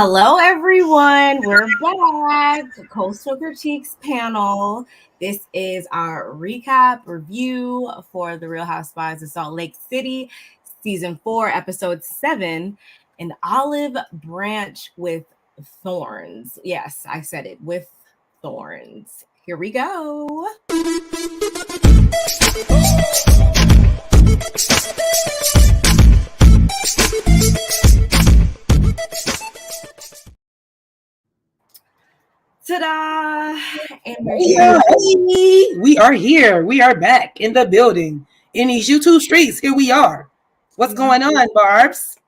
Hello, everyone. We're back. Coastal Critiques panel. This is our recap review for The Real Housewives of Salt Lake City, season 4, episode 7, An Olive Branch with Thorns. Yes, I said it, with thorns. Here we go. Ta-da! And we are here. We are back in the building in these YouTube streets. Here we are. What's going on, Barbs?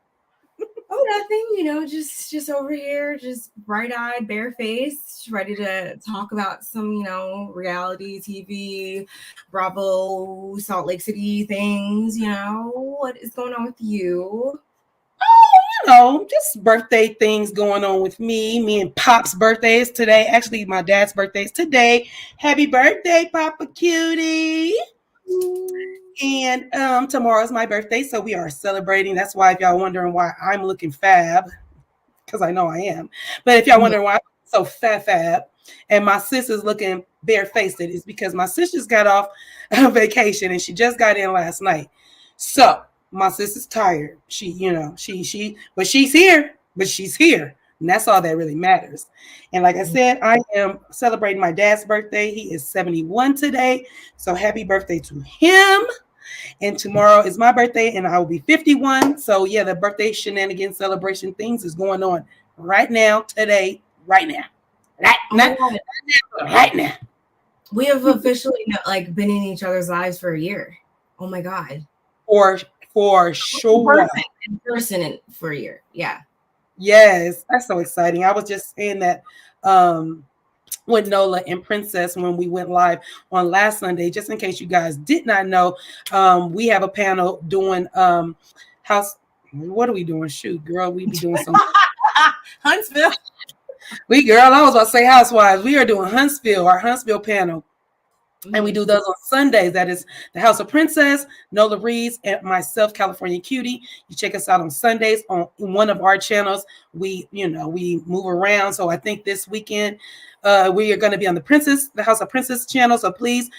Oh, nothing. Just over here, just bright-eyed, bare-faced, ready to talk about some, reality TV, Bravo, Salt Lake City things. What is going on with you? Just birthday things going on with me. Me and Pop's birthday is today. Actually, my dad's birthday is today. Happy birthday, Papa Cutie. And tomorrow's my birthday, so we are celebrating. That's why if y'all wondering why I'm looking fab, because I know I am. But if y'all wondering why I'm so fab, and my sis is looking barefaced, it's because my sis just got off vacation and she just got in last night. So my sis is tired. But she's here. And that's all that really matters. And like I said, I am celebrating my dad's birthday. He is 71 today. So happy birthday to him. And tomorrow is my birthday and I will be 51. So yeah, the birthday shenanigans celebration things is going on right now, today, right now. Right now. We have officially been in each other's lives for a year. Oh my God. For sure. In person for a year. Yeah. Yes. That's so exciting. I was just saying that with Nola and Princess when we went live on last Sunday, just in case you guys did not know, we have a panel doing house. What are we doing? Shoot, girl, we be doing something. Huntsville. I was about to say Housewives. We are doing our Huntsville panel. And we do those on Sundays. That is the House of Princess, Nola Reeves, and myself, California Cutie. You check us out on Sundays on one of our channels. We move around. So I think this weekend we are going to be on the House of Princess channel. So please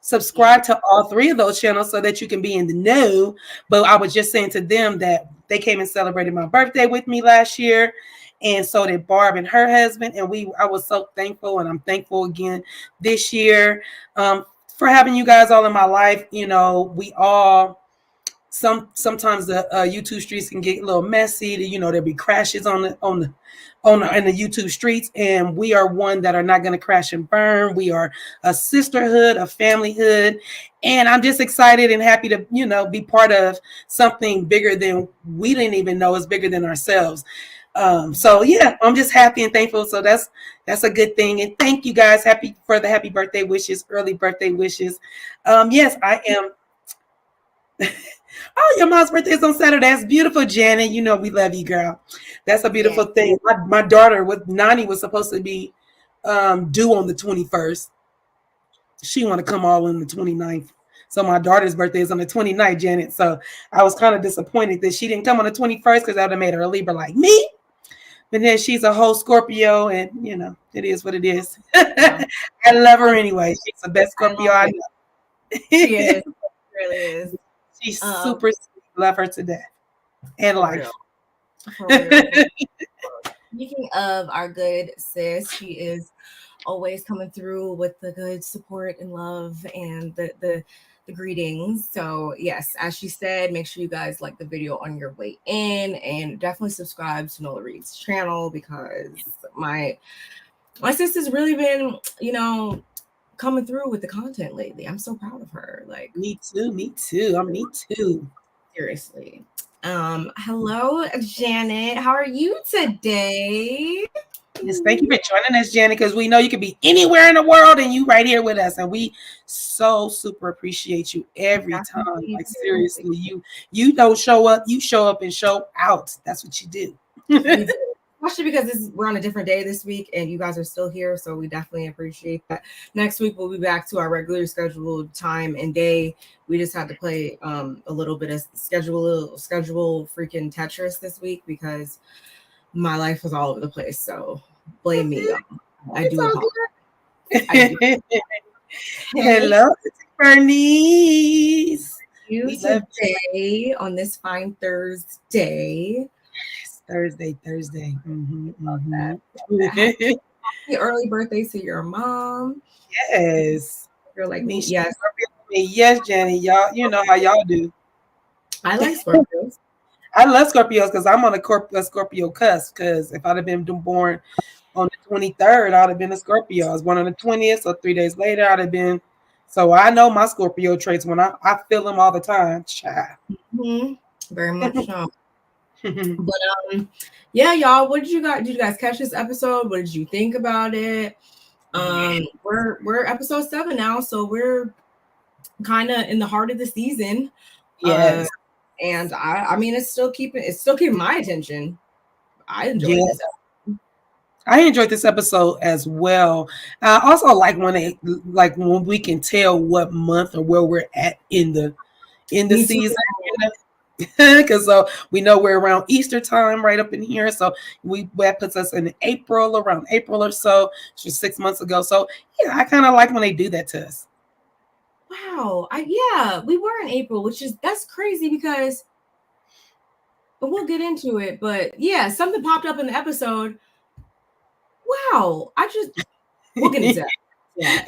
subscribe to all 3 of those channels so that you can be in the know. But I was just saying to them that they came and celebrated my birthday with me last year. And so did Barb and her husband. And I was so thankful, and I'm thankful again this year for having you guys all in my life. We all sometimes the YouTube streets can get a little messy. There'll be crashes in the YouTube streets, and we are one that are not going to crash and burn. We are a sisterhood, a familyhood, and I'm just excited and happy to be part of something bigger than we didn't even know is bigger than ourselves. So yeah, I'm just happy and thankful. So that's a good thing. And thank you guys. Happy birthday wishes, early birthday wishes. Yes, I am. Oh, your mom's birthday is on Saturday. That's beautiful, Janet. We love you, girl. That's a beautiful thing. My daughter Nani was supposed to be due on the 21st. She want to come all on the 29th. So my daughter's birthday is on the 29th, Janet. So I was kind of disappointed that she didn't come on the 21st because that would have made her a Libra like me. But then she's a whole Scorpio, and it is what it is. I love her anyway. She's the best Scorpio I know. She is. She really is. She's super sweet. Love her to death. And life. For real. Speaking of our good sis, she is always coming through with the good support and love and the greetings. So yes, as she said, make sure you guys like the video on your way in, and definitely subscribe to Nola Reed's channel because my sister's really been coming through with the content lately. I'm so proud of her. Me too. Me too. Seriously. Hello, Janet. How are you today? Yes, thank you for joining us, Janet, because we know you could be anywhere in the world and you right here with us. And we so super appreciate you every time. Seriously, you don't show up, you show up and show out. That's what you do. Especially because we're on a different day this week and you guys are still here. So we definitely appreciate that. Next week, we'll be back to our regular scheduled time and day. We just had to play a little bit of schedule freaking Tetris this week because my life was all over the place. So blame me, y'all. I do all apologize. Hello, Bernice. You today on this fine Thursday. Thursday. Mm-hmm. Happy early birthday to your mom. Yes. You're like me. Yes. Yes, Jenny. Y'all, you know how y'all do. I like Scorpios. I love Scorpios because I'm on a Scorpio cusp. Because if I'd have been born on the 23rd, I'd have been a Scorpio. I was born on the 20th, so 3 days later, I'd have been. So I know my Scorpio traits when I feel them all the time. Mm-hmm. Very much so. But yeah, y'all, what did you guys catch this episode? What did you think about it? We're episode 7 now, so we're kind of in the heart of the season. Yes. And I mean it's still keeping my attention. I enjoyed this episode. I enjoyed this episode as well. I also like when we can tell what month or where we're at in the season. Because so we know we're around Easter time right up in here. So that puts us in April, around April or so, just 6 months ago. So yeah, I kind of like when they do that to us. Wow. We were in April, that's crazy because we'll get into it. But yeah, something popped up in the episode. Wow. We'll get into that. Yeah.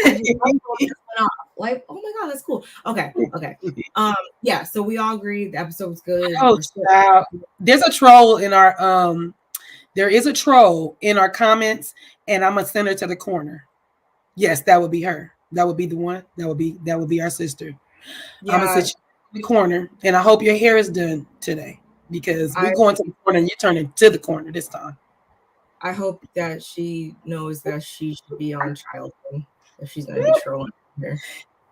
Like, oh my God, that's cool. Okay. Yeah, so we all agree the episode was good. Oh, there's a troll in our there is a troll in our comments, and I'm gonna send her to the corner. Yes, that would be her. That would be the one. That would be our sister. Yeah. I'm gonna sit you in the corner, and I hope your hair is done today because we're going to the corner and you're turning to the corner this time. I hope that she knows that she should be on trial if she's gonna be trolling her.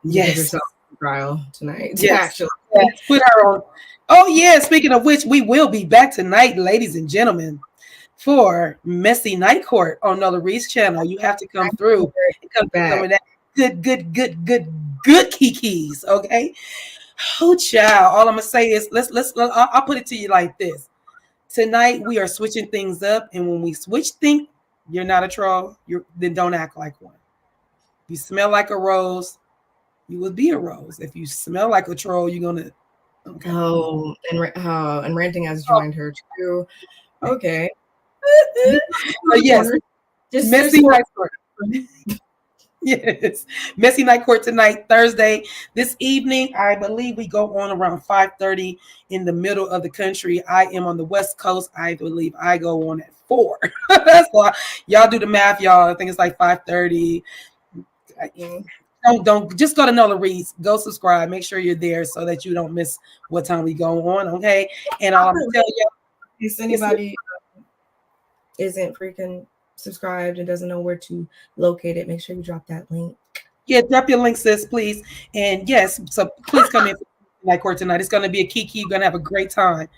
Yes. Trial tonight. Yes. Actually. Yes. Put her on. Oh yeah. Speaking of which, we will be back tonight, ladies and gentlemen, for Messy Night Court on Nola Reed's channel. You have to come through and come back. Some of that good kikis. Okay. Oh child. All I'm gonna say is I'll put it to you like this. Tonight we are switching things up, and when we switch things, you're not a troll. Then don't act like one. If you smell like a rose, you will be a rose. If you smell like a troll, you're gonna. Okay. Oh, and ranting has joined her too. Okay. So yes, just Messy Night Court. Yes, Messy Night Court tonight, Thursday. This evening, I believe we go on around 5:30 in the middle of the country. I am on the West Coast. I believe I go on at 4. So y'all do the math, y'all. I think it's like 5:30. Don't just go to Nola Reed's. Go subscribe. Make sure you're there so that you don't miss what time we go on. Okay. And I'm gonna tell you, if anybody isn't freaking subscribed and doesn't know where to locate it, make sure you drop that link. Yeah, drop your link, sis, please. And yes, so please come in for Night Court tonight. It's gonna be a kiki. You're gonna have a great time.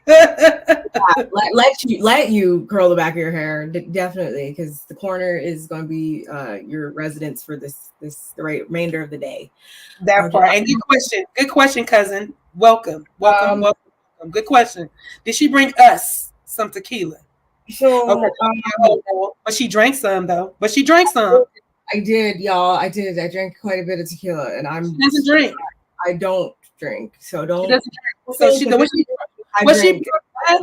let you curl the back of your hair, definitely, because the corner is going to be your residence for the remainder of the day. That part. And good question, cousin. Welcome. Good question. Did she bring us some tequila? So, okay. But she drank some though. I did, y'all. I drank quite a bit of tequila, and she doesn't drink. I don't drink, so don't. She doesn't drink. So what she brought back,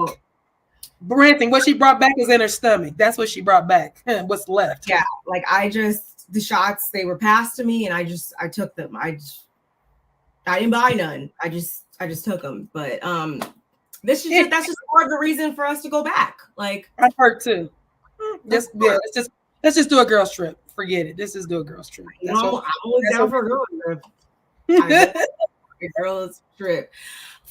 Branting, what she brought back is in her stomach. That's what she brought back. What's left? Yeah, like the shots, they were passed to me, and I took them. I didn't buy none. I just took them. But that's just more of the reason for us to go back. Like I've heard too. Let's just do a girls trip. Forget it. Let's just do a girls trip. I'm always down for a girls trip. A girls trip.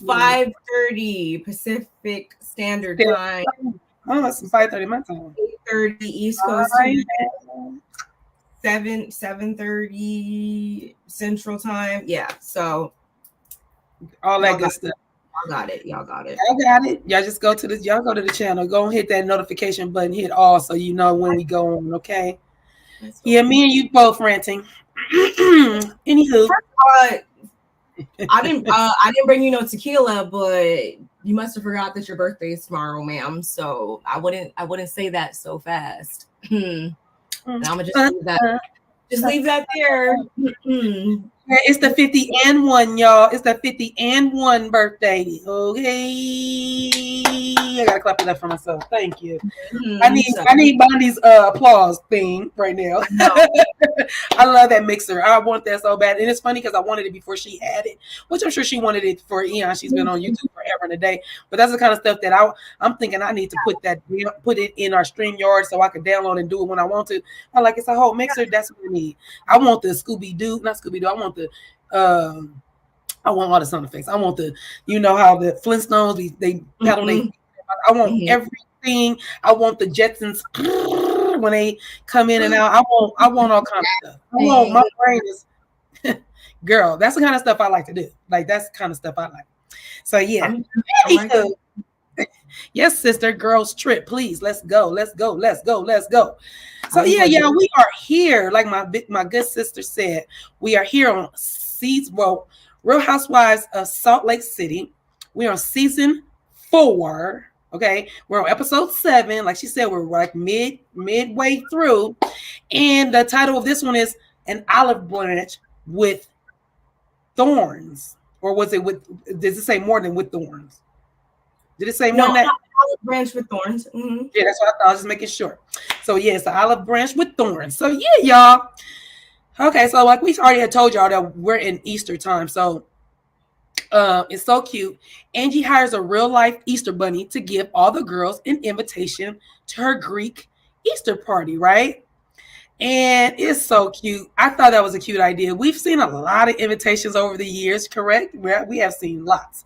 5:30 Pacific Standard Time. Oh, it's 5:30 my time. 8:30 East Coast. 7:30 Central Time. Yeah. So all that good stuff. Y'all got it. Y'all just go to the channel. Go and hit that notification button. Hit all so you know when we go on. Okay. Yeah, me and you both ranting. Anywho. I didn't bring you no tequila, but you must have forgot that your birthday is tomorrow, ma'am. So I wouldn't say that so fast. And I'm gonna just leave that there. It's the 50 and 1, y'all. It's the 50 and 1 birthday. Okay. I gotta clap it up for myself. Thank you. I need Bonnie's applause thing right now. I love that mixer. I want that so bad. And it's funny because I wanted it before she had it, which I'm sure she wanted it for eons. She's been on YouTube forever and a day. But that's the kind of stuff that I'm thinking I need to put it in our StreamYard so I can download and do it when I want to. I like it's a whole mixer. That's what I need. I want the not Scooby-Doo. I want the I want all the sound effects. I want the, you know how the Flintstones they paddle. I want everything. I want the Jetsons when they come in and out. I want all kinds of stuff. I want my brain is girl. That's the kind of stuff I like to do. Like that's the kind of stuff I like. So yeah. Yes, sister, girls trip, please. Let's go. So yeah, we are here. Like my good sister said, we are here on Real Housewives of Salt Lake City. We're on season 4. Okay, we're on episode 7. Like she said, we're like midway through, and the title of this one is An Olive Branch with Thorns, or was it with? Does it say more than with thorns? Did it say more than that? Olive branch with thorns. Mm-hmm. Yeah, that's what I thought. I was just making sure. So yeah, it's the olive branch with thorns. So yeah, y'all. Okay, so like we already had told y'all that we're in Easter time. So it's so cute. Angie hires a real life Easter bunny to give all the girls an invitation to her Greek Easter party, right? And it's so cute. I thought that was a cute idea. We've seen a lot of invitations over the years, correct? We have seen lots.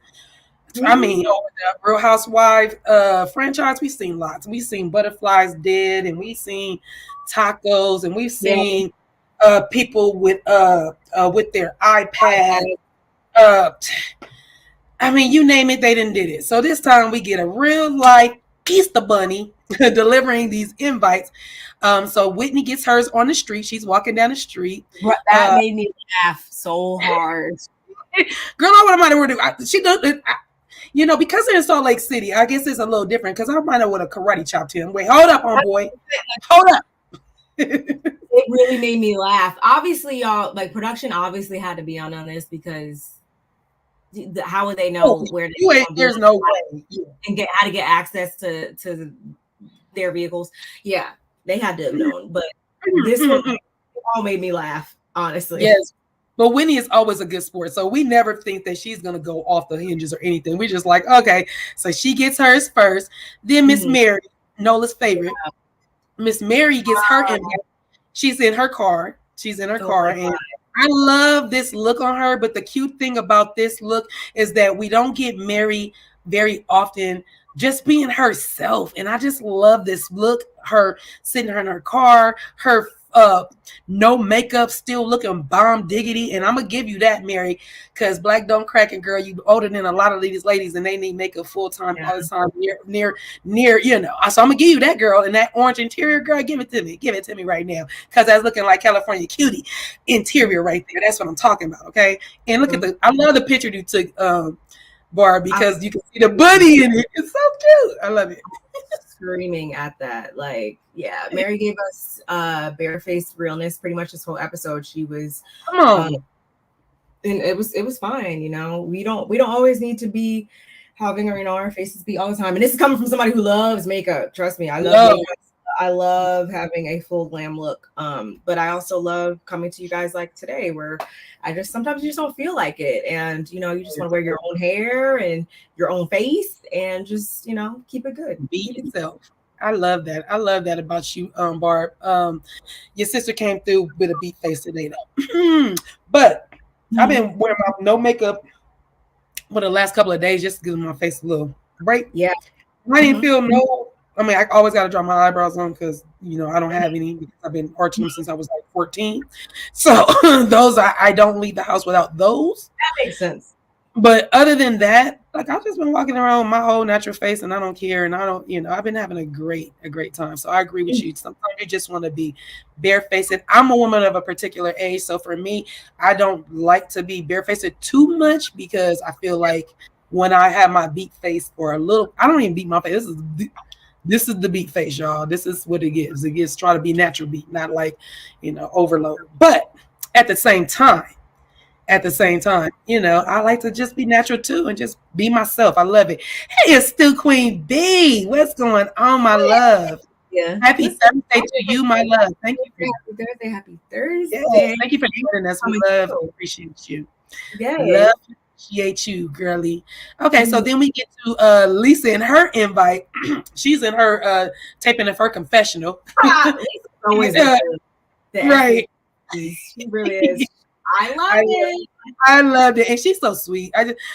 I mean, over the Real Housewives franchise, we've seen lots. We've seen butterflies dead, and we've seen tacos, and we've seen people with their iPad. I mean, you name it, they done did it. So this time we get a real life Easter bunny delivering these invites. So Whitney gets hers on the street. She's walking down the street. That made me laugh so hard. Girl, I would have do. She does it. You know, because they're in Salt Lake City, I guess it's a little different because I might have would have karate chopped him. Wait, hold up, homeboy. Hold up. It really made me laugh. Obviously, y'all, like production obviously had to be on this because how would they know where there's no way and how to get access to their vehicles? Yeah, they had to have known. But this one all made me laugh, honestly. Yes. But Whitney is always a good sport. So we never think that she's going to go off the hinges or anything. We're just like, okay. So she gets hers first. Then Miss Mary, Nola's favorite. Miss Mary gets her invite. She's in her car. And I love this look on her. But the cute thing about this look is that we don't get Mary very often just being herself. And I just love this look. Her sitting in her car, her no makeup, still looking bomb diggity, and I'm gonna give you that, Mary, because black don't crack it, girl. You older than a lot of these ladies, and they need makeup full time all the time, near, you know. So I'm gonna give you that, girl, and that orange interior, girl. Give it to me right now, because that's looking like California cutie interior right there. That's what I'm talking about, okay? And look at I love the picture you took, Barb, because you can see the bunny in it. It's so cute. I love it. Screaming at that, like, yeah, Mary gave us barefaced realness pretty much this whole episode. She was and it was fine, you know. We don't always need to be having our faces be all the time, and this is coming from somebody who loves makeup. Trust me, I love makeup. I love having a full glam look, but I also love coming to you guys like today, where sometimes you just don't feel like it, and you know, you just want to wear your own hair and your own face, and just, you know, keep it good. Be yourself. I love that. I love that about you, Barb. Your sister came through with a beat face today, though. But I've been wearing my no makeup for the last couple of days, just to give my face a little break. Yeah, I didn't feel no. I mean, I always got to draw my eyebrows on because, you know, I don't have any. Because I've been arching them since I was like 14. So those, I don't leave the house without those. That makes sense. But other than that, like, I've just been walking around with my whole natural face, and I don't care. And I don't, you know, I've been having a great time. So I agree with you. Sometimes you just want to be barefaced. I'm a woman of a particular age. So for me, I don't like to be barefaced too much because I feel like when I have my beat face or a little. I don't even beat my face. This is the beat face, y'all. This is what it gives. It gives try to be natural beat, not like, overload. But at the same time, I like to just be natural too and just be myself. I love it. Hey, it's still Queen B. What's going on, my love? Yeah. Happy Thursday to you, my love. Thank you. Happy Thursday. Happy Thursday. Yes, thank you for joining us. We love and appreciate you. Yes. Love and appreciate you, girly. Okay, so then we get to Lisa and her invite. She's in her taping of her confessional. Always right. She really is. I love it. I loved it. And she's so sweet.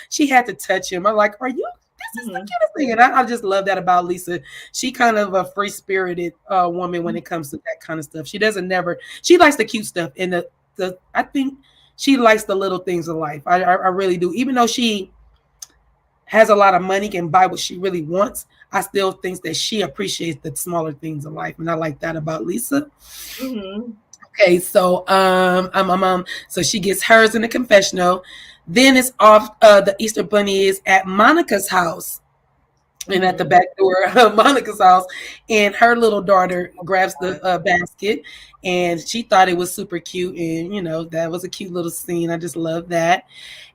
She had to touch him. I'm like, are you? This is the cutest thing. And I just love that about Lisa. She kind of a free-spirited woman when it comes to that kind of stuff. She likes the cute stuff. And I think she likes the little things in life. I really do. Even though she has a lot of money, can buy what she really wants, I still think that she appreciates the smaller things in life. And I like that about Lisa. Okay, so so she gets hers in the confessional. Then it's off. The Easter Bunny is at Monica's house, and at the back door of Monica's house, and her little daughter grabs the basket, and she thought it was super cute, and that was a cute little scene. I just love that.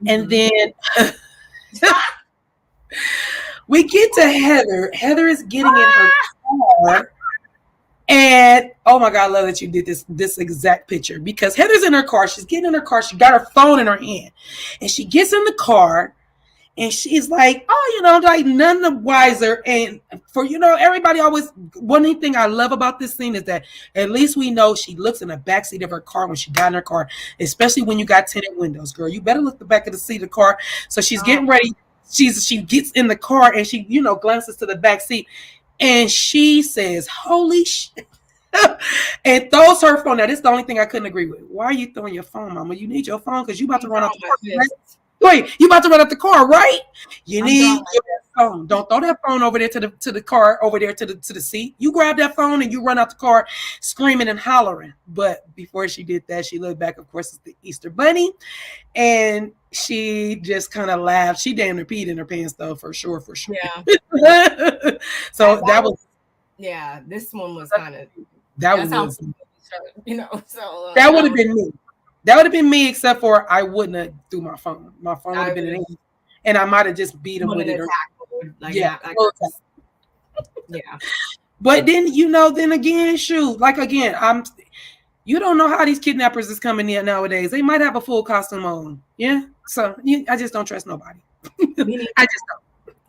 And then we get to Heather. Heather is getting in her car. And oh my God, I love that you did this exact picture, because Heather's in her car. She's getting in her car. She got her phone in her hand, and she gets in the car, and she's like, oh, like none the wiser. And for everybody always, one thing I love about this scene is that at least we know she looks in the backseat of her car when she got in her car, especially when you got tinted windows, girl. You better look the back of the seat of the car. So she's getting ready. She gets in the car, and she glances to the back seat. And she says, holy shit, and throws her phone. Now, this is the only thing I couldn't agree with. Why are you throwing your phone, Mama? You need your phone because you about to run out the car. Right? Wait, you about to run out the car, right? You need your phone. Don't throw that phone over there to the car, over there to the seat. You grab that phone and you run out the car screaming and hollering. But before she did that, she looked back. Of course, it's the Easter Bunny. And she just kind of laughed. She damn near peed in her pants, though, for sure. Yeah. So that was. Yeah, this one was kind of. That was. So that would have been me. That would have been me, except for I wouldn't have threw my phone. My phone would have been in it, and I might have just beat him with it. Yeah. But then then again, shoot, you don't know how these kidnappers is coming in nowadays. They might have a full costume on. Yeah. So I just don't trust nobody.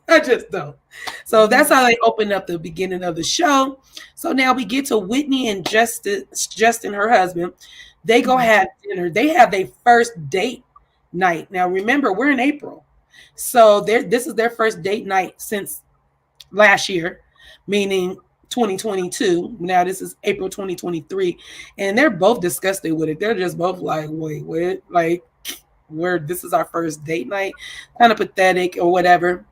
I just don't. So that's how they open up the beginning of the show. So now we get to Whitney and Justin, her husband. They go have dinner. They have their first date night. Now, remember, we're in April. So this is their first date night since last year, meaning 2022. Now, this is April 2023. And they're both disgusted with it. They're just both like, wait, like, this is our first date night. Kind of pathetic or whatever.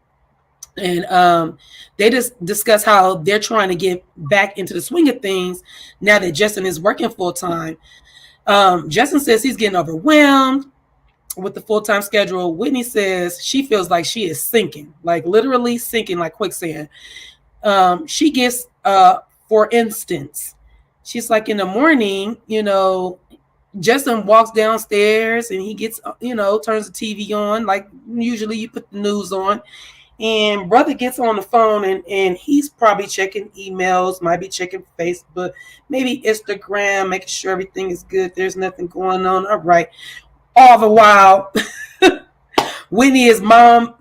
And they just discuss how they're trying to get back into the swing of things now that Justin is working full time. Justin says he's getting overwhelmed with the full-time schedule. Whitney says she feels like she is sinking, like literally sinking like quicksand. She gets, for instance, she's like in the morning, Justin walks downstairs and he gets, turns the TV on. Like usually you put the news on. And brother gets on the phone and he's probably checking emails, might be checking Facebook, maybe Instagram, making sure everything is good. There's nothing going on. All right. All the while, Whitney is mom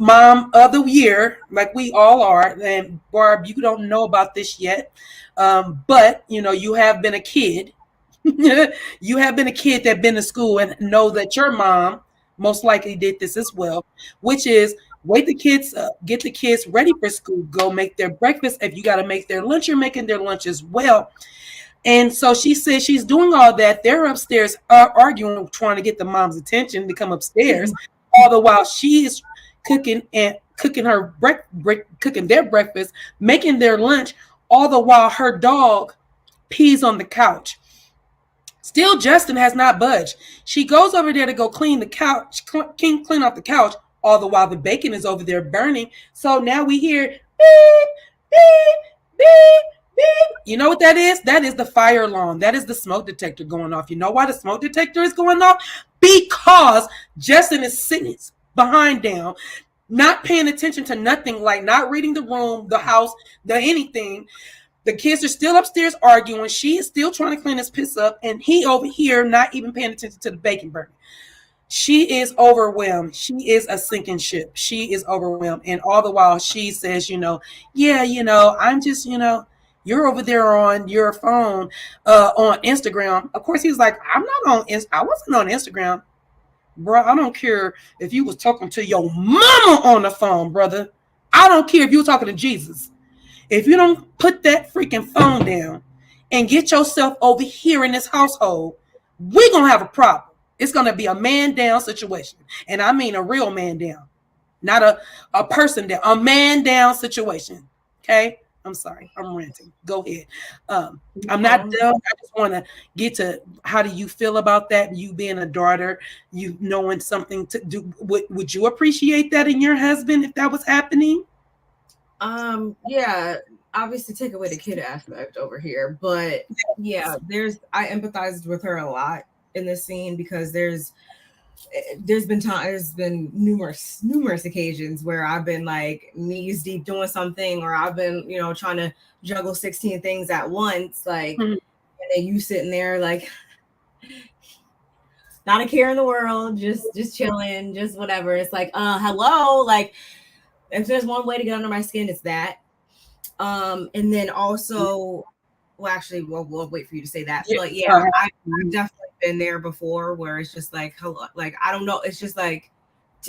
of the year, like we all are. And Barb, you don't know about this yet. But, you have been a kid. You have been a kid that been to school and know that your mom most likely did this as well, which is wake the kids up, get the kids ready for school, go make their breakfast. If you got to make their lunch, you're making their lunch as well. And so she says she's doing all that. They're upstairs arguing, trying to get the mom's attention to come upstairs. All the while she's cooking their breakfast, making their lunch. All the while her dog pees on the couch. Still, Justin has not budged. She goes over there to go clean the couch, clean off the couch. all the while the bacon is over there burning. So now we hear beep, beep, beep, beep. You know what that is? That is the fire alarm. That is the smoke detector going off. You know why the smoke detector is going off? Because Justin is sitting behind down, not paying attention to nothing, like not reading the room, the house, the anything. The kids are still upstairs arguing. She is still trying to clean this piss up, and he over here not even paying attention to the bacon burning. She is overwhelmed. She is a sinking ship. She is overwhelmed. And all the while she says, I'm just, you're over there on your phone, on Instagram. Of course, he's like, I wasn't on Instagram. Bro, I don't care if you was talking to your mama on the phone, brother. I don't care if you were talking to Jesus. If you don't put that freaking phone down and get yourself over here in this household, we're going to have a problem. It's going to be a man down situation. And I mean a real man down, not a person down, a man down situation. Okay? I'm sorry. I'm ranting. Go ahead. I'm not done. I just want to get to how do you feel about that? You being a daughter, you knowing something to do. Would you appreciate that in your husband if that was happening? Yeah, obviously take away the kid aspect over here, but yeah, I empathized with her a lot in this scene because there's been numerous occasions where I've been like knees deep doing something, or I've been, trying to juggle 16 things at once, like, and then you sitting there like not a care in the world, just chilling, just whatever. It's like, hello, like, if there's one way to get under my skin, it's that. And then also, well, actually, we'll wait for you to say that. But yeah, I've definitely been there before where it's just like, hello, like, I don't know. It's just like,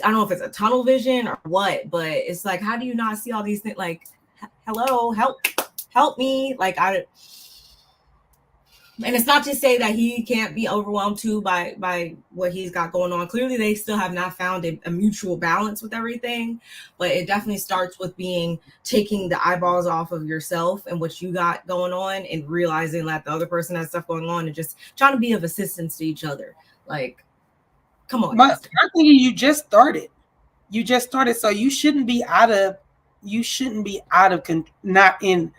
I don't know if it's a tunnel vision or what, but it's like, how do you not see all these things? Like, hello, help me. Like, and it's not to say that he can't be overwhelmed too by what he's got going on. Clearly, they still have not found a mutual balance with everything, but it definitely starts with taking the eyeballs off of yourself and what you got going on and realizing that the other person has stuff going on and just trying to be of assistance to each other. Like, come on. I'm thinking you just started. So you shouldn't be not in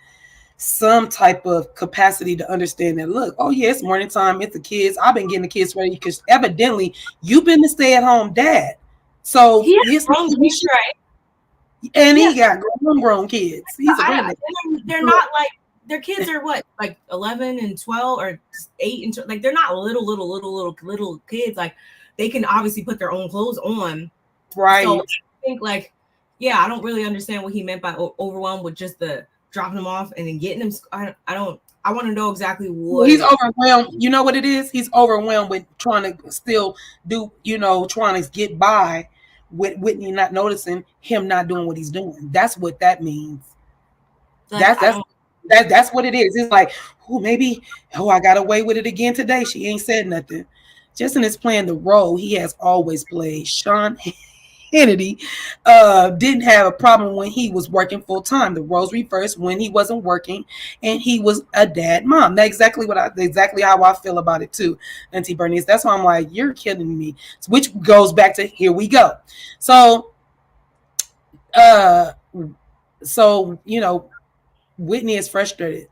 some type of capacity to understand that, look, oh yeah, it's morning time, it's the kids. I've been getting the kids ready because evidently you've been the stay-at-home dad. So he's grown, right? And he got grown kids. They're not like, their kids are what, like 11 and 12 or 8 and 12. Like, they're not little kids. Like, they can obviously put their own clothes on. Right. So I think, like, yeah, I don't really understand what he meant by overwhelmed with just the dropping them off and then getting them. I want to know exactly what he's overwhelmed. You know what it is? He's overwhelmed with trying to still do, trying to get by with Whitney not noticing him not doing what he's doing. That's what that means. Like, that's what it is. It's like, I got away with it again today. She ain't said nothing. Justin is playing the role he has always played. Sean Hannity didn't have a problem when he was working full time. The roles reversed when he wasn't working and he was a dad mom. That's exactly how I feel about it too, Auntie Bernice. That's why I'm like, you're kidding me. Which goes back to here we go. So Whitney is frustrated.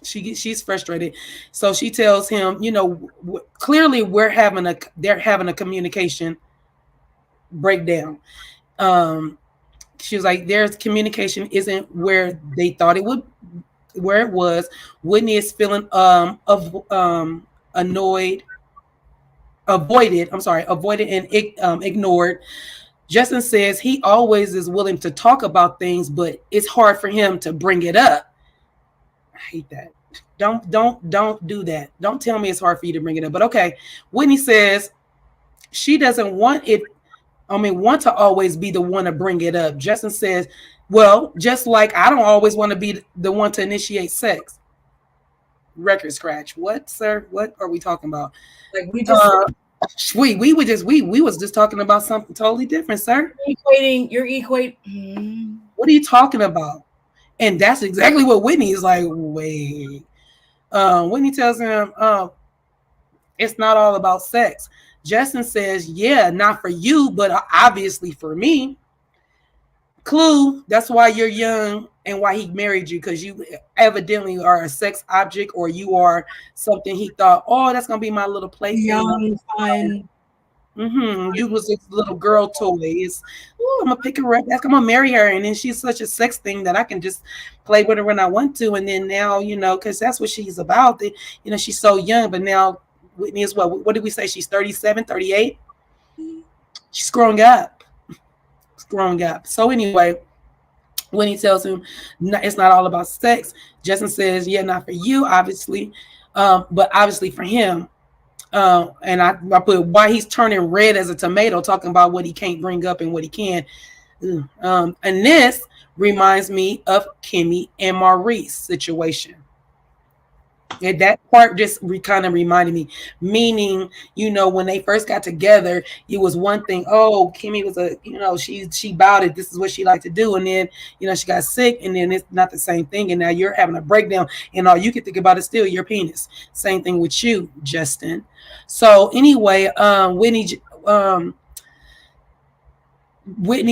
She's frustrated. So she tells him, clearly they're having a communication breakdown. She was like, their communication isn't where they thought it would, where it was. Whitney is feeling avoided and ignored. Justin says he always is willing to talk about things, but it's hard for him to bring it up. I hate that. Don't do that. Don't tell me it's hard for you to bring it up. But okay, Whitney says she doesn't want to always be the one to bring it up. Justin says, well, just like I don't always want to be the one to initiate sex. Record scratch. What, sir? What are we talking about? Like, we just we was just talking about something totally different, sir. You're equating. What are you talking about? And that's exactly what Whitney is like. Wait. Whitney tells him, it's not all about sex. Justin says, yeah, not for you, but obviously for me. Clue, that's why you're young and why he married you, because you evidently are a sex object, or you are something he thought, oh, that's gonna be my little plaything. Young, fun. You was this little girl toy. It's, oh, I'm gonna pick her up. I'm gonna marry her, and then she's such a sex thing that I can just play with her when I want to. And then now, because that's what she's about. She's so young, but now Whitney is what did we say? She's 37, 38. She's growing up. So anyway, when he tells him it's not all about sex, Justin says, yeah, not for you, obviously, but obviously for him. And I put why he's turning red as a tomato, talking about what he can't bring up and what he can. And this reminds me of Kimmy and Maurice situation. And that part just kind of reminded me, meaning, when they first got together, it was one thing. Oh, Kimmy was she bowed it. This is what she liked to do. And then, she got sick, and then it's not the same thing. And now you're having a breakdown, and all you can think about is still your penis. Same thing with you, Justin. So anyway, Whitney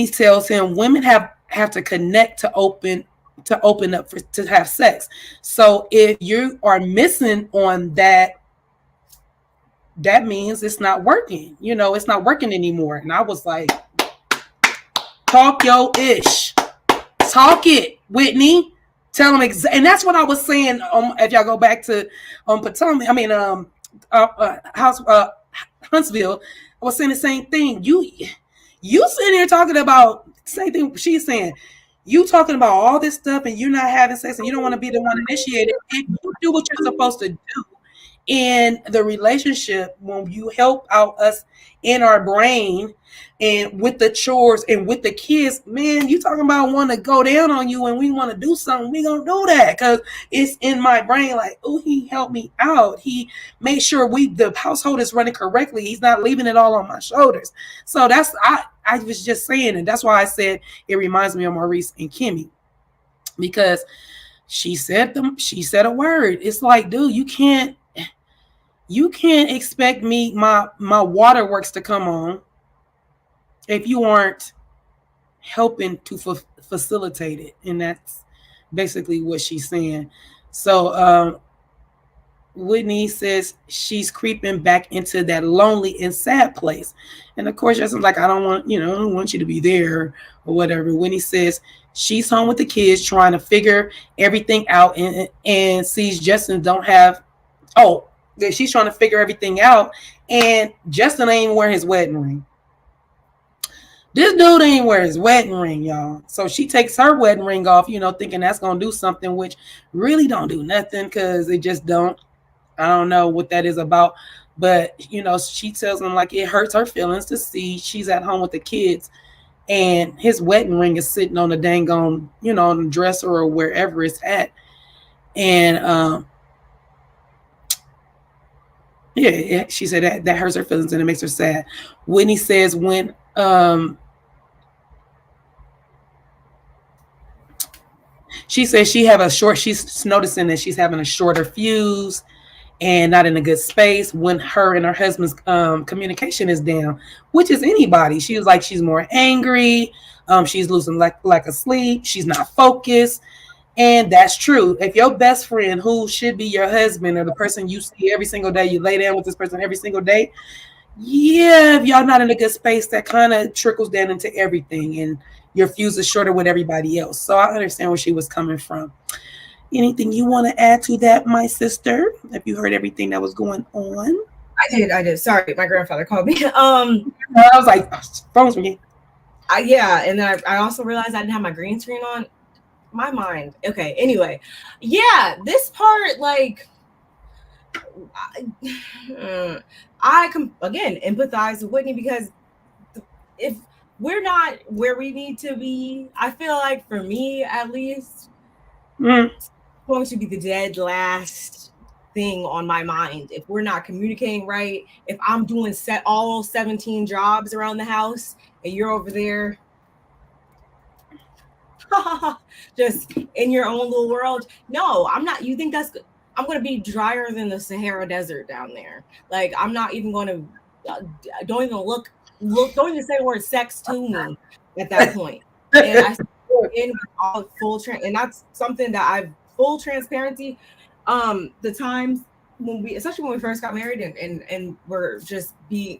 tells him women have to connect to open up to have sex. So if you are missing on that, that means it's not working. It's not working anymore. And I was like, talk your ish. Talk it, Whitney. Tell them and that's what I was saying. If y'all go back to Potomac, Huntsville, I was saying the same thing. You sitting here talking about the same thing she's saying. You talking about all this stuff, and you're not having sex, and you don't want to be the one initiated. If you do what you're supposed to do in the relationship, when you help out us in our brain and with the chores and with the kids, man, you talking about want to go down on you and we want to do something, we gonna do that, because it's in my brain like, oh, he helped me out. He made sure the household is running correctly. He's not leaving it all on my shoulders. So that's, I was just saying, and that's why I said it reminds me of Maurice and Kimmy, because she said a word. It's like, dude, you can't expect me, my waterworks to come on if you aren't helping to facilitate it. And that's basically what she's saying. So Whitney says she's creeping back into that lonely and sad place. And of course, Justin's like, I don't want you to be there or whatever. Whitney says she's home with the kids trying to figure everything out, and sees Justin she's trying to figure everything out, and Justin ain't wearing his wedding ring. This dude ain't wear his wedding ring, y'all. So she takes her wedding ring off, thinking that's going to do something, which really don't do nothing, because it just don't. I don't know what that is about. But, she tells him like it hurts her feelings to see she's at home with the kids, and his wedding ring is sitting on the dang on, on the dresser or wherever it's at. And yeah, she said that hurts her feelings and it makes her sad. Whitney says when she says she's noticing that she's having a shorter fuse and not in a good space when her and her husband's communication is down, which is anybody. She was like, she's more angry. She's losing like a sleep. She's not focused. And that's true. If your best friend, who should be your husband or the person you see every single day, you lay down with this person every single day, yeah, if y'all not in a good space, that kind of trickles down into everything, and your fuse is shorter with everybody else. So I understand where she was coming from. Anything you want to add to that, my sister? Have you heard everything that was going on? I did. Sorry, my grandfather called me. I was like, phone's ringing. Yeah, and then I also realized I didn't have my green screen on. My mind. Okay. Anyway, yeah, this part, like, I again empathize with Whitney, because if we're not where we need to be, I feel like, for me at least, it's going to be the dead last thing on my mind. If we're not communicating right, if I'm doing all 17 jobs around the house and you're over there just in your own little world. No, I'm not. You think that's good? I'm going to be drier than the Sahara Desert down there. Like, I'm not even going to don't even don't even say the word sex to me at that point. And I in with all full and that's something that I've full transparency. The times when especially when we first got married and we're just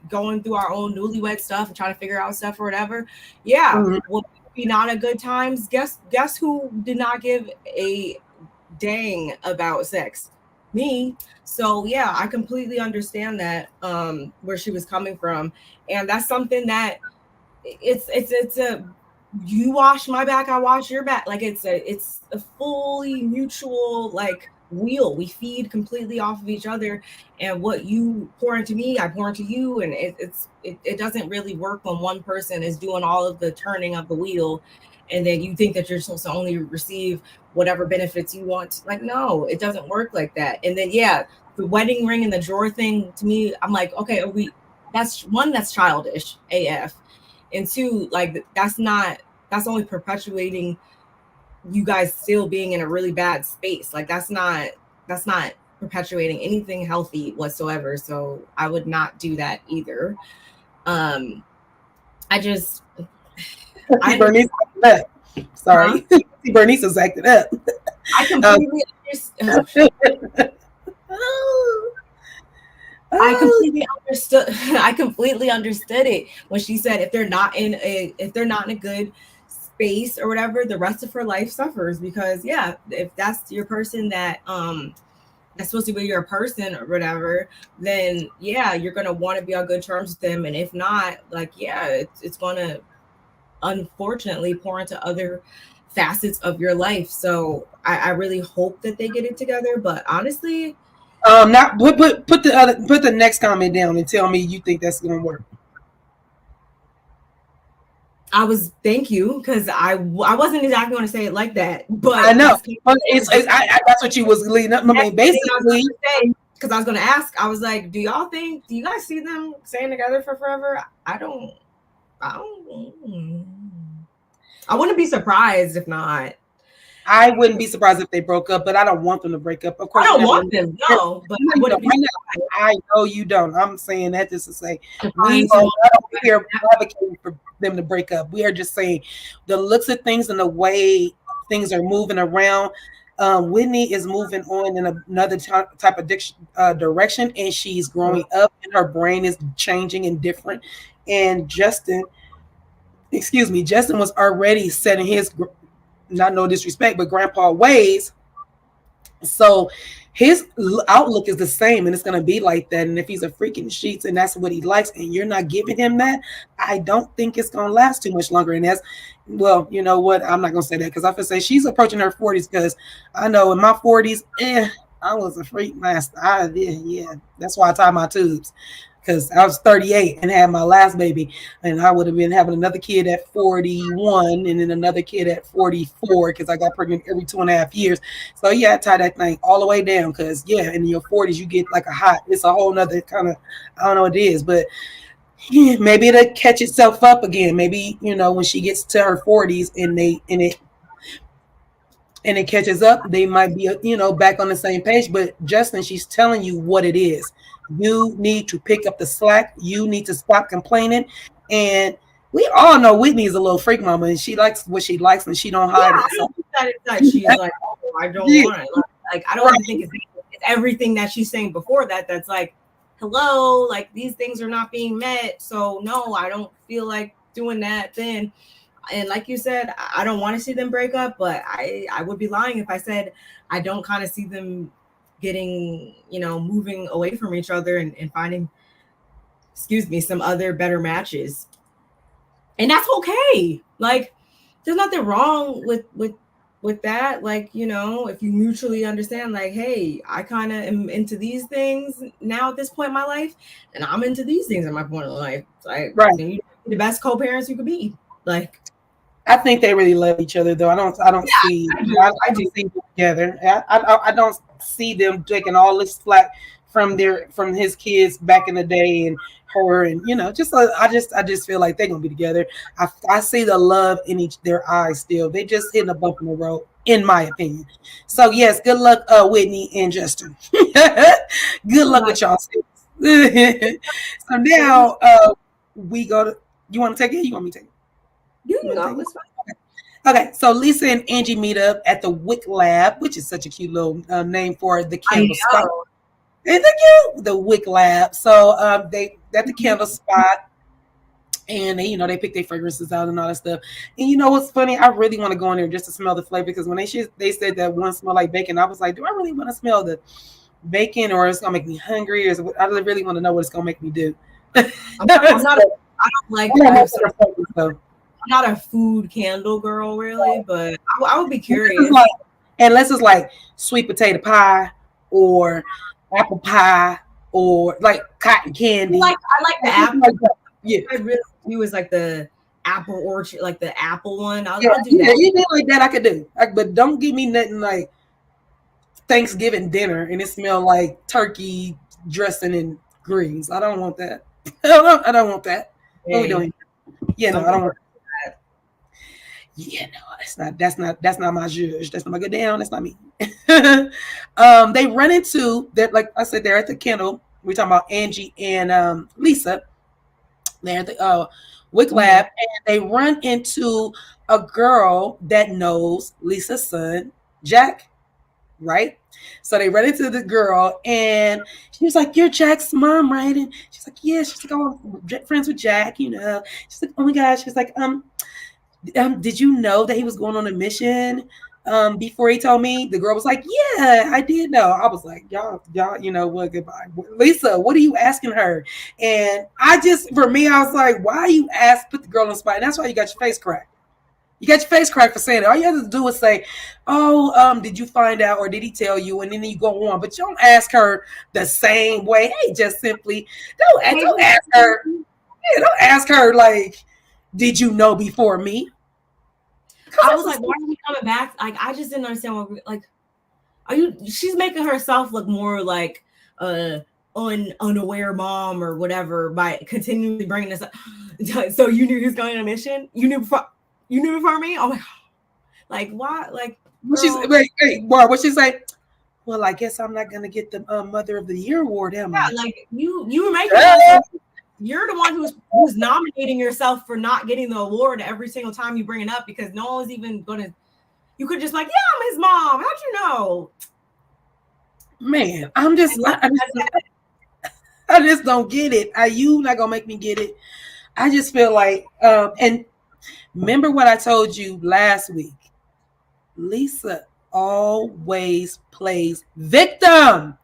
going through our own newlywed stuff and trying to figure out stuff or whatever. Yeah, Mhm. well, be not a good times. Guess who did not give a dang about sex? Me. So yeah, I completely understand that where she was coming from, and that's something that it's a you wash my back, I wash your back. Like it's a fully mutual like wheel. We feed completely off of each other, and what you pour into me, I pour into you, and it doesn't really work when one person is doing all of the turning of the wheel, and then you think that you're supposed to only receive whatever benefits you want. Like no, it doesn't work like that. And then yeah, the wedding ring and the drawer thing to me, I'm like, okay, that's childish AF. And two, like that's only perpetuating you guys still being in a really bad space. Like that's not perpetuating anything healthy whatsoever. So I would not do that either. I just Bernice acted up. Sorry. Huh? Bernice is acted up. I completely understand. I completely understood it when she said if they're not in a good space or whatever, the rest of her life suffers. Because yeah, if that's your person that that's supposed to be your person or whatever, then yeah, you're gonna want to be on good terms with them. And if not, like yeah, it's gonna unfortunately pour into other facets of your life. So I really hope that they get it together. But honestly, not put the next comment down and tell me you think that's gonna work. Thank you, because I wasn't exactly going to say it like that, but I know, but that's what you was leading up. I mean, basically, because I was going to ask, I was like, do you guys see them staying together for forever? I wouldn't be surprised if not. I wouldn't be surprised if they broke up, but I don't want them to break up. Of course, I don't want them, no. But I know you don't. I'm saying that just to say we are not here advocating for them to break up. We are just saying the looks of things and the way things are moving around. Whitney is moving on in another type of direction, and she's growing up, and her brain is changing and different. And Justin was already setting his, not no disrespect, but grandpa ways. So his outlook is the same, and it's going to be like that. And if he's a freaking sheets and that's what he likes, and you're not giving him that, I don't think it's going to last too much longer. And that's, well, you know what? I'm not going to say that because I have to say she's approaching her 40s, because I know in my 40s, I was a freak master. Yeah, that's why I tie my tubes. Because I was 38 and had my last baby, and I would have been having another kid at 41 and then another kid at 44 because I got pregnant every 2.5 years. So yeah, I tie that thing all the way down because yeah, in your 40s you get like it's a whole nother kind of, I don't know what it is, but yeah, maybe it'll catch itself up again. Maybe, you know, when she gets to her 40s and it catches up, they might be, you know, back on the same page. But Justin, she's telling you what it is. You need to pick up the slack. You need to stop complaining. And we all know Whitney is a little freak mama, and she likes what she likes, and she don't hide it. So. She's like, oh, I don't want it. Like I don't think it's everything that she's saying before that. That's like, hello, like these things are not being met. So no, I don't feel like doing that then. And like you said, I don't want to see them break up, but I would be lying if I said I don't kind of see them getting, you know, moving away from each other and finding, some other better matches. And that's okay. Like, there's nothing wrong with that. Like, you know, if you mutually understand, like, hey, I kind of am into these things now at this point in my life, and I'm into these things at my point in life. Like, right. You're the best co-parents you could be. Like, I think they really love each other, though. I don't see. I do see them together. I don't see them taking all this flack from his kids back in the day and her, and you know, I just feel like they're gonna be together. I see the love in their eyes still. They just hitting a bump in the road, in my opinion. So yes, good luck, Whitney and Justin. Good luck with y'all. So now we go to. You want to take it? You want me to take it? You can go. It's fine. Okay, so Lisa and Angie meet up at the Wick Lab, which is such a cute little name for the candle spot. Isn't that cute? The Wick Lab. So they at the candle spot, and they, they pick their fragrances out and all that stuff. And you know what's funny? I really want to go in there just to smell the flavor, because when they said that one smelled like bacon, I was like, do I really want to smell the bacon, or it's gonna make me hungry, or I really want to know what it's gonna make me do. I don't like. I'm not a food candle girl, really, but I would be curious. Unless it's like sweet potato pie or apple pie or like cotton candy. I like the apple. Yeah, I really do is like the apple orchard, like the apple one. I'll do that. Anything like that I could do, but don't give me nothing like Thanksgiving dinner and it smell like turkey dressing and greens. I don't want that. I don't want that. What are we doing? Yeah, no, I don't want that. Yeah, no, that's not my judge. That's not my good down. That's not me. They run into that, like I said, they're at the kennel. We're talking about Angie and Lisa. They're at the Wick Lab, and they run into a girl that knows Lisa's son, Jack, right? So they run into the girl, and she was like, "You're Jack's mom, right?" And she's like, "Yeah." She's like, "Oh, I'm friends with Jack, She's like, "Oh my gosh." She's like, did you know that he was going on a mission before he told me?" The girl was like, "Yeah, I did know." I was like, y'all, you know what? Goodbye. Lisa, what are you asking her? And for me, I was like, why you put the girl on the spot? And that's why you got your face cracked. You got your face cracked for saying it. All you have to do is say, "Oh, did you find out, or did he tell you?" And then you go on. But you don't ask her the same way. Hey, just simply don't ask her. Yeah, don't ask her like, "Did you know before me?" I was like, why are we coming back? Like, I just didn't understand she's making herself look more like unaware mom or whatever by continually bringing this up. So you knew he was going on a mission? You knew before me? Oh my god. Like, why? Like, Barb, what she say? Well, I guess I'm not gonna get the Mother of the Year award, am I? Like you were making you're the one who's nominating yourself for not getting the award every single time you bring it up, because no one's even gonna. You could just like, yeah, I'm his mom. How'd you know? Man, I just don't get it. Are you not gonna make me get it? I just feel like, and remember what I told you last week. Lisa always plays victim.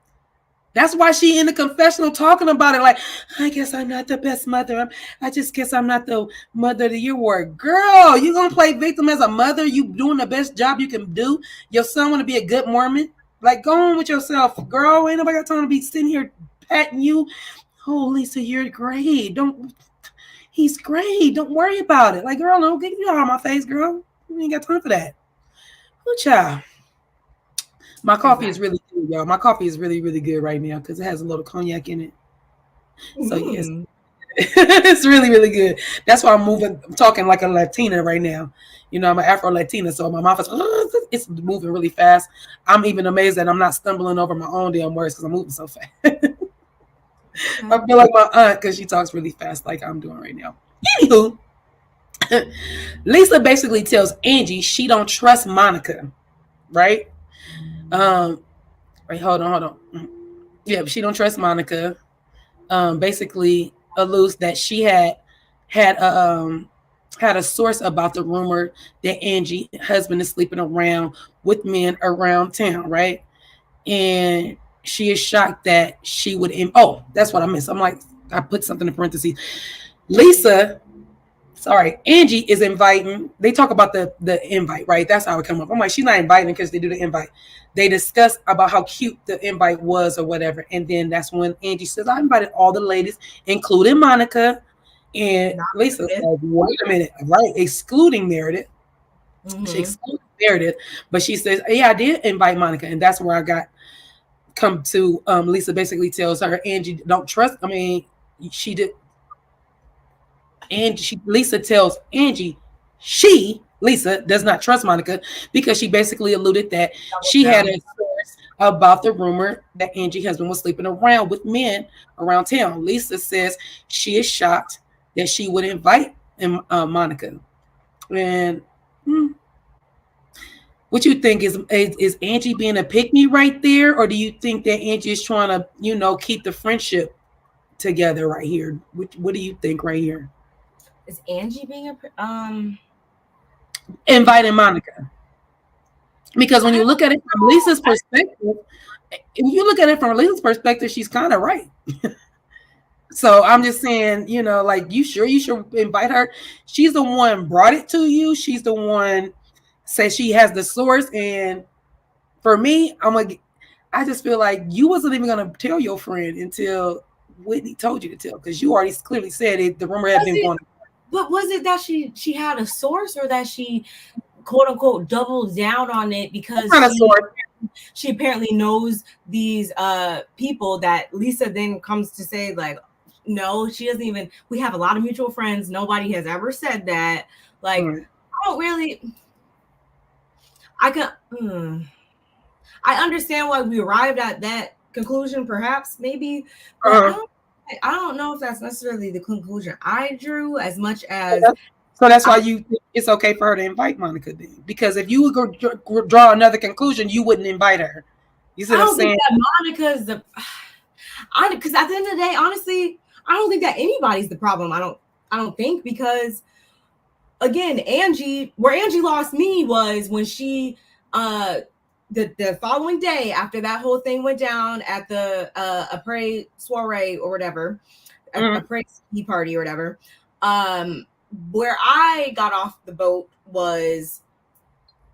That's why she in the confessional talking about it like, I guess I'm not the best mother. I just guess I'm not the Mother of the Year award. Girl, you going to play victim as a mother? You doing the best job you can do? Your son want to be a good Mormon? Like, go on with yourself, girl. Ain't nobody got time to be sitting here patting you. Oh, Lisa, you're great. He's great. Don't worry about it. Like, girl, don't get you out of my face, girl. You ain't got time for that. Good child. My coffee is really good, y'all. My coffee is really, really good right now because it has a little cognac in it. So yes, it's really, really good. That's why I'm talking like a Latina right now. I'm an Afro Latina, so my mouth it's moving really fast. I'm even amazed that I'm not stumbling over my own damn words because I'm moving so fast. I feel like my aunt because she talks really fast like I'm doing right now. Anywho, Lisa basically tells Angie she don't trust Monica, right? Wait, hold on. Yeah, she don't trust Monica. Basically alludes that she had a source about the rumor that Angie's husband is sleeping around with men around town, right? And she is shocked that she would. That's what I missed. I'm like, I put something in parentheses. Angie is inviting. They talk about the invite, right? That's how it come up. I'm like, she's not inviting because they do the invite. They discuss about how cute the invite was or whatever. And then that's when Angie says, I invited all the ladies, including Monica. And Lisa says, wait a minute, right? Excluding Meredith. Mm-hmm. She excluded Meredith, but she says, yeah, I did invite Monica. And that's where I come to. Lisa basically tells her, Angie, don't trust. I mean, she did. And Lisa tells Angie, Lisa does not trust Monica because she basically alluded that she had a source about the rumor that Angie's husband was sleeping around with men around town. Lisa says she is shocked that she would invite Monica. And what you think is Angie being a pick me right there, or do you think that Angie is trying to keep the friendship together right here? What do you think right here? Is Angie being inviting Monica? Because when you look at it from Lisa's perspective, she's kind of right. So I'm just saying, like, you sure you should invite her? She's the one brought it to you. She's the one says she has the source. And for me, I just feel like you wasn't even gonna tell your friend until Whitney told you to tell, because you already clearly said it. The rumor had been going. But was it that she had a source, or that she quote unquote doubled down on it because she apparently knows these people that Lisa then comes to say, like, no, she doesn't even, we have a lot of mutual friends. Nobody has ever said that. Like, I don't really, I understand why we arrived at that conclusion, perhaps, maybe. But I don't know if that's necessarily the conclusion I drew as much as. So that's why you think it's okay for her to invite Monica then. Because if you would go draw another conclusion, you wouldn't invite her. You see what I'm saying? That Monica's because at the end of the day, honestly, I don't think that anybody's the problem. I don't think, because again, where Angie lost me was when she the following day after that whole thing went down at the Après soiree or whatever, Après ski party or whatever. Where I got off the boat was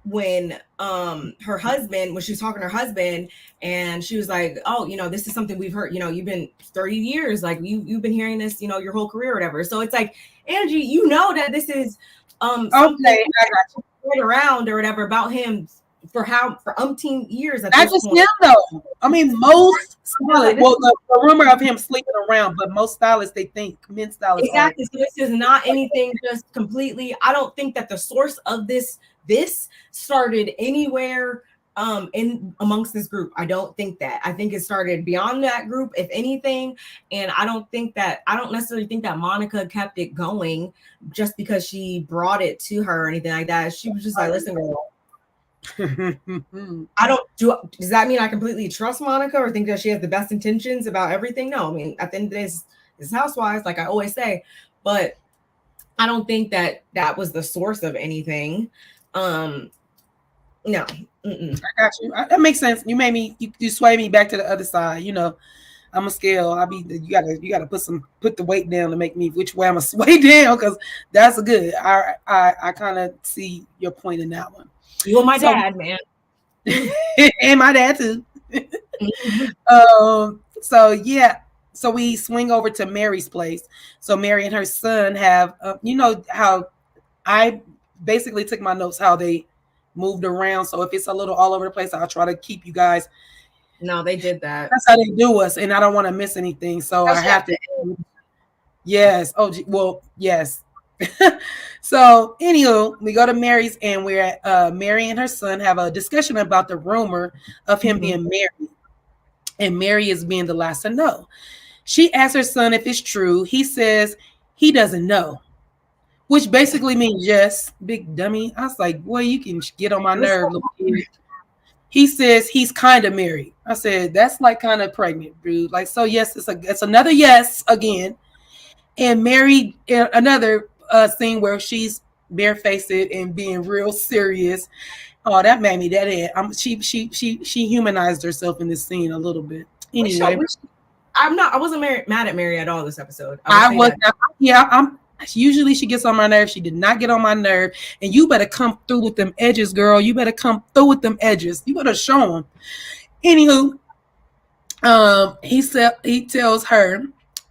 when her husband, when she was talking to her husband, and she was like, oh, this is something we've heard, you've been 30 years, like you've been hearing this, your whole career or whatever. So it's like, Angie, that this is something around or whatever about him for umpteen years. Not just him though. I mean, most stylists, the rumor of him sleeping around, but most stylists, they think men stylists. Exactly. So this is not anything just completely. I don't think that the source of this started anywhere in amongst this group. I don't think that. I think it started beyond that group, if anything. And I don't necessarily think that Monica kept it going just because she brought it to her or anything like that. She was just like, listen, girl. Does that mean I completely trust Monica or think that she has the best intentions about everything? No, I mean, at the end of the day, it's Housewives, like I always say, but I don't think that was the source of anything. No. I got you. That makes sense. You made me, you sway me back to the other side. I'm a scale. You gotta put the weight down to make me which way I'm gonna sway down, because that's a good. I kind of see your point in that one. You and my dad, man. And my dad too. So yeah. So we swing over to Mary's place. So Mary and her son have, how I basically took my notes, how they moved around. So if it's a little all over the place, I'll try to keep you guys. No, they did that. That's how they do us. And I don't want to miss anything. So I have to. Yes. Oh, well, yes. So anywho, we go to Mary's, and we're at Mary and her son have a discussion about the rumor of him being married, and Mary is being the last to know. She asks her son if it's true. He says he doesn't know, which basically means yes, big dummy. I was like, boy, you can get on my nerve, little kid. He says he's kind of married. I said, that's like kind of pregnant, dude. Like, so yes, it's another yes again. And Mary, another scene where she's barefaced and being real serious. Oh, that made me that head. She humanized herself in this scene a little bit. Anyway, I wasn't mad at Mary at all this episode. Usually she gets on my nerves. She did not get on my nerve. And you better come through with them edges, girl. You better come through with them edges. You better show them. Anywho, he tells her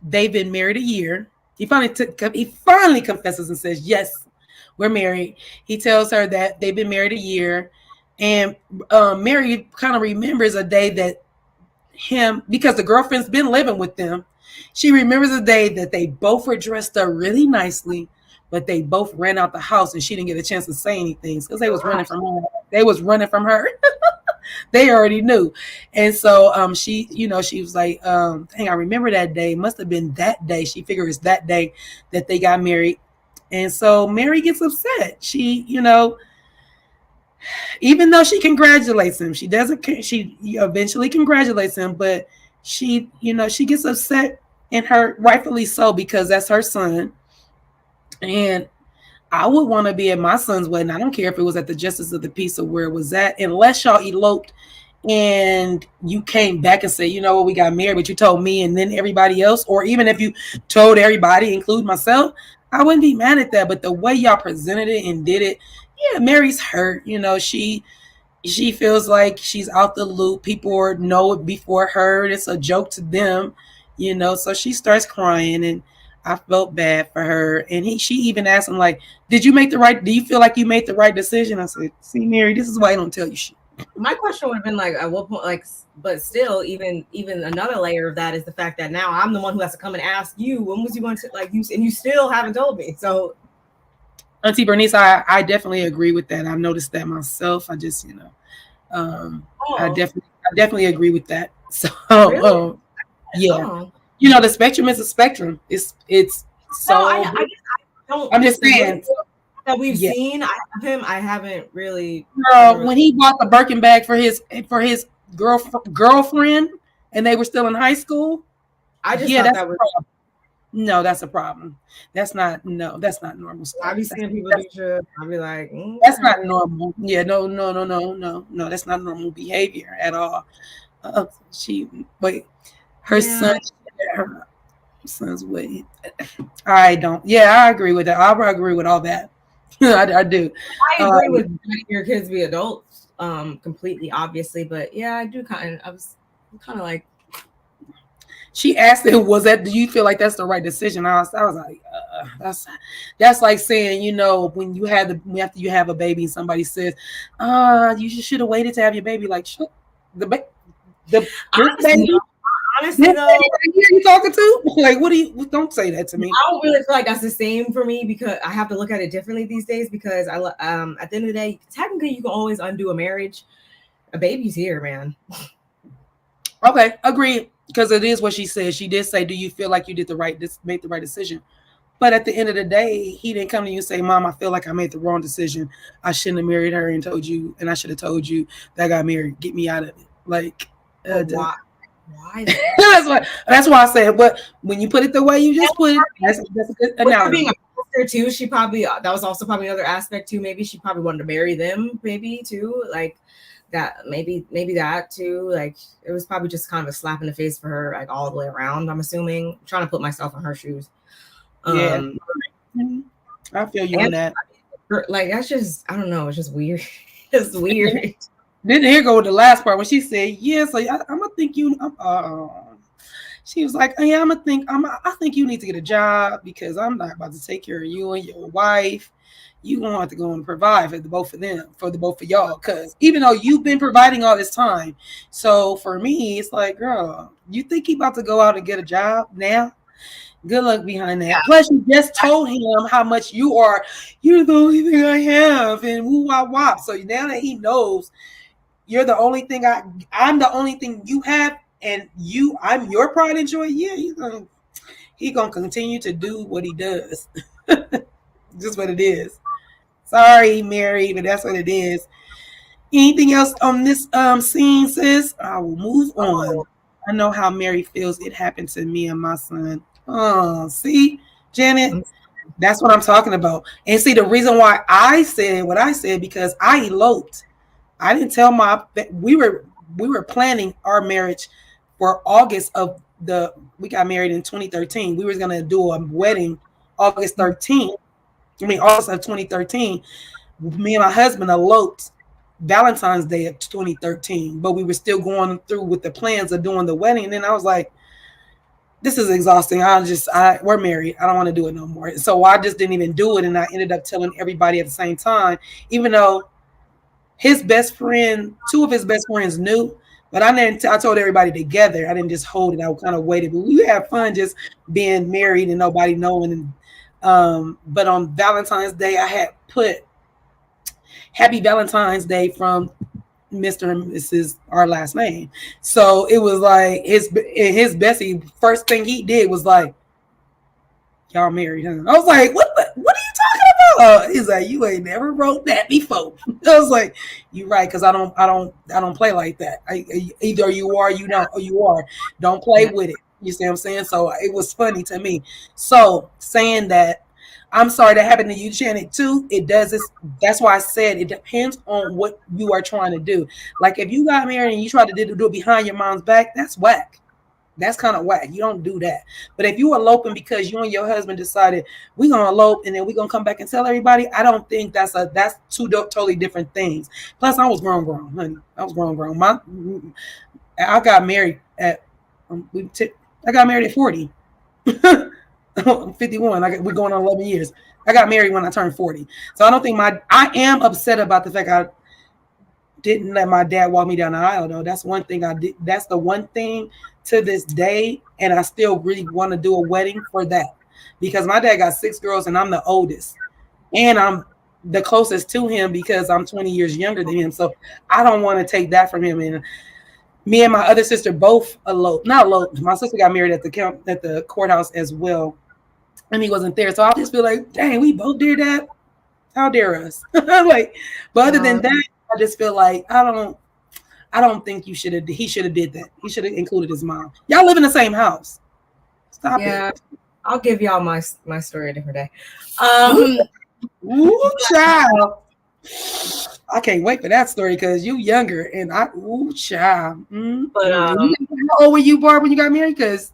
they've been married a year. He finally confesses and says, yes, we're married. He tells her that they've been married a year. And Mary kind of remembers a day that because the girlfriend's been living with them, she remembers a day that they both were dressed up really nicely, but they both ran out the house and she didn't get a chance to say anything because they was running from her. They already knew. And so she, she was like, dang, I remember that day. Must have been that day. She figured it's that day that they got married. And so Mary gets upset. She, even though she congratulates him, she eventually congratulates him, but she, she gets upset, and her rightfully so, because that's her son. And I would want to be at my son's wedding. I don't care if it was at the Justice of the Peace or where it was at, unless y'all eloped and you came back and said, you know what, we got married, but you told me and then everybody else, or even if you told everybody, include myself, I wouldn't be mad at that. But the way y'all presented it and did it, yeah, Mary's hurt. She feels like she's out the loop. People know it before her. It's a joke to them, so she starts crying, and I felt bad for her. And she even asked him, like, do you feel like you made the right decision? I said, see, Mary, this is why I don't tell you shit. My question would have been like, at what point, like, but still, even another layer of that is the fact that now I'm the one who has to come and ask you, when was you going to, like, and you still haven't told me. So, Auntie Bernice, I definitely agree with that. I've noticed that myself. I just, I definitely agree with that. So, really? Yeah. The spectrum is a spectrum. It's so. No, I don't. I'm just saying that we've seen. I haven't really. When he bought the Birkin bag for his girlfriend, and they were still in high school. I just thought that was. No, that's a problem. That's not normal stuff. I've been seeing people do shit. I'll be like, that's not normal. Yeah, no, that's not normal behavior at all. Her son's way. I don't. Yeah, I agree with that. I agree with all that. I do. I agree with letting your kids be adults, completely, obviously. But yeah, I do I was kind of like. She asked him, do you feel like that's the right decision? I was like, that's like saying, when after you have a baby and somebody says, you should have waited to have your baby. Like, shut the baby. Honestly, though, you talking to? Like, don't say that to me. I don't really feel like that's the same for me, because I have to look at it differently these days, because at the end of the day, technically you can always undo a marriage. A baby's here, man. Okay, agreed. Because it is what she said. She did say, do you feel like you made the right decision? But at the end of the day, he didn't come to you and say, Mom, I feel like I made the wrong decision. I shouldn't have married her and told you, and I should have told you that I got married. Get me out of it. Like, why? That's why I said, but when you put it the way you just put it, that's a good analogy. Being a sister too, she probably, that was also probably another aspect too. Maybe she probably wanted to marry them, maybe too. Like, that maybe that too, like it was probably just kind of a slap in the face for her, like all the way around. I'm assuming. I'm trying to put myself in her shoes. I feel you on that. Like, that's just, I don't know, it's just weird. It's weird. Then here go with the last part when she said, yes, like, I'm gonna think you she was like, yeah, I think you need to get a job, because I'm not about to take care of you and your wife. You gonna have to go and provide for the both of y'all, because even though you've been providing all this time, so for me, it's like, girl, you think he about to go out and get a job now? Good luck behind that. Yeah. Plus, you just told him how much you're the only thing I have, and woo wop wop. So now that he knows you're the only thing I'm the only thing you have, and I'm your pride and joy. Yeah, he's gonna continue to do what he does. Just what it is. Sorry, Mary, but that's what it is. Anything else on this scene, sis? I will move on. I know how Mary feels. It happened to me and my son. Oh, see, Janet, that's what I'm talking about. And see, the reason why I said what I said, because I eloped. I didn't tell we were planning our marriage for August we got married in 2013. We were going to do a wedding August 13th. August of 2013, me and my husband eloped Valentine's Day of 2013, but we were still going through with the plans of doing the wedding. And then I was like, this is exhausting. We're married. I don't want to do it no more. So I just didn't even do it. And I ended up telling everybody at the same time, even though two of his best friends knew, but I told everybody together. I didn't just hold it. I kind of waited, but we had fun just being married and nobody knowing. But on Valentine's Day, I had put Happy Valentine's Day from Mr. and Mrs. our last name. So it was like his Bessie, first thing he did was like, y'all married, huh? I was like, what are you talking about? He's like, you ain't never wrote that before. I was like, you right, because I don't play like that. Either you are, you don't, or you are. Don't play with it. You see what I'm saying? So it was funny to me. So saying that, I'm sorry that happened to you, Janet, too. It does this. That's why I said it depends on what you are trying to do. Like if you got married and you try to do it behind your mom's back, that's whack. That's kind of whack. You don't do that. But if you eloping because you and your husband decided we're gonna elope and then we're gonna come back and tell everybody, I don't think that's two totally different things. Plus, I was grown, honey. I was grown. I got married at I got married at 40. I'm 51. We're going on 11 years. I got married when I turned 40. So I don't think I am upset about the fact I didn't let my dad walk me down the aisle, though. That's one thing I did. That's the one thing to this day. And I still really want to do a wedding for that because my dad got 6 girls and I'm the oldest and I'm the closest to him because I'm 20 years younger than him. So I don't want to take that from him. And me and my other sister both eloped. Not eloped. My sister got married at the courthouse as well. And he wasn't there. So I just feel like, dang, we both did that. How dare us? Like, but other than that, I just feel like I don't think he should have did that. He should have included his mom. Y'all live in the same house. Stop it. I'll give y'all my story a different day. Ooh, child. I can't wait for that story because you younger and child. But how old were you, Barb, when you got married? Because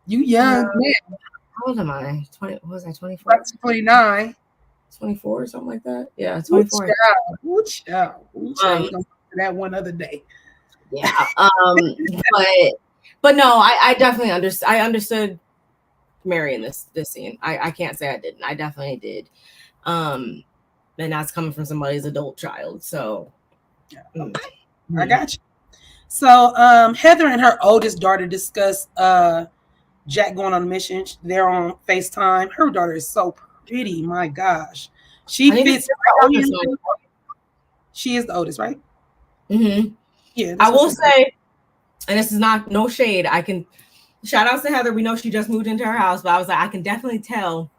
you young. How old am I? 20? What was I? 24? 29. 24 or something like that. Yeah, 24. Ooh, child. That one other day. Yeah. But no, I definitely understood. I understood marrying this scene. I can't say I didn't. I definitely did. And that's coming from somebody's adult child. So I got you. So Heather and her oldest daughter discuss Jack going on a mission. They're on FaceTime. Her daughter is so pretty. My gosh. She fits. She is the oldest, right? Mm-hmm. Yeah. I will say, and this is not no shade. I can shout out to Heather. We know she just moved into her house, but I was like, I can definitely tell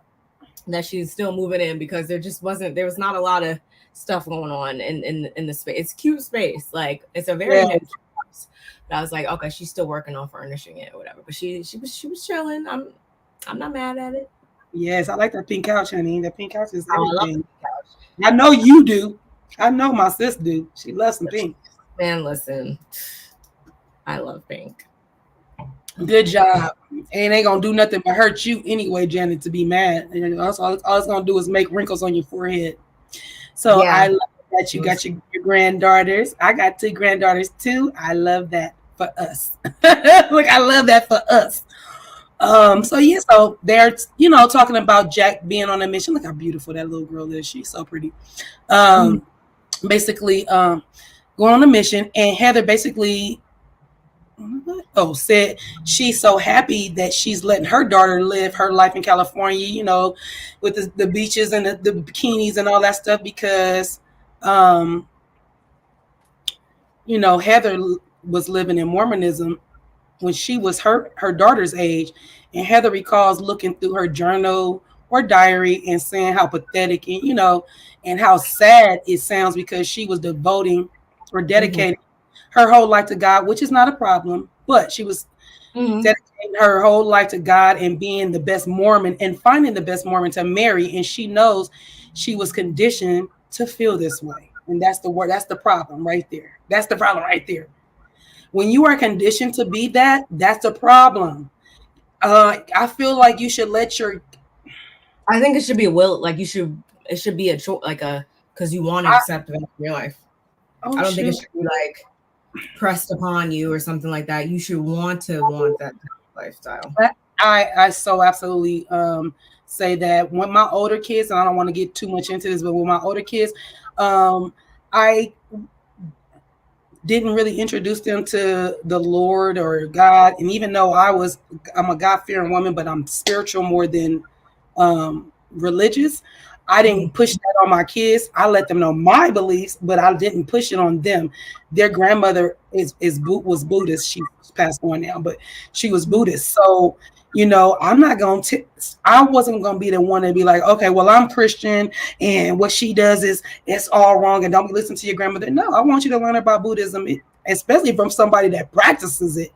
that she's still moving in because there was not a lot of stuff going on in the space. It's cute space. Like it's a very nice house. But I was like, okay, she's still working on furnishing it or whatever. But she was chilling. I'm not mad at it. Yes, I like that pink couch, honey. The pink couch is everything. I love the pink couch. I know you do. I know my sis do. She loves some pink. Man, listen. I love pink. Good job. And ain't gonna do nothing but hurt you anyway, Janet, to be mad. And all it's gonna do is make wrinkles on your forehead. So I love that you got your granddaughters. I got 2 granddaughters too. I love that for us. Look, I love that for us. So they're talking about Jack being on a mission. Look how beautiful that little girl is. She's so pretty. Basically going on a mission, and Heather basically said she's so happy that she's letting her daughter live her life in California, with the beaches and the bikinis and all that stuff because Heather was living in Mormonism when she was her daughter's age, and Heather recalls looking through her journal or diary and saying how pathetic and how sad it sounds because she was devoting or dedicating her whole life to God, which is not a problem, but she was dedicating her whole life to God and being the best Mormon and finding the best Mormon to marry, and she knows she was conditioned to feel this way, and that's the problem right there. That's the problem right there. When you are conditioned to be that, that's a problem. I feel like you should I think it should be a will. Like it should be a choice, because you want to accept that in your life. I don't think it should be like pressed upon you or something like that. You should want that kind of lifestyle. I so absolutely say that when my older kids, and I don't want to get too much into this, but with my older kids, I didn't really introduce them to the Lord or God. And even though I'm a God-fearing woman, but I'm spiritual more than religious. I didn't push that on my kids. I let them know my beliefs, but I didn't push it on them. Their grandmother was Buddhist. She passed on now, but she was Buddhist. So, you know, I wasn't going to be the one to be like, okay, well, I'm Christian and what she does is it's all wrong and don't listen to your grandmother. No, I want you to learn about Buddhism, especially from somebody that practices it.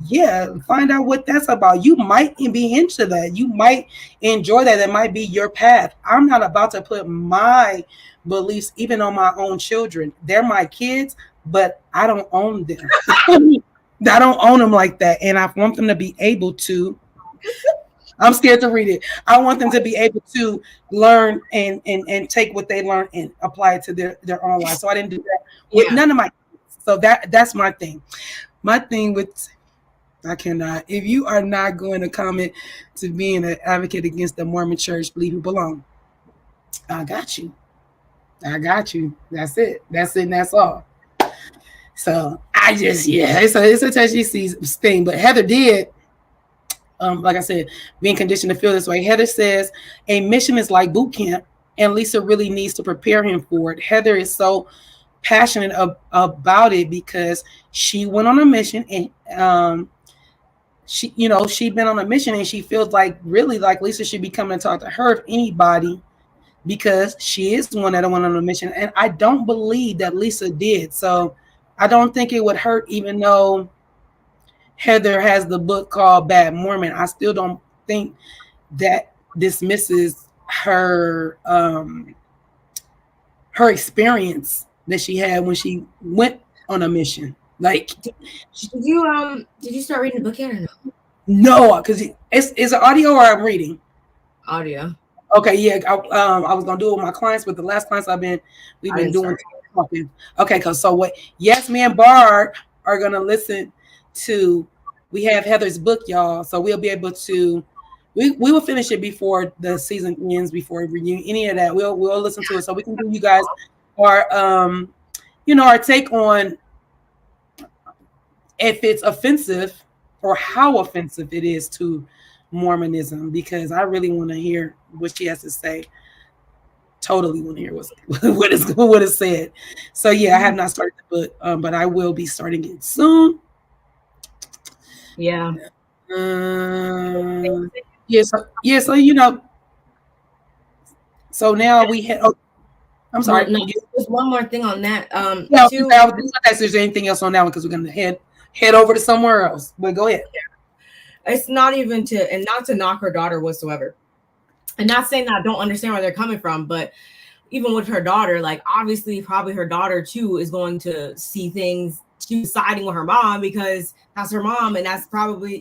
Yeah, find out what that's about. You might be into that. You might enjoy that. That might be your path. I'm not about to put my beliefs even on my own children. They're my kids, but I don't own them. I don't own them like that. And I want them to be able to. I'm scared to read it. I want them to be able to learn and take what they learn and apply it to their own life. So I didn't do that with none of my kids. So that's my thing. My thing with I cannot. If you are not going to comment to being an advocate against the Mormon church, leave it alone. I got you. That's it. And that's all. So I just, it's a touchy thing. But Heather did, like I said, being conditioned to feel this way. Heather says a mission is like boot camp, and Lisa really needs to prepare him for it. Heather is so passionate about it because she went on a mission and she'd been on a mission and she feels like really like Lisa should be coming to talk to her if anybody, because she is the one that went on a mission. And I don't believe that Lisa did. So I don't think it would hurt, even though Heather has the book called Bad Mormon. I still don't think that dismisses her her experience that she had when she went on a mission. Like, did you start reading the book yet or no? No, because it's an audio or I'm reading. Audio. Okay, yeah. I was gonna do it with my clients, but the last clients we've been doing talking. Okay, so what? Yes, me and Barb are gonna listen to. We have Heather's book, y'all, so we'll be able to. We will finish it before the season ends, before we review any of that. We'll listen to it so we can give you guys our our take on if it's offensive or how offensive it is to Mormonism, because I really want to hear what she has to say. Totally want to hear what is said. So yeah, I have not started the book, but I will be starting it soon. Yeah. So So now we had. Oh, I'm sorry. No, there's one more thing on that. If there's anything else on that one, because we're gonna head over to somewhere else. But go ahead. Yeah. It's not even not to knock her daughter whatsoever. And not saying that I don't understand where they're coming from, but even with her daughter, like obviously probably her daughter too is going to see things. She's siding with her mom because that's her mom, and that's probably,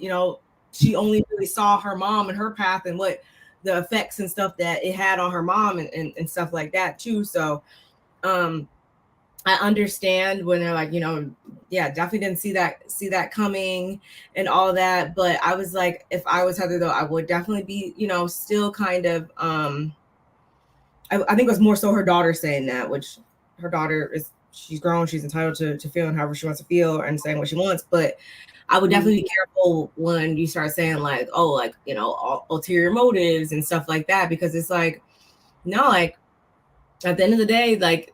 she only really saw her mom and her path and what the effects and stuff that it had on her mom and stuff like that too. So I understand when they're like, definitely didn't see that coming and all that. But I was like, if I was Heather though, I would definitely be, still kind of I think it was more so her daughter saying that, which her daughter she's grown, she's entitled to feeling however she wants to feel and saying what she wants. But I would definitely be careful when you start saying like, oh, like, ulterior motives and stuff like that, because it's like, no, like at the end of the day, like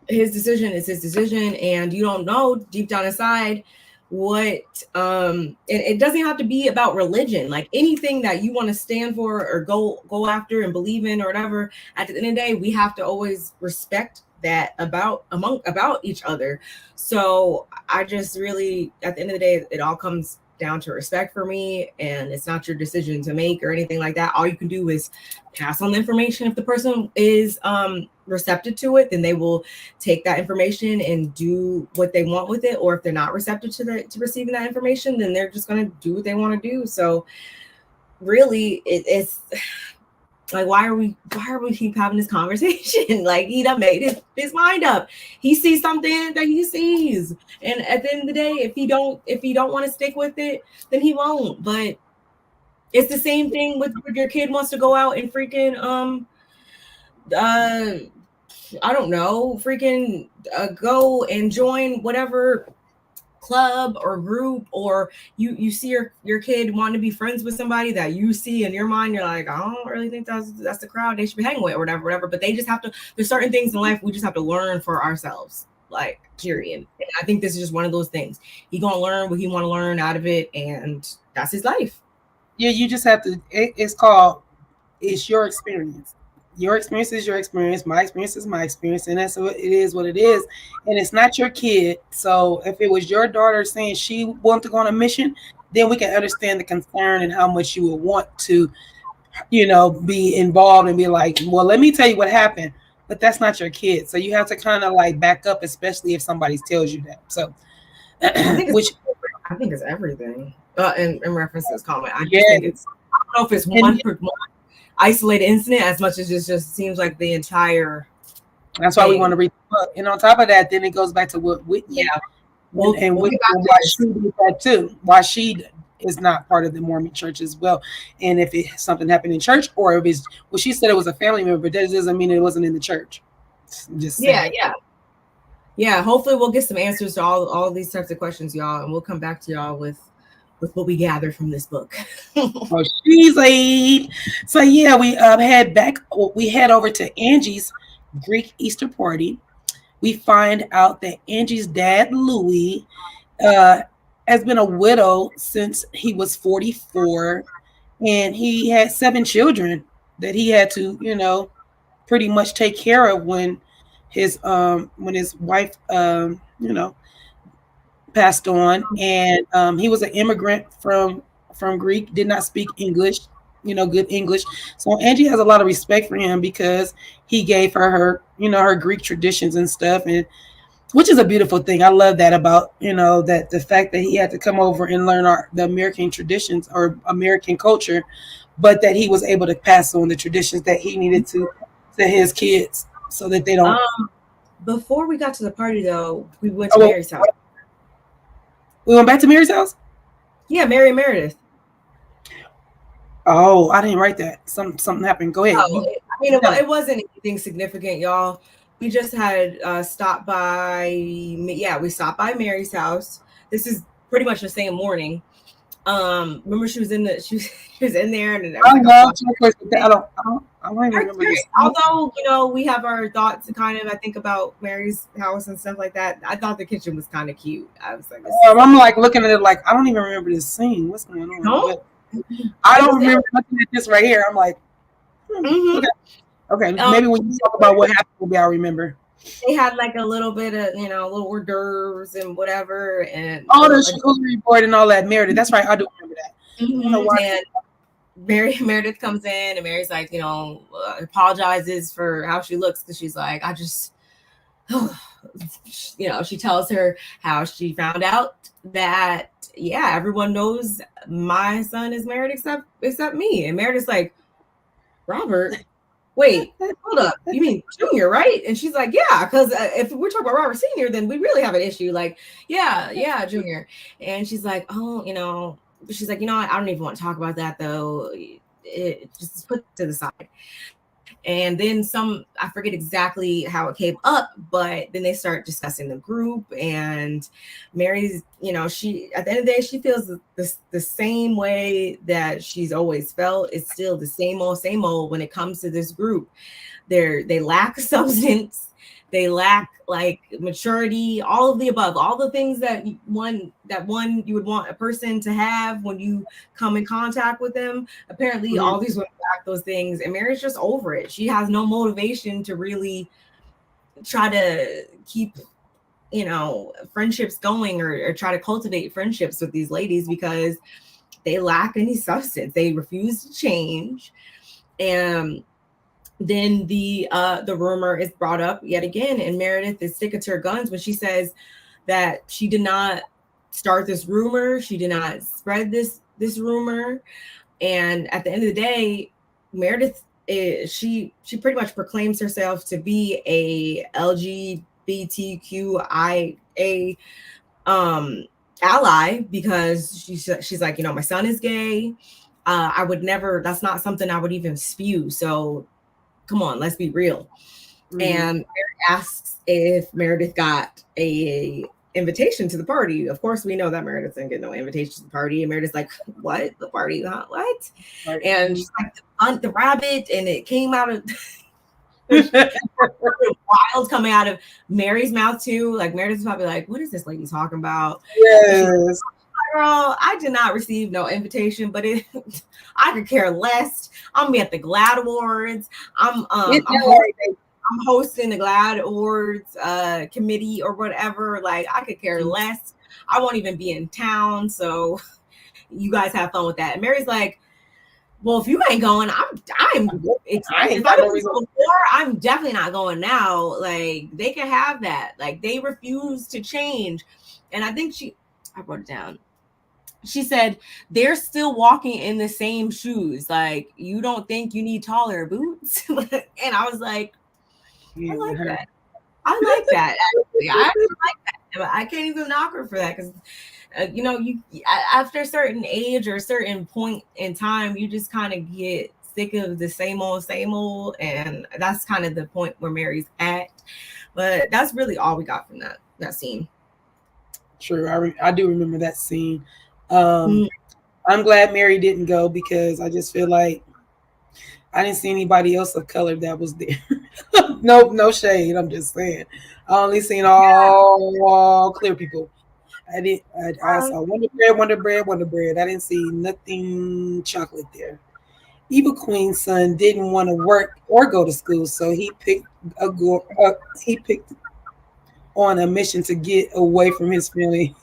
his decision is his decision, and you don't know deep down inside what and it doesn't have to be about religion. Like anything that you want to stand for or go after and believe in or whatever, at the end of the day, we have to always respect that about each other. So I just really, at the end of the day, it all comes down to respect for me, and it's not your decision to make or anything like that. All you can do is pass on the information. If the person is receptive to it, then they will take that information and do what they want with it. Or if they're not receptive to receiving that information, then they're just going to do what they want to do. So really it's like, why are we keep having this conversation? Like, he done made his mind up. He sees something that he sees, and at the end of the day, if he don't want to stick with it, then he won't. But it's the same thing with your kid wants to go out and freaking I don't know, freaking go and join whatever club or group, or you see your kid wanting to be friends with somebody that you see in your mind, you're like, I don't really think that's the crowd they should be hanging with, or whatever. But they just have to, there's certain things in life we just have to learn for ourselves, like, period. And I think this is just one of those things. He gonna learn what he want to learn out of it, and that's his life. Yeah, you just have to, it's your experience. Your experience is your experience. My experience is my experience. And that's what it is, what it is. And it's not your kid. So if it was your daughter saying she wanted to go on a mission, then we can understand the concern and how much you would want to, be involved and be like, well, let me tell you what happened. But that's not your kid. So you have to kind of like back up, especially if somebody tells you that. So, I think it's everything. In reference to this comment, I yeah. think it's, I don't know if it's one isolated incident as much as it just seems like the entire. That's why we want to read the book. And on top of that, then it goes back to what Whitney, we'll why she did that too. Why she is not part of the Mormon church as well. And if something happened in church, or if it's, well, she said it was a family member, that doesn't mean it wasn't in the church. Just yeah. Hopefully we'll get some answers to all these types of questions, y'all, and we'll come back to y'all with what we gather from this book. Oh, she's late. So yeah, we head over to Angie's Greek Easter party. We find out that Angie's dad, Louis, has been a widow since he was 44, and he had 7 children that he had to, pretty much take care of when his wife, passed on. And he was an immigrant from Greek, did not speak English, good English. So Angie has a lot of respect for him because he gave her her Greek traditions and stuff, and which is a beautiful thing. I love that about, that the fact that he had to come over and learn the American traditions or American culture, but that he was able to pass on the traditions that he needed to his kids so that they don't. Before we got to the party, though, we went to Mary's house. We went back to Mary's house? Yeah, Mary and Meredith. Oh, I didn't write that. Something happened. Go ahead. It wasn't anything significant, y'all. We just had stopped by. Yeah, we stopped by Mary's house. This is pretty much the same morning. Remember she was in there, and I don't remember. Although we have our thoughts kind of, I think, about Mary's house and stuff like that. I thought the kitchen was kind of cute. I was like, I'm like looking at it like I don't even remember this scene. What's going on? No? I don't remember looking at this right here. I'm like, okay. Maybe when you talk about what happened, maybe I'll remember. They had like a little bit of, little hors d'oeuvres and whatever, and the charcuterie board and all that. Meredith, that's right. I do remember that. And Meredith comes in, and Mary's like, apologizes for how she looks, because she's like, I just, she tells her how she found out that, everyone knows my son is married except me. And Meredith's like, Robert, wait, hold up, you mean Junior, right? And she's like, yeah, because if we're talking about Robert Senior, then we really have an issue. Like, yeah, Junior. And she's like, oh, she's like, I don't even want to talk about that, though. It just put it to the side. And then I forget exactly how it came up, but then they start discussing the group, and Mary's, she, at the end of the day, she feels the same way that she's always felt. It's still the same old when it comes to this group. They lack substance. They lack like maturity, all of the above, all the things that one you would want a person to have when you come in contact with them. Apparently, all these women lack those things, and Mary's just over it. She has no motivation to really try to keep, friendships going or try to cultivate friendships with these ladies, because they lack any substance. They refuse to change, and then the rumor is brought up yet again, and Meredith is sticking to her guns when she says that she did not start this rumor, she did not spread this rumor. And at the end of the day, Meredith she pretty much proclaims herself to be a LGBTQIA ally, because she's like, my son is gay. I would never, that's not something I would even spew. So come on, let's be real. And Mary asks if Meredith got a invitation to the party. Of course, we know that Meredith didn't get no invitation to the party. And Meredith's like, what? The party? Huh? What? Right. And she's like, the rabbit, and it came out of wild coming out of Mary's mouth too. Like Meredith's probably like, what is this lady talking about? Yes. Girl, I did not receive no invitation, but I could care less. I'm gonna be at the GLAAD Awards. I'm hosting the GLAAD Awards committee or whatever. Like I could care less. I won't even be in town, so you guys have fun with that. And Mary's like, well, if you ain't going, I'm definitely not going now. Like they can have that. Like they refuse to change. And I think I wrote it down. She said they're still walking in the same shoes. Like you don't think you need taller boots? And I was like, I like that. I like that. Actually, I actually like that. I can't even knock her for that because, you after a certain age or a certain point in time, you just kind of get sick of the same old, and that's kind of the point where Mary's at. But that's really all we got from that scene. True, I do remember that scene. I'm glad Mary didn't go because I just feel like I didn't see anybody else of color that was there. No shade. I'm just saying. I only seen all clear people. I saw Wonder Bread. I didn't see nothing chocolate there. Evil Queen's son didn't want to work or go to school, so he picked on a mission to get away from his family.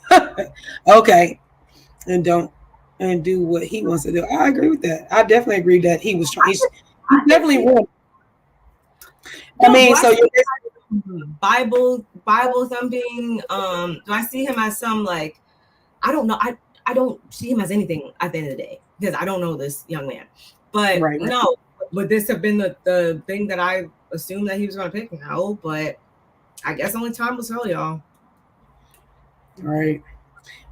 Okay. And do what he wants to do. I agree with that. I definitely agree that he was trying. He definitely won. I mean, so Bible thumping. Do I see him as some like? I don't know. I don't see him as anything at the end of the day because I don't know this young man. But right. No, would this have been the thing that I assumed that he was going to pick? No, but I guess only time will tell, y'all. All right.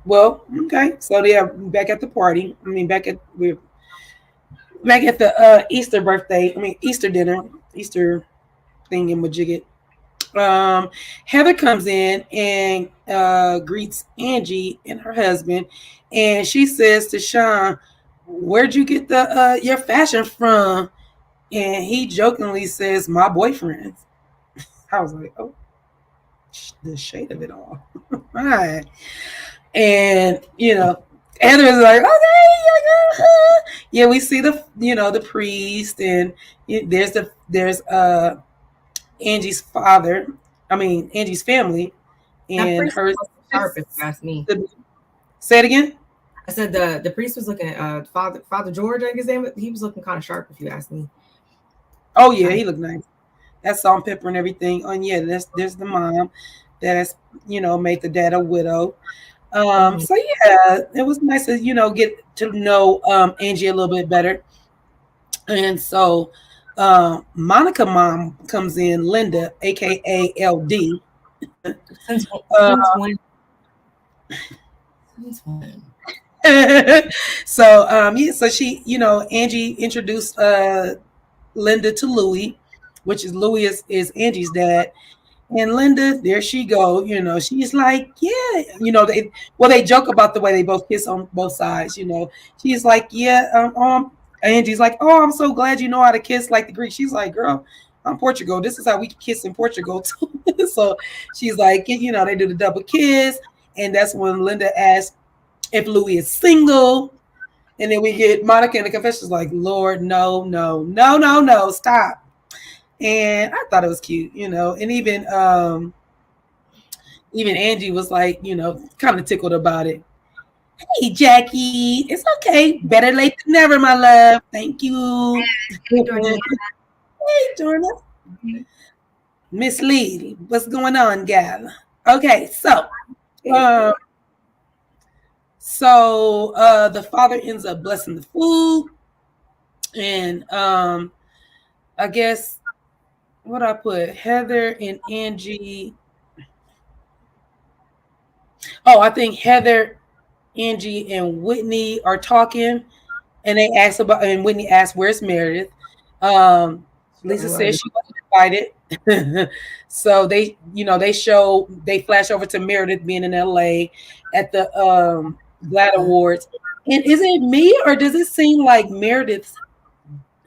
Well, okay. So they are back at the party. We're back at the Easter dinner, Easter thing in Majigit. Heather comes in and greets Angie and her husband, and she says to Sean, "Where'd you get your fashion from?" And he jokingly says, "My boyfriend." I was like, "Oh, the shade of it all." All right. And Heather is like, okay, yeah. We see the priest, and there's Angie's father. I mean Angie's family, and her. Sharp, if you ask me. Say it again. I said the priest was looking at Father George. I guess he was looking kind of sharp, if you ask me. Oh yeah, he looked nice. That's salt and pepper and everything. Oh yeah, there's the mom that has made the dad a widow. So yeah, it was nice to get to know Angie a little bit better. And so Monica mom comes in, Linda, aka LD. Since when? So she Angie introduced Linda to Louis, which is Louis is Angie's dad. And Linda, there she go. She's like, yeah. They joke about the way they both kiss on both sides. She's like, yeah. Angie's like, oh, I'm so glad you know how to kiss like the Greek. She's like, girl, I'm Portugal. This is how we kiss in Portugal too. So she's like, they do the double kiss, and that's when Linda asks if Louis is single, and then we get Monica in the confessions like, Lord, no, stop. And I thought it was cute, and even Angie was like, kind of tickled about it. Hey, Jackie, it's okay. Better late than never, my love. Thank you. Hey, Jordan. Miss Lee, what's going on, gal? Okay, so the father ends up blessing the food, and I guess. What I put, Heather and Angie. Oh, I think Heather, Angie, and Whitney are talking, and Whitney asked, "Where's Meredith?" Lisa says she wasn't invited. So they, they flash over to Meredith being in LA at the GLAAD Awards. And is it me, or does it seem like Meredith's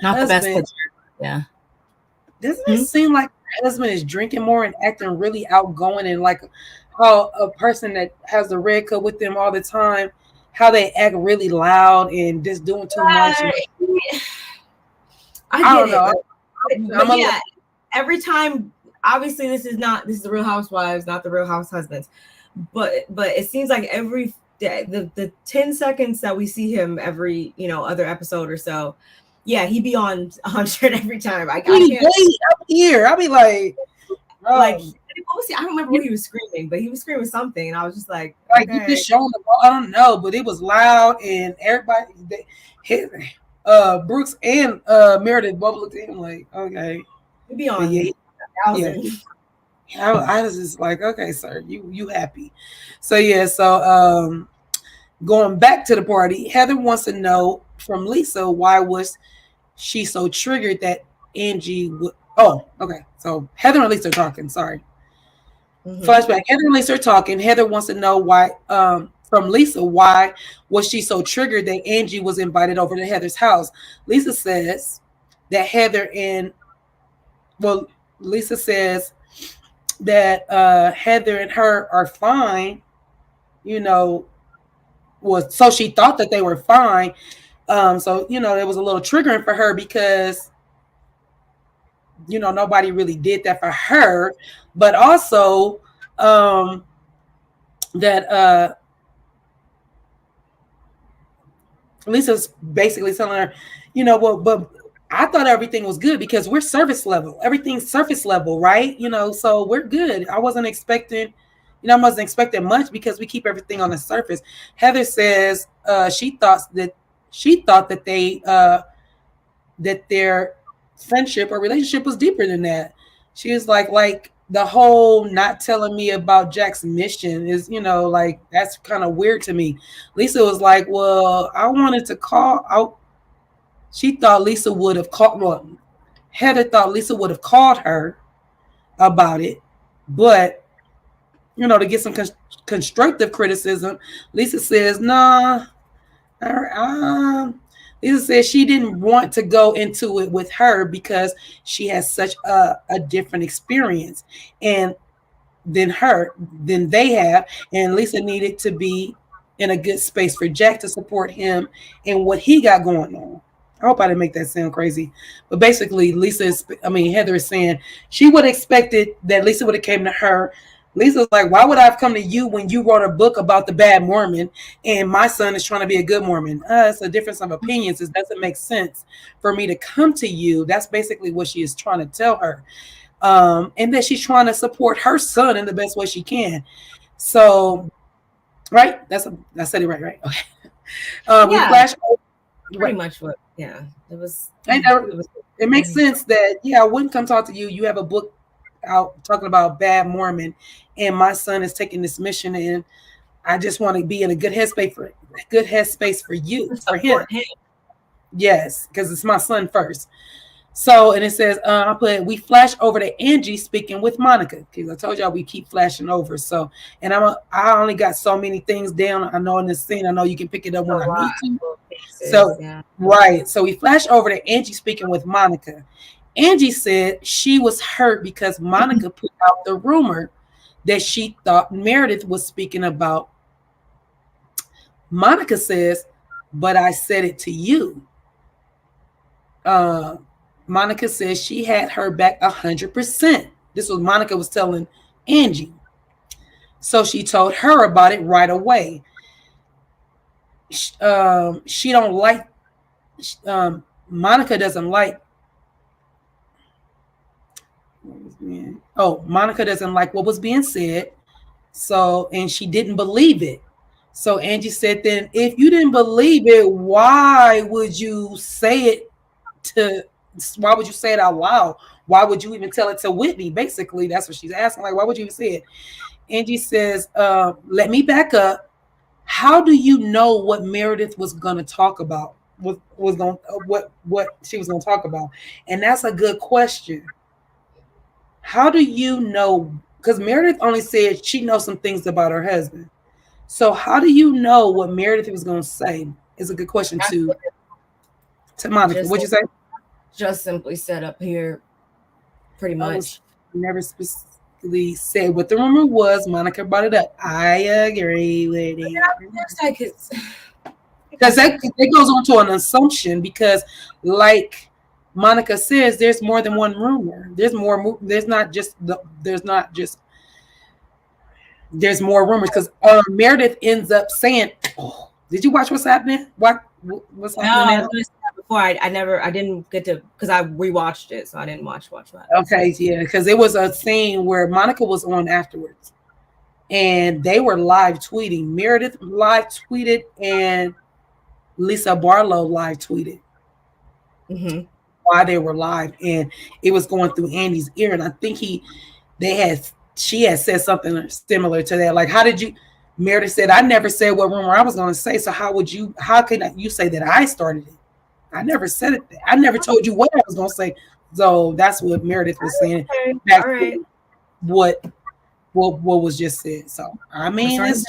Not the best husband? picture. Yeah. Doesn't it seem like her husband is drinking more and acting really outgoing, and like how a person that has the red coat with them all the time, how they act really loud and just doing too much? And I get don't know. But yeah, every time, obviously this is the Real Housewives, not the Real House Husbands. But it seems like every day, the 10 seconds that we see him every, other episode or so, yeah, he be on shit every time. I can't. I'm here. I'll be like, like, I don't remember what he was screaming, but he was screaming something, and I was just like, you just showing the ball. I don't know, but it was loud, and everybody, Brooks and Meredith both looked at him like, okay, he be on. I was just like, okay, sir, you happy? So yeah, so going back to the party, Heather wants to know from Lisa, why was she so triggered that Angie would. Oh, okay. So Heather and Lisa are talking. Sorry. Flashback. Heather and Lisa are talking. Heather wants to know why, from Lisa, why was she so triggered that Angie was invited over to Heather's house? Lisa says that Lisa says that Heather and her are fine, so she thought that they were fine. So, it was a little triggering for her because, nobody really did that for her, but also that Lisa's basically telling her, but I thought everything was good because we're surface level. Everything's surface level, right? So we're good. I wasn't expecting much because we keep everything on the surface. Heather says she thought that that their friendship or relationship was deeper than that. She was like the whole not telling me about Jack's mission is, like that's kind of weird to me. Lisa was like, well, I wanted to call out. She thought Lisa would have called. Well, Heather thought Lisa would have called her about it, but to get some constructive criticism, Lisa says, nah. Lisa says she didn't want to go into it with her because she has such a different experience and than they have, and Lisa needed to be in a good space for Jack to support him and what he got going on. I hope I didn't make that sound crazy, but basically Heather is saying she would have expected that Lisa would have came to her. Lisa's like, why would I have come to you when you wrote a book about the bad Mormon and my son is trying to be a good Mormon? It's a difference of opinions. It doesn't make sense for me to come to you. That's basically what she is trying to tell her. And that she's trying to support her son in the best way she can. So, right? I said it right? Okay. We flash over. Pretty much what, it was. It makes sense that, I wouldn't come talk to you. You have a book out talking about bad Mormon, and my son is taking this mission, and I just want to be in a good headspace for you, for him. Yes, because it's my son first. So, and it says, we flash over to Angie speaking with Monica, because I told y'all we keep flashing over. So, and I only got so many things down. I know in this scene, I know you can pick it up when I need to. So, right. So we flash over to Angie speaking with Monica. Angie said she was hurt because Monica put out the rumor that she thought Meredith was speaking about. Monica says, but I said it to you. Monica says she had her back 100%. This was Monica was telling Angie. So she told her about it right away. She don't like, Monica doesn't like, Monica doesn't like what was being said. So, and she didn't believe it. So Angie said, then if you didn't believe it, why would you say it out loud? Why would you even tell it to Whitney? Basically, that's what she's asking. Like, why would you even say it? Angie says, let me back up. How do you know what Meredith was going to talk about? What she was going to talk about? And that's a good question. how do you know? Because Meredith only said she knows some things about her husband. So how do you know what Meredith was going to say? Is a good question to Monica. What'd you say? Just simply set up here, pretty I was much. never specifically said what the rumor was. Monica brought it up. I agree with it. Because that goes on to an assumption. Because, like Monica says, there's more than one rumor. There's more. There's not just. There's more rumors because Meredith ends up saying, oh, "Did you watch what's happening? What's happening now?" Before I didn't get to because I rewatched it, so I didn't watch that. Okay, yeah, because it was a scene where Monica was on afterwards, and they were live tweeting. Meredith live tweeted, and Lisa Barlow live tweeted while they were live, and it was going through Andy's ear, and I think she had said something similar to that. Like, how did you? Meredith said, "I never said what rumor I was going to say. So how could you say that I started it? I never said it. I never told you what I was going to say." So that's what Meredith was saying. Back to what was just said. So I mean, it's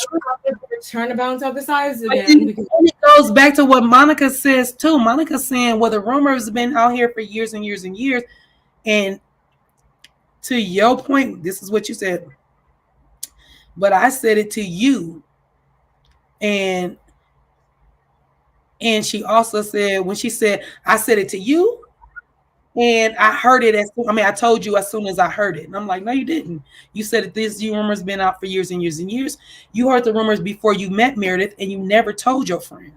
trying to balance out the sides again. Because it goes back to what Monica says too. Monica's saying, "Well, the rumors have been out here for years and years and years," and to your point, this is what you said. But I said it to you. And she also said, when she said, I said it to you, and I heard it I told you as soon as I heard it. And I'm like, no, you didn't. You said that this rumor's been out for years and years and years. You heard the rumors before you met Meredith, and you never told your friend.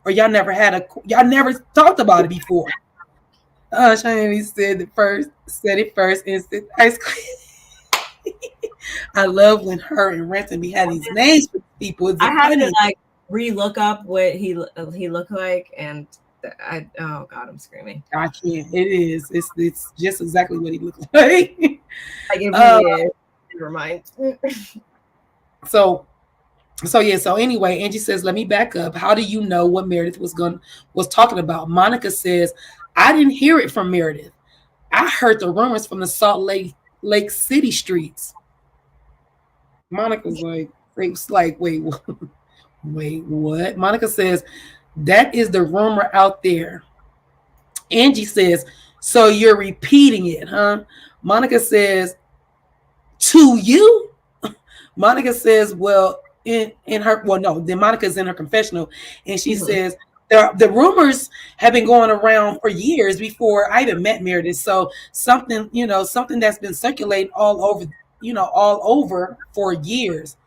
Or y'all never talked about it before. Shani said it first, and said ice cream. I love when her and Renton be having these names for people. I had to re-look up what he looked like, and oh god, I'm screaming. I can't. It's just exactly what he looked like. Never mind. So anyway, Angie says, let me back up. How do you know what Meredith was talking about? Monica says, I didn't hear it from Meredith. I heard the rumors from the Salt Lake City streets. Monica's like, wait, what? Monica says, that is the rumor out there. Angie says, so you're repeating it, huh? Monica says, to you? Monica says, well, then Monica's in her confessional, and she says, the rumors have been going around for years before I even met Meredith. So something that's been circulating all over for years.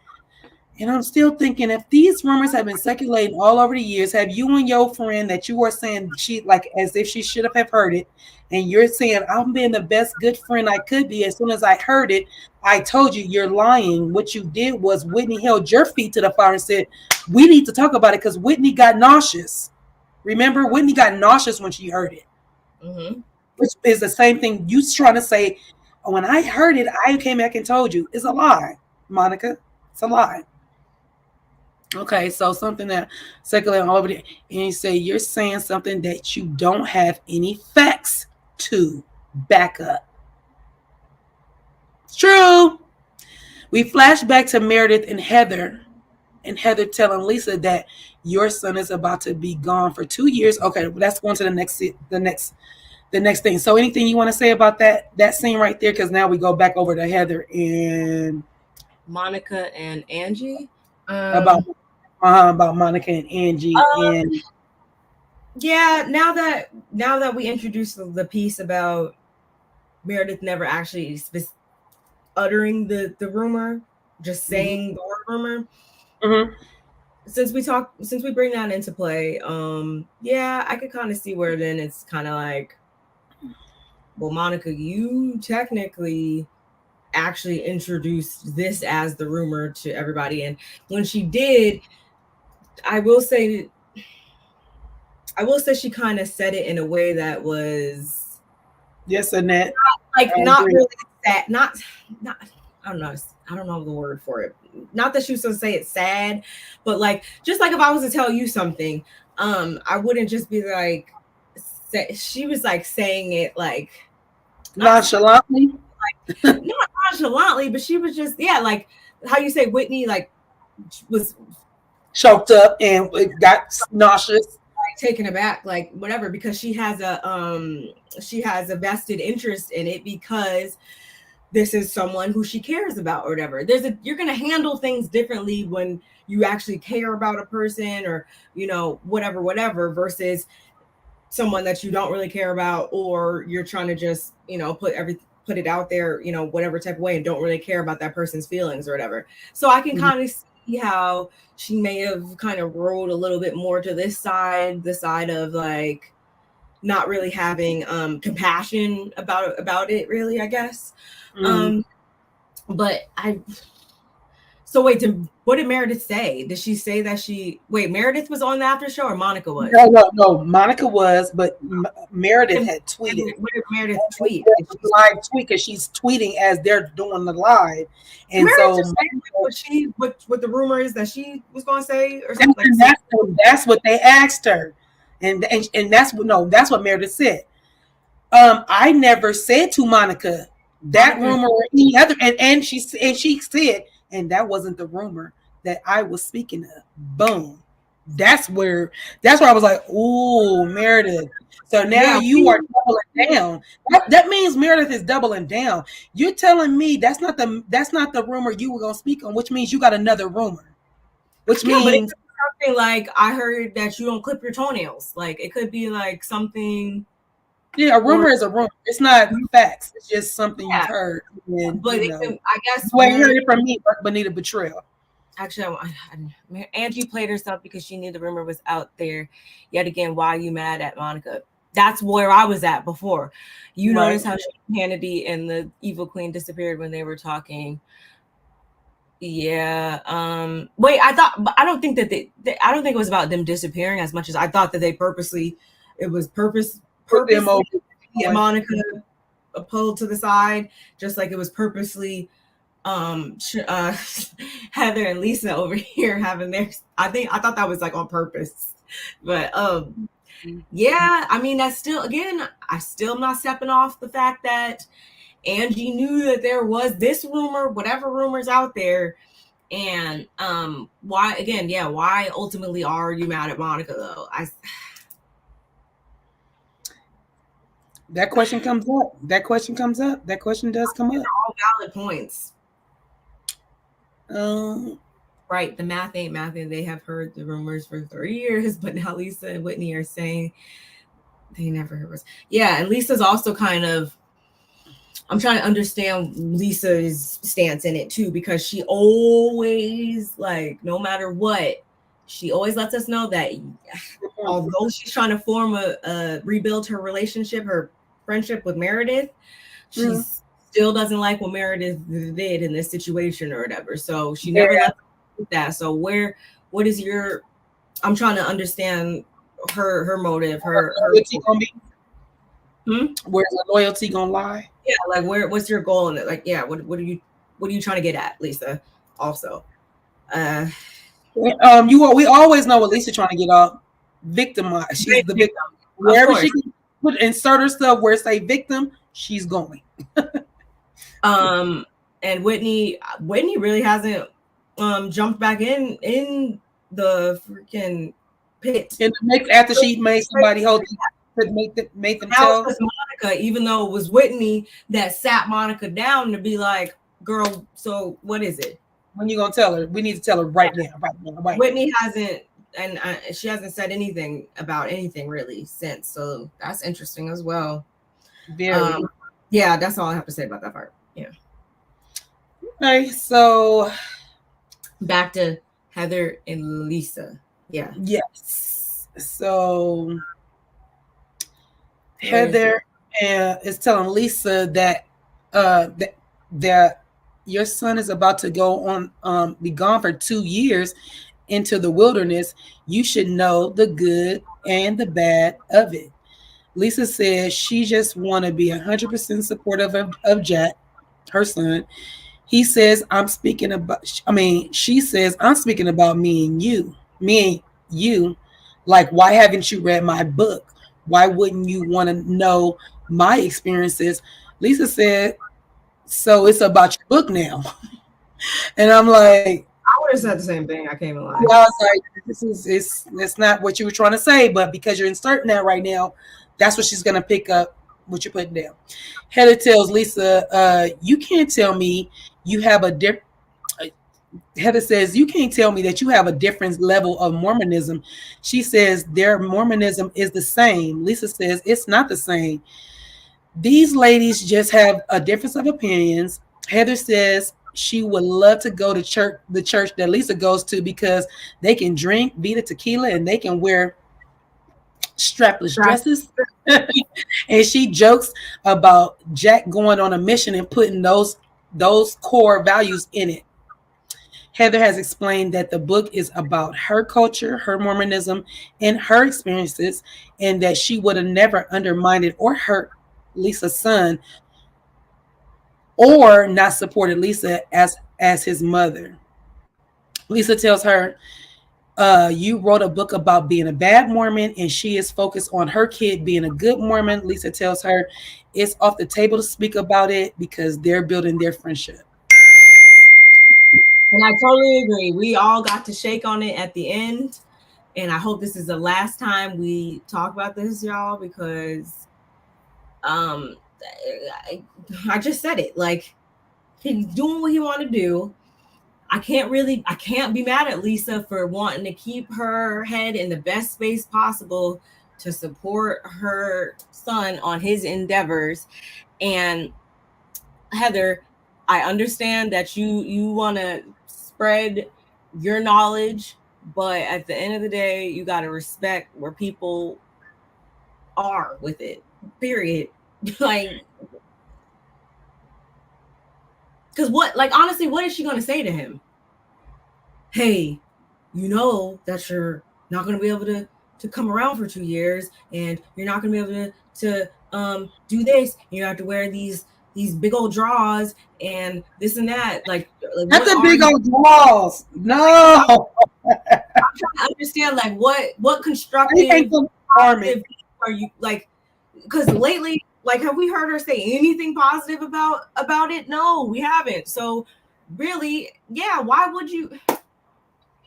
And I'm still thinking, if these rumors have been circulating all over the years, have you and your friend that you are saying as if she should have heard it, and you're saying, I'm being the best good friend I could be. As soon as I heard it, I told you you're lying. What you did was Whitney held your feet to the fire and said, we need to talk about it because Whitney got nauseous. Remember, Whitney got nauseous when she heard it, which is the same thing you trying to say. When I heard it, I came back and told you. It's a lie, Monica. It's a lie. Okay, so something that circulating all over the, and you say you're saying something that you don't have any facts to back up. It's true. We flash back to Meredith and Heather telling Lisa that your son is about to be gone for 2 years. Okay, let's go on to the next thing. So anything you want to say about that scene right there? Because now we go back over to Heather and Monica and Angie. About Monica and Angie and yeah. Now that we introduced the piece about Meredith never actually uttering the rumor, just saying the word rumor. Since we bring that into play, yeah, I could kind of see where then it's kind of like, well, Monica, you technically actually introduced this as the rumor to everybody, and when she did, I will say she kind of said it in a way that was yes, Annette, not really sad, not I don't know the word for it. Not that she was going to say it's sad, but just like if I was to tell you something, I wouldn't just be like, she was like saying it like nonchalantly, Not nonchalantly, but she was just, yeah, like how you say Whitney like was choked up and got nauseous. taken aback, like whatever, because she has a vested interest in it because this is someone who she cares about or whatever. You're gonna handle things differently when you actually care about a person or whatever versus someone that you don't really care about, or you're trying to just put it out there, whatever type of way, and don't really care about that person's feelings or whatever. So I can kind of see how she may have kind of rolled a little bit more to this side, the side of like not really having compassion about it really, I guess. But so wait, what did Meredith say? Did she say that Meredith was on the after show or Monica was? No, Monica was, but Meredith had tweeted. What did Meredith tweet? Live tweet, because she's tweeting as they're doing the live. And Meredith so what the rumor is that she was going to say or something. That's what they asked her. And that's what Meredith said. I never said to Monica that rumor or any other, and she said, and that wasn't the rumor that I was speaking of. Boom. That's where I was like, ooh, Meredith. So now you are doubling down. That means Meredith is doubling down. You're telling me that's not the rumor you were gonna speak on, which means you got another rumor. Which means something like, I heard that you don't clip your toenails. Like it could be like something. Yeah, a rumor is a rumor. It's not facts. It's just something you've heard. And, but I guess you ain't heard it from me, Benita Betrayal. Actually, Angie played herself because she knew the rumor was out there. Yet again, why are you mad at Monica? That's where I was at before. You notice how Hannity and the Evil Queen disappeared when they were talking. Yeah. Wait, I don't think it was about them disappearing as much as I thought that they purposely Monica pulled to the side, just like it was purposely Heather and Lisa over here having their. I thought that was like on purpose, but yeah. I mean, that's still, again, I still am not stepping off the fact that Angie knew that there was this rumor, whatever rumors out there, and why ultimately are you mad at Monica though? That question comes up. That question does come up. All valid points. Right. The math ain't mathing. They have heard the rumors for 3 years, but now Lisa and Whitney are saying they never heard us. Yeah. And Lisa's also kind of, I'm trying to understand Lisa's stance in it too, because she always, like, no matter what, she always lets us know that although she's trying to rebuild her relationship, her friendship with Meredith, she still doesn't like what Meredith did in this situation or whatever. So she never left that. So what is your? I'm trying to understand her motive. Her loyalty gonna be. Where's the loyalty gonna lie? Yeah, like what's your goal in it? Like, yeah, what are you trying to get at, Lisa? Also, we always know what Lisa trying to get off. Victimized. She's the victim. Wherever she can insert herself where it say victim, she's going. And Whitney really hasn't jumped back in the freaking pit. In the mix after she made somebody hold make them tell Monica, even though it was Whitney that sat Monica down to be like, girl, so what is it? When you gonna tell her? We need to tell her right now. Whitney hasn't, and she hasn't said anything about anything really since. So that's interesting as well. Very. Yeah, that's all I have to say about that part. Yeah. Okay, so back to Heather and Lisa. Yeah. Yes. So Heather is telling Lisa that that your son is about to go on be gone for 2 years into the wilderness. You should know the good and the bad of it. Lisa says she just want to be 100% supportive of Jack, her son. He says, she says, I'm speaking about me and you. Like, why haven't you read my book? Why wouldn't you want to know my experiences? Lisa said, So it's about your book now. And I'm like, I would have said the same thing. I came in line. I was like, it's not what you were trying to say, but because you're inserting that right now, that's what she's gonna pick up what you're putting down. Heather tells Lisa, you can't tell me you have a different. Heather says, you can't tell me that you have a different level of Mormonism. She says their Mormonism is the same. Lisa says it's not the same. These ladies just have a difference of opinions. Heather says she would love to go to church, the church that Lisa goes to, because they can drink, beat a tequila, and they can wear strapless dresses. And she jokes about Jack going on a mission and putting those core values in it. Heather has explained that the book is about her culture, her Mormonism, and her experiences, and that she would have never undermined or hurt Lisa's son or not supported Lisa as his mother. Lisa tells her, you wrote a book about being a bad Mormon, and she is focused on her kid being a good Mormon. Lisa tells her it's off the table to speak about it because they're building their friendship. And I totally agree. We all got to shake on it at the end. And I hope this is the last time we talk about this, y'all, because I just said it. Like, he's doing what he wanted to do. I can't be mad at Lisa for wanting to keep her head in the best space possible to support her son on his endeavors. And Heather, I understand that you want to spread your knowledge, but at the end of the day, you got to respect where people are with it, period. Like, because honestly, what is she going to say to him? Hey, you know that you're not going to be able to come around for 2 years, and you're not going to be able to do this. You have to wear these big old draws and this and that. Like Not the big old draws. No. I'm trying to understand, like, what constructive are you, like, because lately, like, have we heard her say anything positive about it? No, we haven't. So really, yeah, why would you?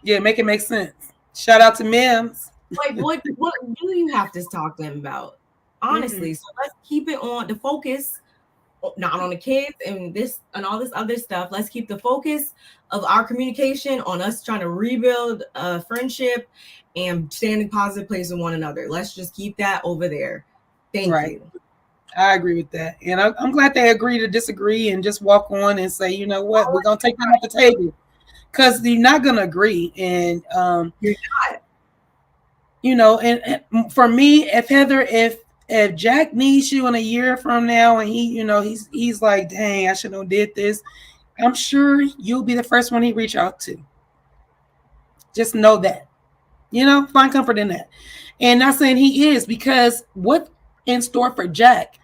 Yeah, make it make sense. Shout out to Mims. Like, what do you have to talk to them about? Honestly, so let's keep it on the focus, not on the kids and this and all this other stuff. Let's keep the focus of our communication on us trying to rebuild a friendship and standing positive place in one another. Let's just keep that over there. Thank you. I agree with that. And I'm glad they agree to disagree and just walk on and say, you know what, we're going to take them off the table. Because you're not going to agree. And, you're not. You know, and for me, if Jack needs you in a year from now and he's like, dang, I should have did this, I'm sure you'll be the first one he reach out to. Just know that. Find comfort in that. And not saying he is, because what's in store for Jack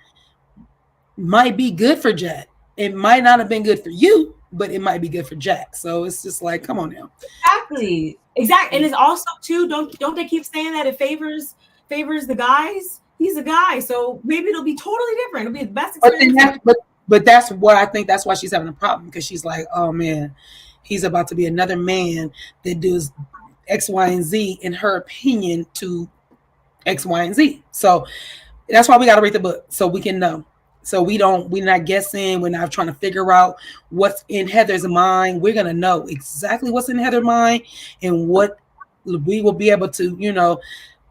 might be good for Jack. It might not have been good for you, but it might be good for Jack. So it's just like, come on now. Exactly. And it's also too, don't they keep saying that it favors the guys? He's a guy, so maybe it'll be totally different. It'll be the best experience. But that's what I think. That's why she's having a problem, because she's like, oh man, he's about to be another man that does X, Y, and Z in her opinion to X, Y, and Z. So that's why we got to read the book so we can know. So we're not guessing. We're not trying to figure out what's in Heather's mind. We're going to know exactly what's in Heather's mind, and what we will be able to,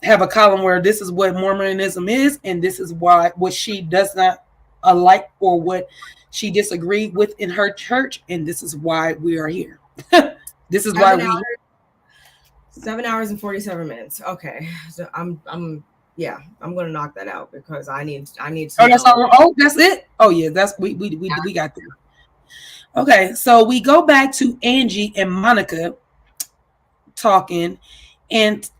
have a column where this is what Mormonism is, and this is what she does not like or what she disagreed with in her church, and this is why we are here. This is why 7 hours and 47 minutes. Okay, so I'm gonna knock that out because I need to. That's it. Oh yeah, that's we got there. Okay, so we go back to Angie and Monica talking, and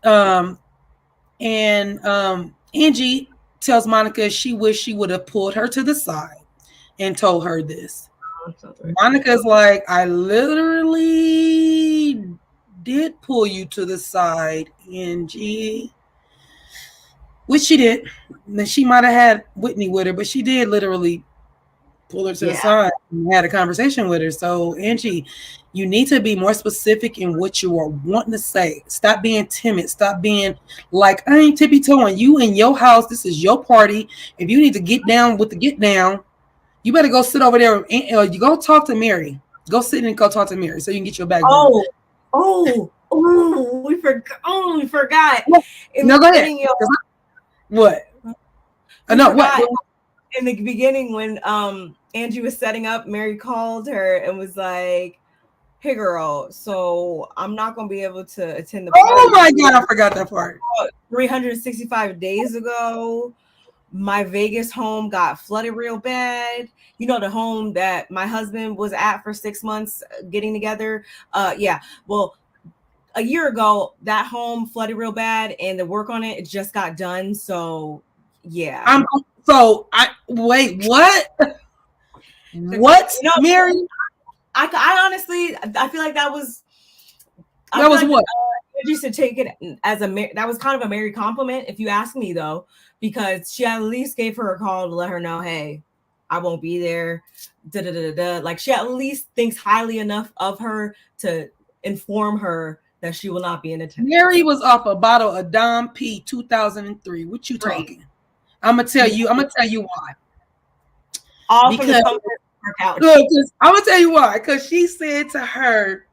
Angie tells Monica she wished she would have pulled her to the side and told her this. Monica's like, I literally did pull you to the side, Angie. Which she did. She might have had Whitney with her, but she did literally pull her to the side. had a conversation with her. So Angie, you need to be more specific in what you are wanting to say. Stop being timid. Stop being like, I ain't tippy toeing. You in your house. This is your party. If you need to get down with the get down, you better go sit over there. And, you go talk to Mary. Go sit and go talk to Mary so you can get your bag. We forgot. No, go ahead. What? No, what? In the beginning, when Angie was setting up, Mary called her and was like, "Hey, girl, so I'm not gonna be able to attend the party." Oh my God, I forgot that part. 365 days ago, my Vegas home got flooded real bad. You know, the home that my husband was at for 6 months getting together. Yeah. Well, a year ago, that home flooded real bad, and the work on it just got done. So, yeah. Wait, what? What, you know, Mary? I honestly, I feel like that was. That was what? I used to take it as that was kind of a Mary compliment, if you ask me, though, because she at least gave her a call to let her know, hey, I won't be there. Like, she at least thinks highly enough of her to inform her that she will not be in attendance. Mary was off a bottle of Dom P 2003. What you talking? I'm gonna tell you why. All because I'm gonna tell you why. Because she said to her,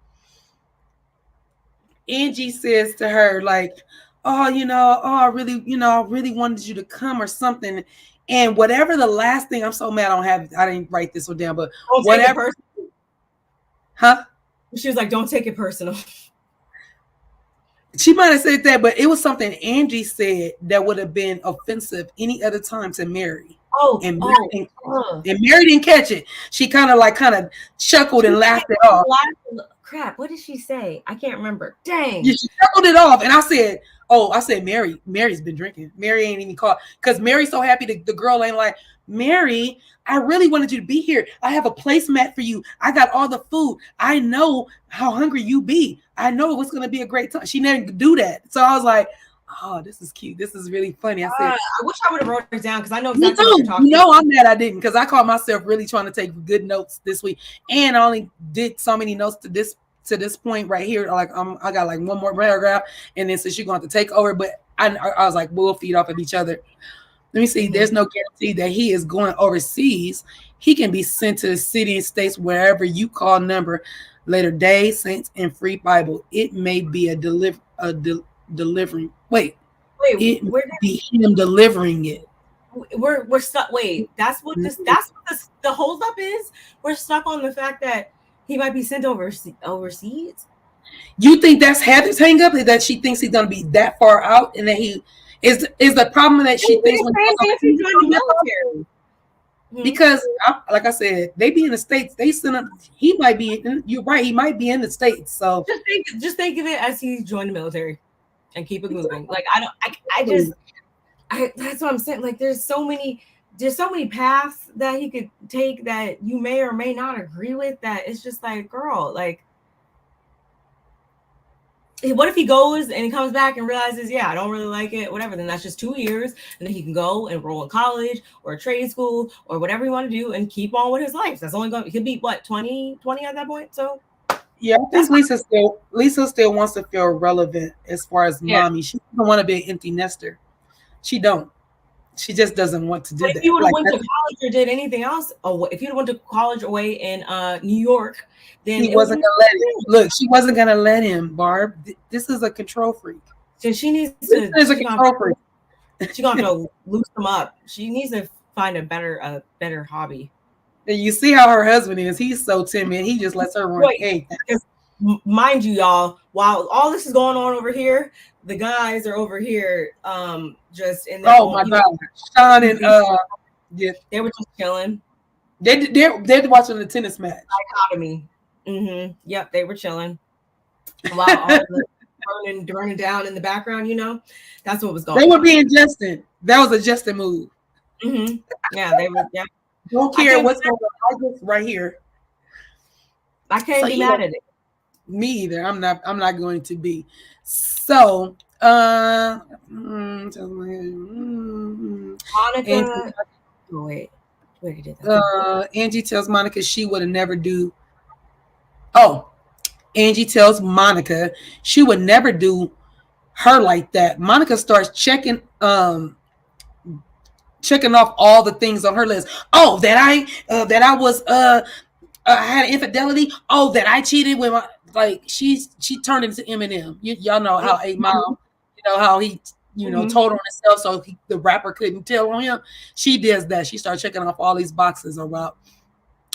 Angie says to her, like, I really wanted you to come or something. And whatever the last thing, I'm so mad I didn't write this one down, but whatever. Huh? She was like, don't take it personal. She might have said that, but it was something Angie said that would have been offensive any other time to Mary. And Mary didn't catch it. She kind of chuckled and laughed it off. Crap, what did she say? I can't remember. Dang. Yeah, she chuckled it off. And I said, Mary's been drinking. Mary ain't even caught. Because Mary's so happy the girl ain't like, Mary, I really wanted you to be here. I have a placemat for you. I got all the food. I know how hungry you be. I know it was going to be a great time. She didn't do that. So I was like, oh, this is cute. This is really funny. I said, I wish I would have wrote it down because I know exactly what you're talking about. I'm mad I didn't because I caught myself really trying to take good notes this week. And I only did so many notes to this point right here. Like I got like one more paragraph. And then since you're going to take over, but I was like, we'll feed off of each other. Let me see. Mm-hmm. There's no guarantee that he is going overseas. He can be sent to the city and states wherever you call number later day, saints, and free Bible. It may be delivering. Wait, it may be him delivering it. We're stuck. Wait, that's what the hold up is. We're stuck on the fact that he might be sent overseas. You think that's Heather's hang up? That she thinks he's going to be that far out, and that he is the problem that she thinks when he joined the military. Because, like I said, they be in the States. They send up. He might be. You're right. He might be in the States. So just think of it as he joined the military, and keep it moving. Like that's what I'm saying. Like there's so many paths that he could take that you may or may not agree with. That it's just like, girl, like. What if he goes and he comes back and realizes, yeah, I don't really like it, whatever, then that's just 2 years. And then he can go and enroll in college or a trade school or whatever he want to do and keep on with his life. That's only he'll be what, 20 at that point. So yeah, I think Lisa still wants to feel relevant as far as mommy. She doesn't want to be an empty nester. She don't. She just doesn't want to do that. If you would have went to college or did anything else, if you would have went to college away in New York, then he wasn't gonna let him. Look, she wasn't gonna let him, Barb. This is a control freak. So she needs to. This is a control freak. She's gonna have to loosen him up. She needs to find a better hobby. And you see how her husband is. He's so timid. He just lets her run anything. Mind you, y'all, while all this is going on over here, the guys are over here just in their my God. Sean and yeah. They were just chilling. They're watching the tennis match. Dichotomy. Mm-hmm. Yep, they were chilling. While all the burning down in the background, that's what was going on. They were being Justin. That was a Justin move. Mm-hmm. Yeah, they were. Yeah. Don't care what's going on. I just right here. I can't be mad at it. Me either. I'm not going to be. So Monica. Wait. We already did that. Angie tells Monica she would never do. Oh, Angie tells Monica she would never do her like that. Monica starts checking off all the things on her list. Oh, that I was I had infidelity. Oh, that I cheated with my, like she turned into Eminem. Y'all know how 8 Mile, how he told on himself so the rapper couldn't tell on him. She does that. She started checking off all these boxes about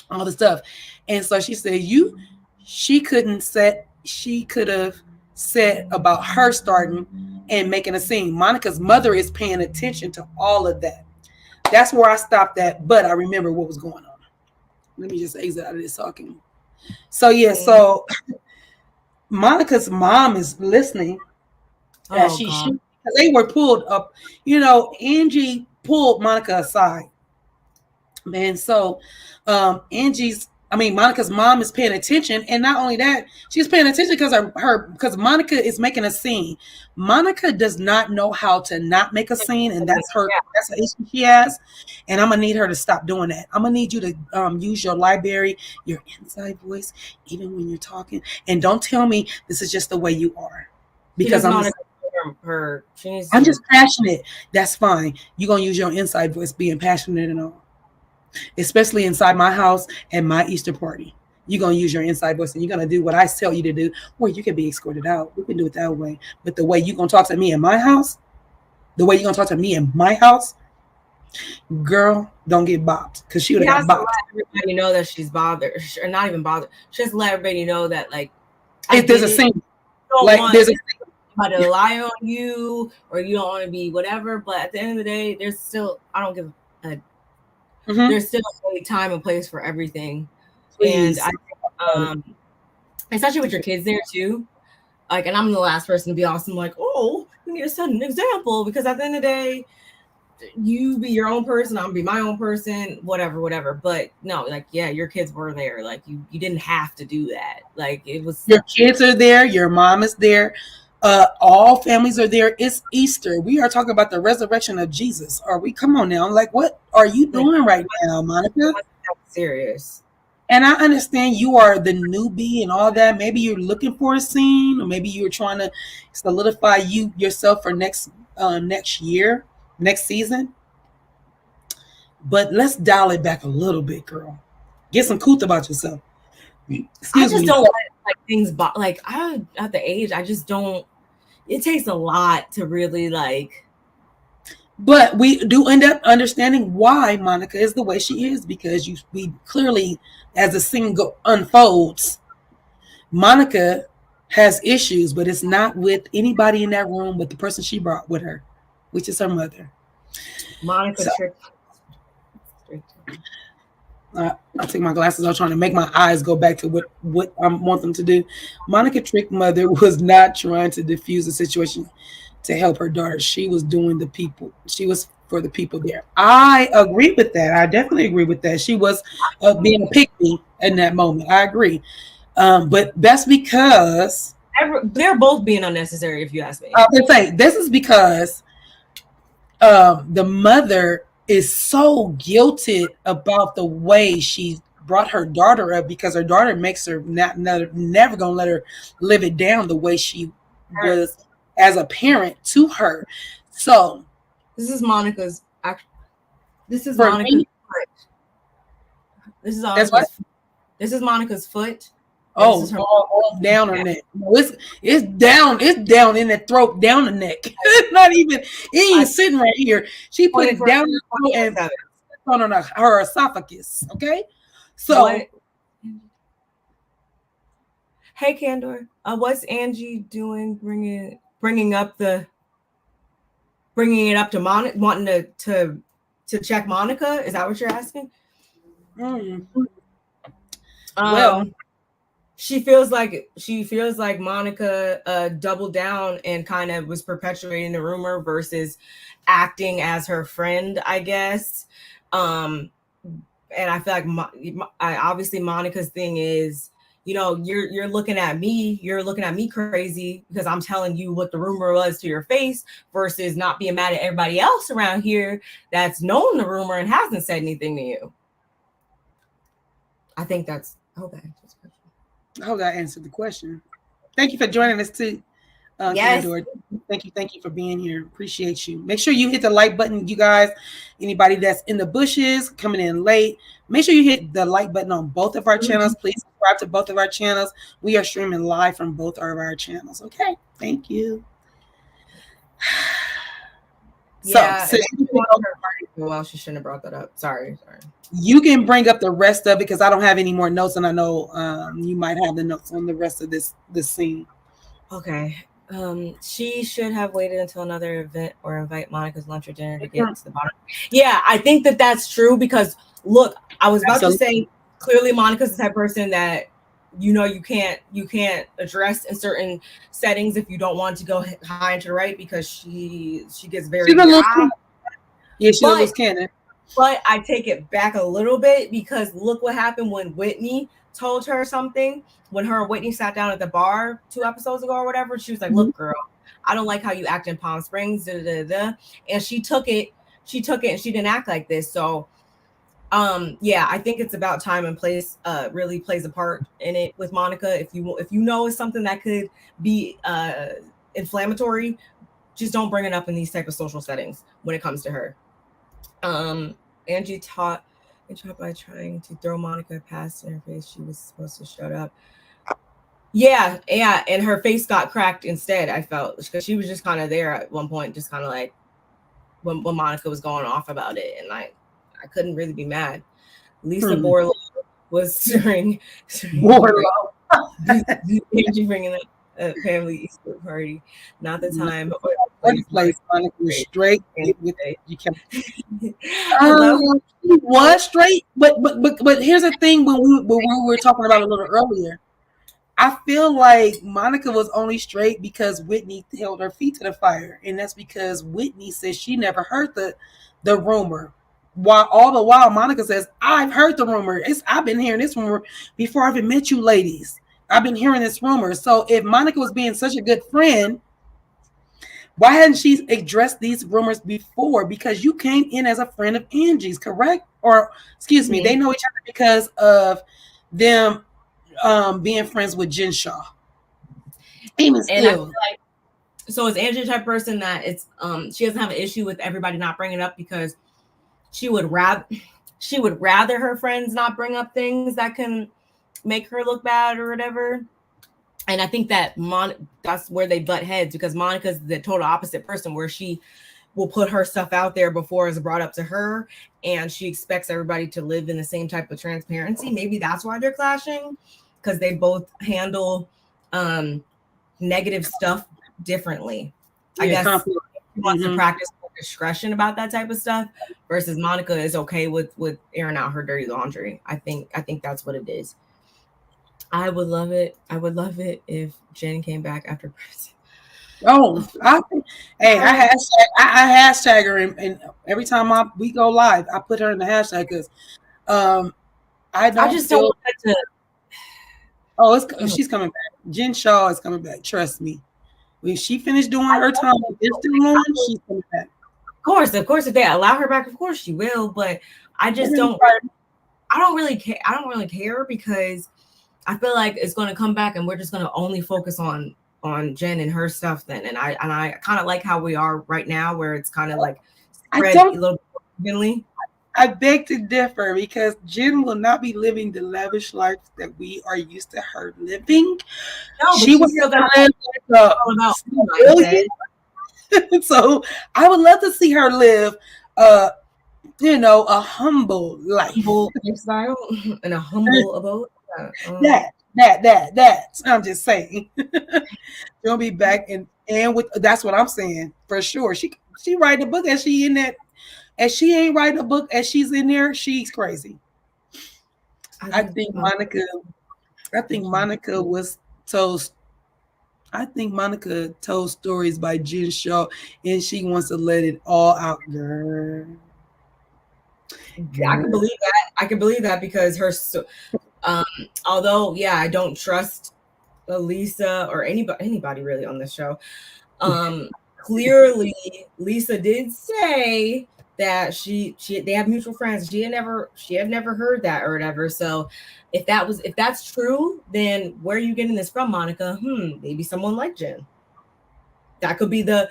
all the stuff, and so she said she could have said about her starting and making a scene. Monica's mother is paying attention to all of that. That's where I stopped at, but I remember what was going on. Let me just exit out of this talking. So yeah, so Monica's mom is listening. Because they were pulled up. Angie pulled Monica aside. And so Monica's mom is paying attention, and not only that, she's paying attention because Monica is making a scene. Monica does not know how to not make a scene, and that's an issue she has. And I'm gonna need her to stop doing that. I'm gonna need you to use your library, your inside voice, even when you're talking, and don't tell me this is just the way you are, because I'm just passionate. That's fine. You're gonna use your inside voice, being passionate and all. Especially inside my house and my Easter party. You're going to use your inside voice and you're going to do what I tell you to do, or you can be escorted out. We can do it that way. But the way you're going to talk to me in my house, girl, don't get bopped, because she would have got bopped. Let everybody know that she's bothered, or not even bothered. Just let everybody know that, like, if there's a scene, like there's a to lie on you, or you don't want to be whatever. But at the end of the day, there's still, I don't give a there's still a time and place for everything. Please. And especially with your kids there too. Like, and I'm the last person to be awesome, like, oh, you need to set an example, because at the end of the day, you be your own person, I'll be my own person, whatever. But no, like, yeah, your kids were there. Like, you didn't have to do that. Like, it was, your kids are there, your mom is there. All families are there. It's Easter. We are talking about the resurrection of Jesus. Come on now. Like, what are you doing right now, Monica? That's serious. And I understand you are the newbie and all that. Maybe you're looking for a scene, or maybe you're trying to solidify yourself for next year, next season. But let's dial it back a little bit, girl. Get some couth about yourself. Excuse me. Don't let, like, things like, I at the age, I just don't. It takes a lot to really, like. But we do end up understanding why Monica is the way she is, because we clearly, as the scene unfolds, Monica has issues, but it's not with anybody in that room but the person she brought with her, which is her mother. Monica. I'll take my glasses off, trying to make my eyes go back to what I want them to do. Monica Trick's mother was not trying to diffuse the situation to help her daughter. She was doing the people. She was for the people there. I agree with that. I definitely agree with that. She was being a pick-me in that moment. I agree. But that's because they're both being unnecessary, if you ask me. I would say this is because the mother is so guilted about the way she brought her daughter up, because her daughter makes her never gonna let her live it down the way she was as a parent to her. So this is Monica's foot. This is Monica's foot. Oh, down her neck. No, it's down in the throat, down the neck. It's not even, it ain't sitting right here. She put it down the throat and on her esophagus. Okay, so hey, Candor, what's Angie doing? Bringing it up to Monica, wanting to check Monica. Is that what you're asking? Well. She feels like Monica doubled down and kind of was perpetuating the rumor versus acting as her friend, I guess. And I feel like obviously Monica's thing is, you know, you're looking at me, crazy because I'm telling you what the rumor was to your face versus not being mad at everybody else around here that's known the rumor and hasn't said anything to you. I think that's okay. I hope that answered the question. Thank you for joining us too. Yes. Thank you for being here. Appreciate you. Make sure you hit the like button, you guys. Anybody that's in the bushes coming in late, make sure you hit the like button on both of our channels. Please subscribe to both of our channels. We are streaming live from both of our channels. Okay, thank you. Yeah, so well, she shouldn't have brought that up. Sorry. You can bring up the rest of it because I don't have any more notes, and I know you might have the notes on the rest of this scene. Okay. She should have waited until another event or invite Monica's lunch or dinner to get to the bottom. Yeah, I think that that's true because look, I was about to say clearly Monica's the type of person that you know you can't address in certain settings if you don't want to go high and to the right because she gets very she's a loose cannon. But I take it back a little bit because look what happened when Whitney told her something. When her and Whitney sat down at the bar 2 episodes ago or whatever, she was like, "Look, girl, I don't like how you act in Palm Springs." And she took it. And she didn't act like this. So, yeah, I think it's about time and place. Really plays a part in it with Monica. If you know it's something that could be inflammatory, just don't bring it up in these type of social settings when it comes to her. Angie taught by trying to throw Monica past in her face. She was supposed to shut up. Yeah, and her face got cracked instead. I felt because she was just kind of there at one point, just kind of like when Monica was going off about it, and I couldn't really be mad. Lisa Barlow was during Barlow. Angie bringing up a family Easter party, not the time. Place Monica was straight. She was straight, but here's the thing: when we were talking about a little earlier, I feel like Monica was only straight because Whitney held her feet to the fire, and that's because Whitney says she never heard the rumor. While all the while Monica says, "I've heard the rumor. I've been hearing this rumor before I even met you, ladies. I've been hearing this rumor." So if Monica was being such a good friend, why hadn't she addressed these rumors before? Because you came in as a friend of Angie's, correct? Or excuse me, they know each other because of them being friends with Jen Shaw. Even still. So is Angie the type of person that it's she doesn't have an issue with everybody not bringing it up because she would rather her friends not bring up things that can make her look bad or whatever. And I think that that's where they butt heads because Monica's the total opposite person where she will put her stuff out there before it's brought up to her. And she expects everybody to live in the same type of transparency. Maybe that's why they're clashing because they both handle negative stuff differently. I guess she wants to practice discretion about that type of stuff versus Monica is okay with airing out her dirty laundry. I think that's what it is. I would love it if Jen came back after prison. Oh, I hashtag her, and every time we go live, I put her in the hashtag because I just don't want to. Oh, she's coming back. Jen Shaw is coming back. Trust me. When she finished doing her time with this one, she's coming back. Of course, if they allow her back, of course she will. But I just don't. I don't really care. I don't really care because I feel like it's going to come back, and we're just going to only focus on Jen and her stuff then. And I kind of like how we are right now, where it's kind of like spread a little evenly. I beg to differ because Jen will not be living the lavish life that we are used to her living. No, she was still going to live so I would love to see her live a humble life. Lifestyle and a humble abode. That I'm just saying. She'll be back and with that's what I'm saying for sure. She writing a book as she in that. As she ain't writing a book as she's in there, she's crazy. I think Monica was told. I think Monica told stories by Jen Shaw, and she wants to let it all out, girl. I can believe that. I can believe that because Although, yeah, I don't trust Lisa or anybody really on this show. Clearly, Lisa did say that they have mutual friends. She had never heard that or whatever. So if that's true, then where are you getting this from, Monica? Maybe someone like Jen. That could be the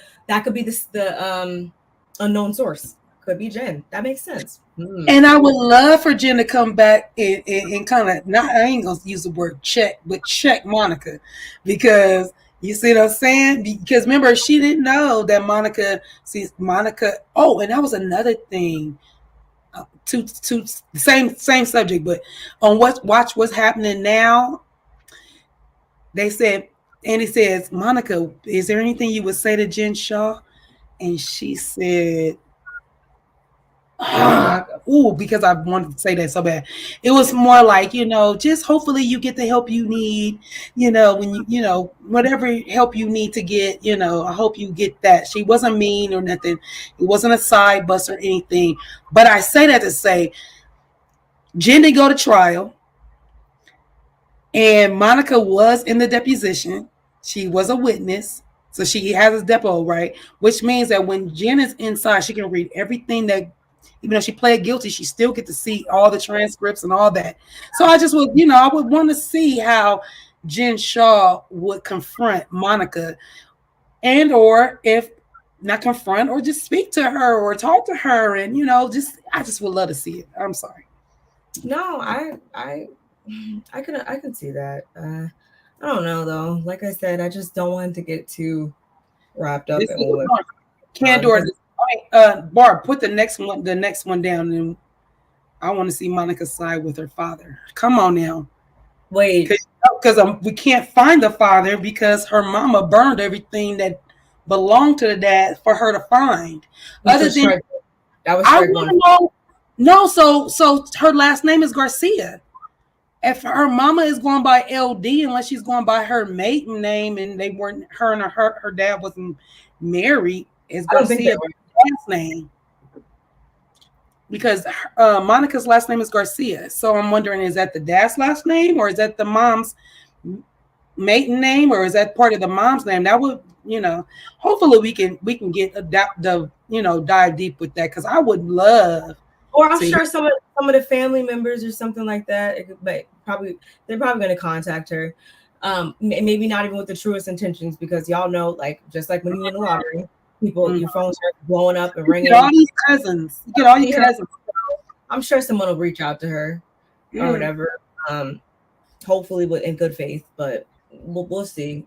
unknown source. Could be Jen. That makes sense. And I would love for Jen to come back and kind of, not, I ain't gonna use the word check, but check Monica, because you see what I'm saying? Because remember, she didn't know that Monica sees Monica. Oh, and that was another thing. To same subject, but on watch what's happening now. They said, Andy says, Monica, is there anything you would say to Jen Shaw? And she said, because I wanted to say that so bad. It was more like, just hopefully you get the help you need, when whatever help you need to get, I hope you get that. She wasn't mean or nothing. It wasn't a side bust or anything. But I say that to say, Jen didn't go to trial. And Monica was in the deposition. She was a witness. So she has a depo, right? Which means that when Jen is inside, she can read everything that, even though she pled guilty, she still get to see all the transcripts and all that. So I just would, I would want to see how Jen Shaw would confront Monica, and or if not confront, or just speak to her or talk to her. And, I just would love to see it. I'm sorry. No, I could see that. I don't know though. Like I said, I just don't want to get too wrapped up in what. Candor, Barb, put the next one down, and I want to see Monica's side with her father. Come on now. Wait, because we can't find the father because her mama burned everything that belonged to the dad for her to find. Other than that was I want to know. No, so her last name is Garcia. If her mama is going by LD, unless she's going by her maiden name, and they weren't, her and her dad wasn't married, is Garcia last name. Because Monica's last name is Garcia. So I'm wondering, is that the dad's last name, or is that the mom's maiden name, or is that part of the mom's name? That would, hopefully we can get dive deep with that, because I would love. Or I'm sure some of the family members or something like that. But they're probably going to contact her. Maybe not even with the truest intentions, because y'all know, like, just like when you win the lottery, people, your phone starts blowing up and ringing. All these cousins. You get all your cousins. I'm sure someone will reach out to her or whatever. Hopefully in good faith, but we'll see.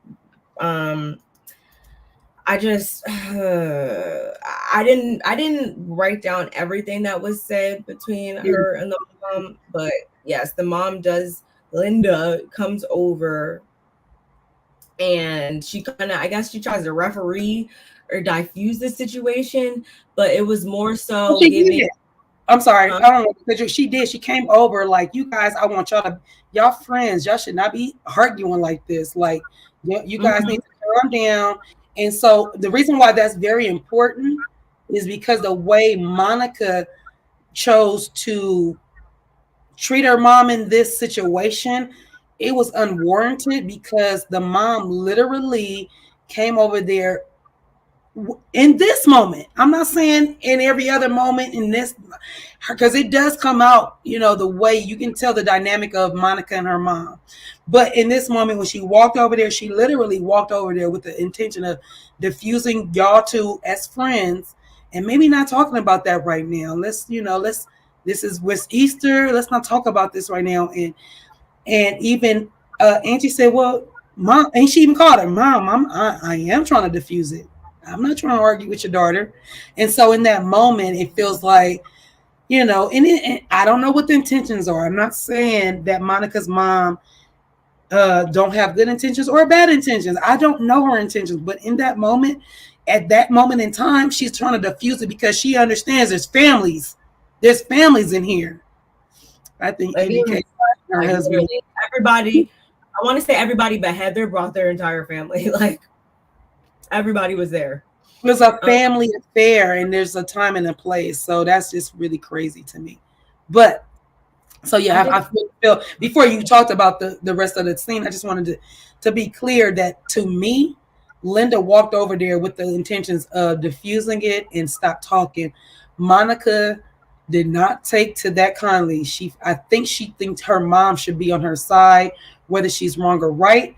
I just I didn't write down everything that was said between her and the mom, but yes, the mom does. Linda comes over and she I guess she tries to referee or diffuse the situation, but it was more so giving. I'm sorry, I don't know, because she did. She came over like, you guys, I want y'all friends, y'all should not be arguing like this. Like, you guys need to calm down. And so the reason why that's very important is because the way Monica chose to treat her mom in this situation, it was unwarranted, because the mom literally came over there in this moment. I'm not saying in every other moment in this, because it does come out, the way you can tell the dynamic of Monica and her mom. But in this moment, when she walked over there, she literally walked over there with the intention of diffusing y'all two as friends, and maybe not talking about that right now. This is West Easter. Let's not talk about this right now. And even Angie said, well, Mom, and she even called her, Mom, I am trying to diffuse it. I'm not trying to argue with your daughter. And so in that moment, it feels like, and I don't know what the intentions are. I'm not saying that Monica's mom don't have good intentions or bad intentions. I don't know her intentions, but in that moment, at that moment in time, she's trying to diffuse it because she understands there's families in here. I think her husband, everybody, I want to say everybody but Heather brought their entire family. Like, everybody was there. It was a family affair, and there's a time and a place. So that's just really crazy to me. But So yeah, I feel before you talked about the rest of the scene, I just wanted to be clear that to me, Linda walked over there with the intentions of diffusing it and stop talking. Monica did not take to that kindly. I think she thinks her mom should be on her side, whether she's wrong or right.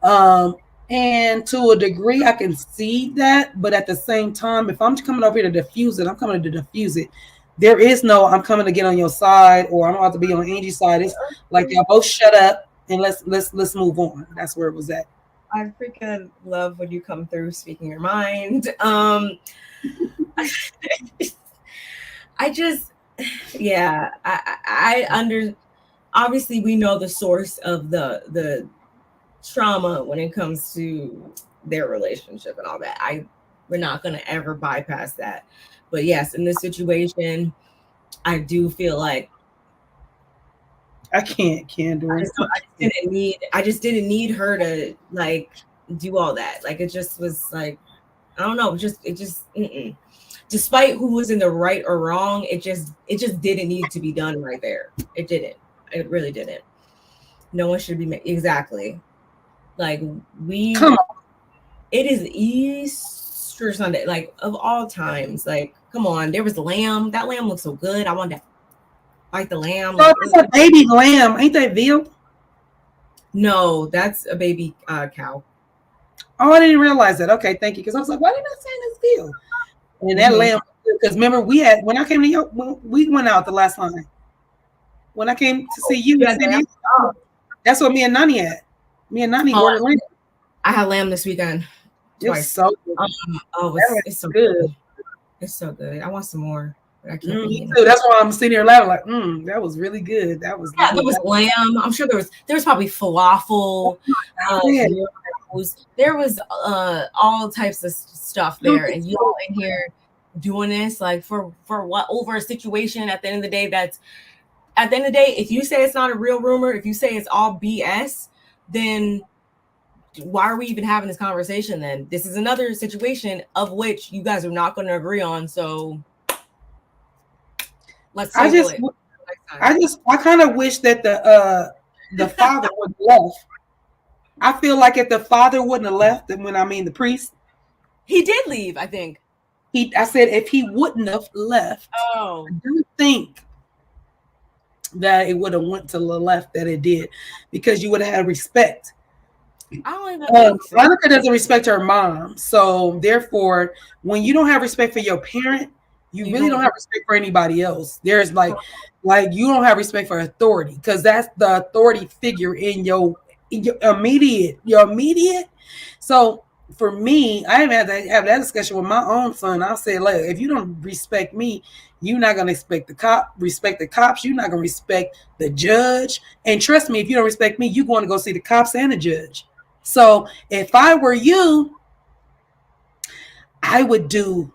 And to a degree, I can see that, but at the same time, if I'm coming over here to diffuse it, I'm coming to diffuse it. There is no I'm coming to get on your side or I'm about to be on Angie's side. It's like y'all both shut up and let's move on. That's where it was at. I freaking love when you come through speaking your mind. I just, yeah, obviously we know the source of the trauma when it comes to their relationship and all that. We're not going to ever bypass that. But yes, in this situation, I do feel like I can't do it. I just didn't need her to like do all that. Like it just was like, I don't know, it just despite who was in the right or wrong, it just didn't need to be done right there. It didn't. It really didn't. No one should be exactly. Like it is Easter Sunday, like of all times. Like, come on, there was the lamb. That lamb looked so good. I wanted to fight the lamb. Oh, that's a baby lamb. Ain't that veal? No, that's a baby cow. Oh, I didn't realize that. Okay, thank you. Because I was like, why did I say this veal? And that lamb, because remember when I came to York, we went out the last time. When I came to see you, that's what me and Nani had. Me and Nani ordered lamb. I had lamb this weekend. It's so good. It's so good. It's so good. I want some more. But I can't me too. That's why I'm sitting here laughing like, that was really good. That was good. There was lamb. I'm sure there was probably falafel. There was all types of stuff there, and you all in here doing this like for what, over a situation. At the end of the day, if you say it's not a real rumor, if you say it's all BS, then why are we even having this conversation? Then this is another situation of which you guys are not going to agree on. So let's table it. I kind of wish that the father would have left. I feel like if the father wouldn't have left, the priest, he did leave. I think I said if he wouldn't have left, I do think that it would have went to the left that it did, because you would have had respect. I don't even think so. Monica doesn't respect her mom, so therefore, when you don't have respect for your parent, you really don't have respect for anybody else. There's like you don't have respect for authority, because that's the authority figure in your immediate. So for me, I haven't had to have that discussion with my own son. I'll say, like, if you don't respect me, you're not gonna respect the cops. You're not gonna respect the judge. And trust me, if you don't respect me, you're going to go see the cops and the judge. So if I were you, I would do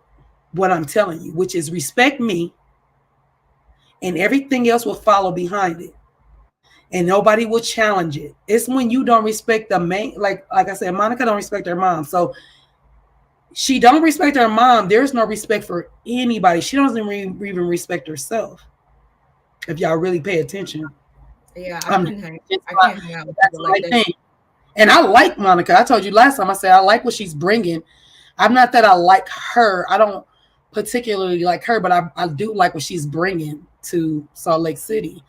what I'm telling you, which is respect me, and everything else will follow behind it. And nobody will challenge it. It's when you don't respect the main, like I said, Monica don't respect her mom. So she don't respect her mom. There's no respect for anybody. She doesn't even respect herself. If y'all really pay attention. Yeah, I can't hang out with people like that. And I like Monica. I told you last time, I said I like what she's bringing. I'm not that I like her. I don't particularly like her, but I do like what she's bringing to Salt Lake City.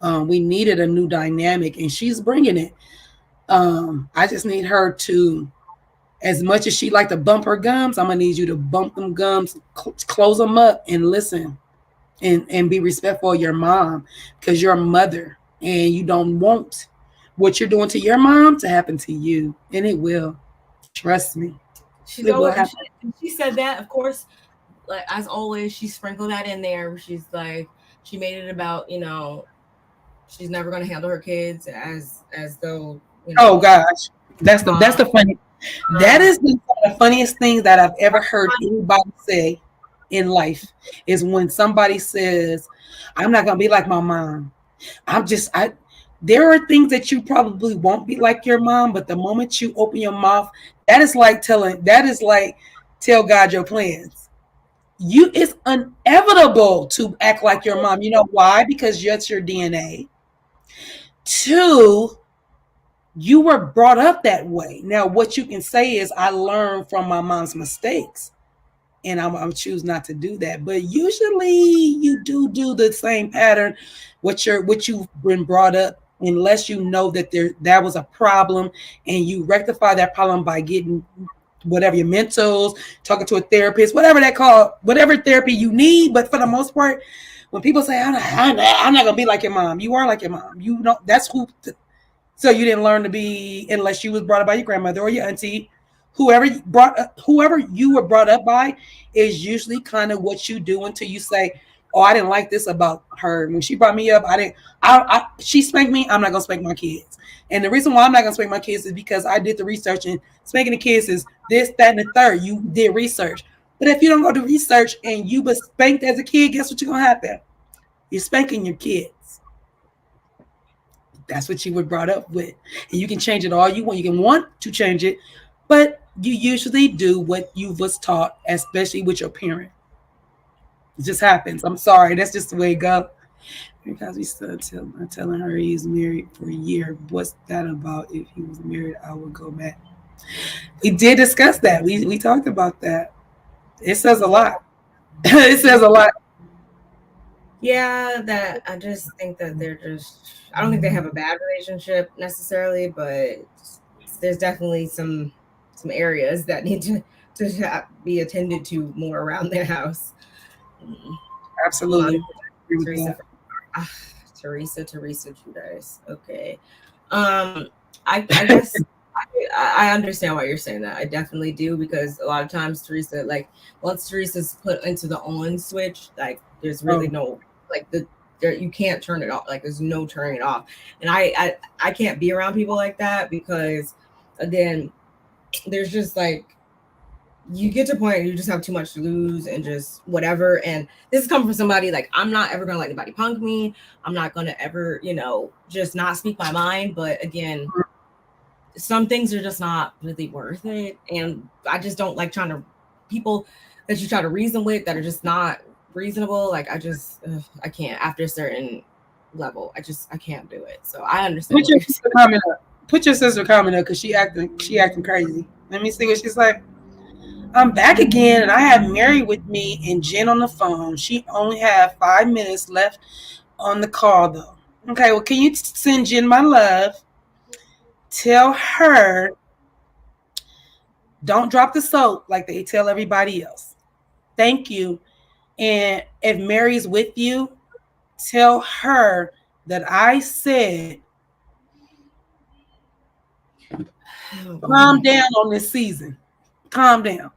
We needed a new dynamic, and she's bringing it. I just need her to, as much as she like to bump her gums, I'm gonna need you to bump them gums, close them up, and listen, and be respectful of your mom, because you're a mother, and you don't want what you're doing to your mom to happen to you, and it will. Trust me. She said that, of course, like as always, she sprinkled that in there. She's like, she made it about, she's never going to handle her kids as though. Oh gosh, that's the funny. That is the funniest thing that I've ever heard anybody say in life, is when somebody says, "I'm not going to be like my mom. There are things that you probably won't be like your mom, but the moment you open your mouth, tell God your plans. it's inevitable to act like your mom. You know why? Because that's your DNA. Two, you were brought up that way. Now, what you can say is, I learned from my mom's mistakes, and I'm choose not to do that. But usually, you do the same pattern, what you've been brought up, unless you know that that was a problem, and you rectify that problem by getting whatever your mentals, talking to a therapist, whatever that called, whatever therapy you need. But for the most part, when people say, I'm not gonna be like your mom, you are like your mom. You know, that's who. So you didn't learn to be, unless you was brought up by your grandmother or your auntie, whoever you were brought up by is usually kind of what you do until you say, oh, I didn't like this about her. When she brought me up, she spanked me. I'm not gonna spank my kids. And the reason why I'm not gonna spank my kids is because I did the research, and spanking the kids is this, that, and the third. You did research. But if you don't go do research and you were spanked as a kid, guess what's gonna happen? You're spanking your kids. That's what you were brought up with. And you can change it all you want. You can want to change it, but you usually do what you was taught, especially with your parent. It just happens. I'm sorry. That's just the way it goes. Because we still telling her he's married for a year. What's that about? If he was married, I would go back. We did discuss that. We talked about that. It says a lot. It says a lot. Yeah, that I just think that I don't think they have a bad relationship necessarily, but there's definitely some areas that need to be attended to more around their house. Absolutely. Teresa, you guys. Okay. I guess I understand why you're saying that. I definitely do, because a lot of times Teresa, like, once Teresa's put into the on switch, like, there's really no, like, you can't turn it off. Like, there's no turning it off. And I can't be around people like that, because again, there's just like, you get to a point where you just have too much to lose and just whatever. And this is coming from somebody, like, I'm not ever gonna let anybody punk me. I'm not gonna ever, just not speak my mind. But again, some things are just not really worth it. And I just don't like people that you try to reason with that are just not reasonable. Like, I can't, after a certain level. I can't do it. So I understand. Put your sister comment up, because she acting crazy. Let me see what she's like. I'm back again, and I have Mary with me and Jen on the phone. She only had 5 minutes left on the call, though. Okay, well, can you send Jen my love? Tell her, don't drop the soap like they tell everybody else. Thank you. And if Mary's with you, tell her that I said, calm down on this season. Calm down.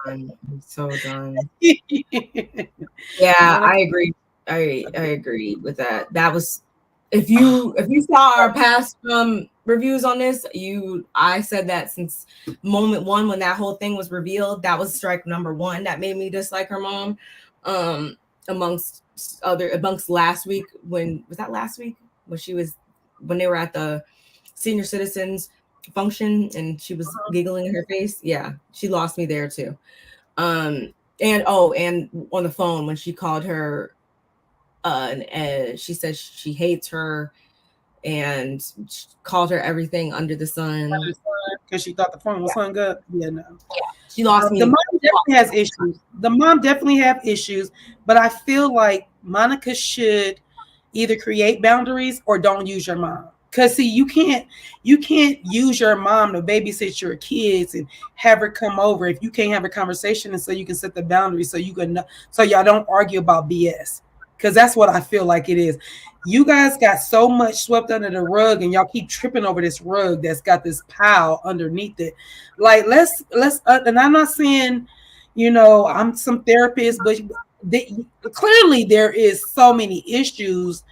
I'm so done. Yeah, I agree. I agree with that. That was, if you saw our past reviews on this, I said that since moment one when that whole thing was revealed, that was strike number one that made me dislike her mom. Amongst last week, when they were at the senior citizens function and she was giggling in her face. Yeah, she lost me there too. And on the phone when she called her, and she said she hates her and she called her everything under the sun because she thought the phone was hung up. Yeah, no. Yeah, she lost me. The mom definitely has issues. The mom definitely have issues, but I feel like Monica should either create boundaries or don't use your mom. Because see, you can't use your mom to babysit your kids and have her come over if you can't have a conversation, and so you can set the boundaries so y'all don't argue about BS. Because that's what I feel like it is. You guys got so much swept under the rug, and y'all keep tripping over this rug that's got this pile underneath it. Like, let's and I'm not saying, I'm some therapist, but clearly there is so many issues,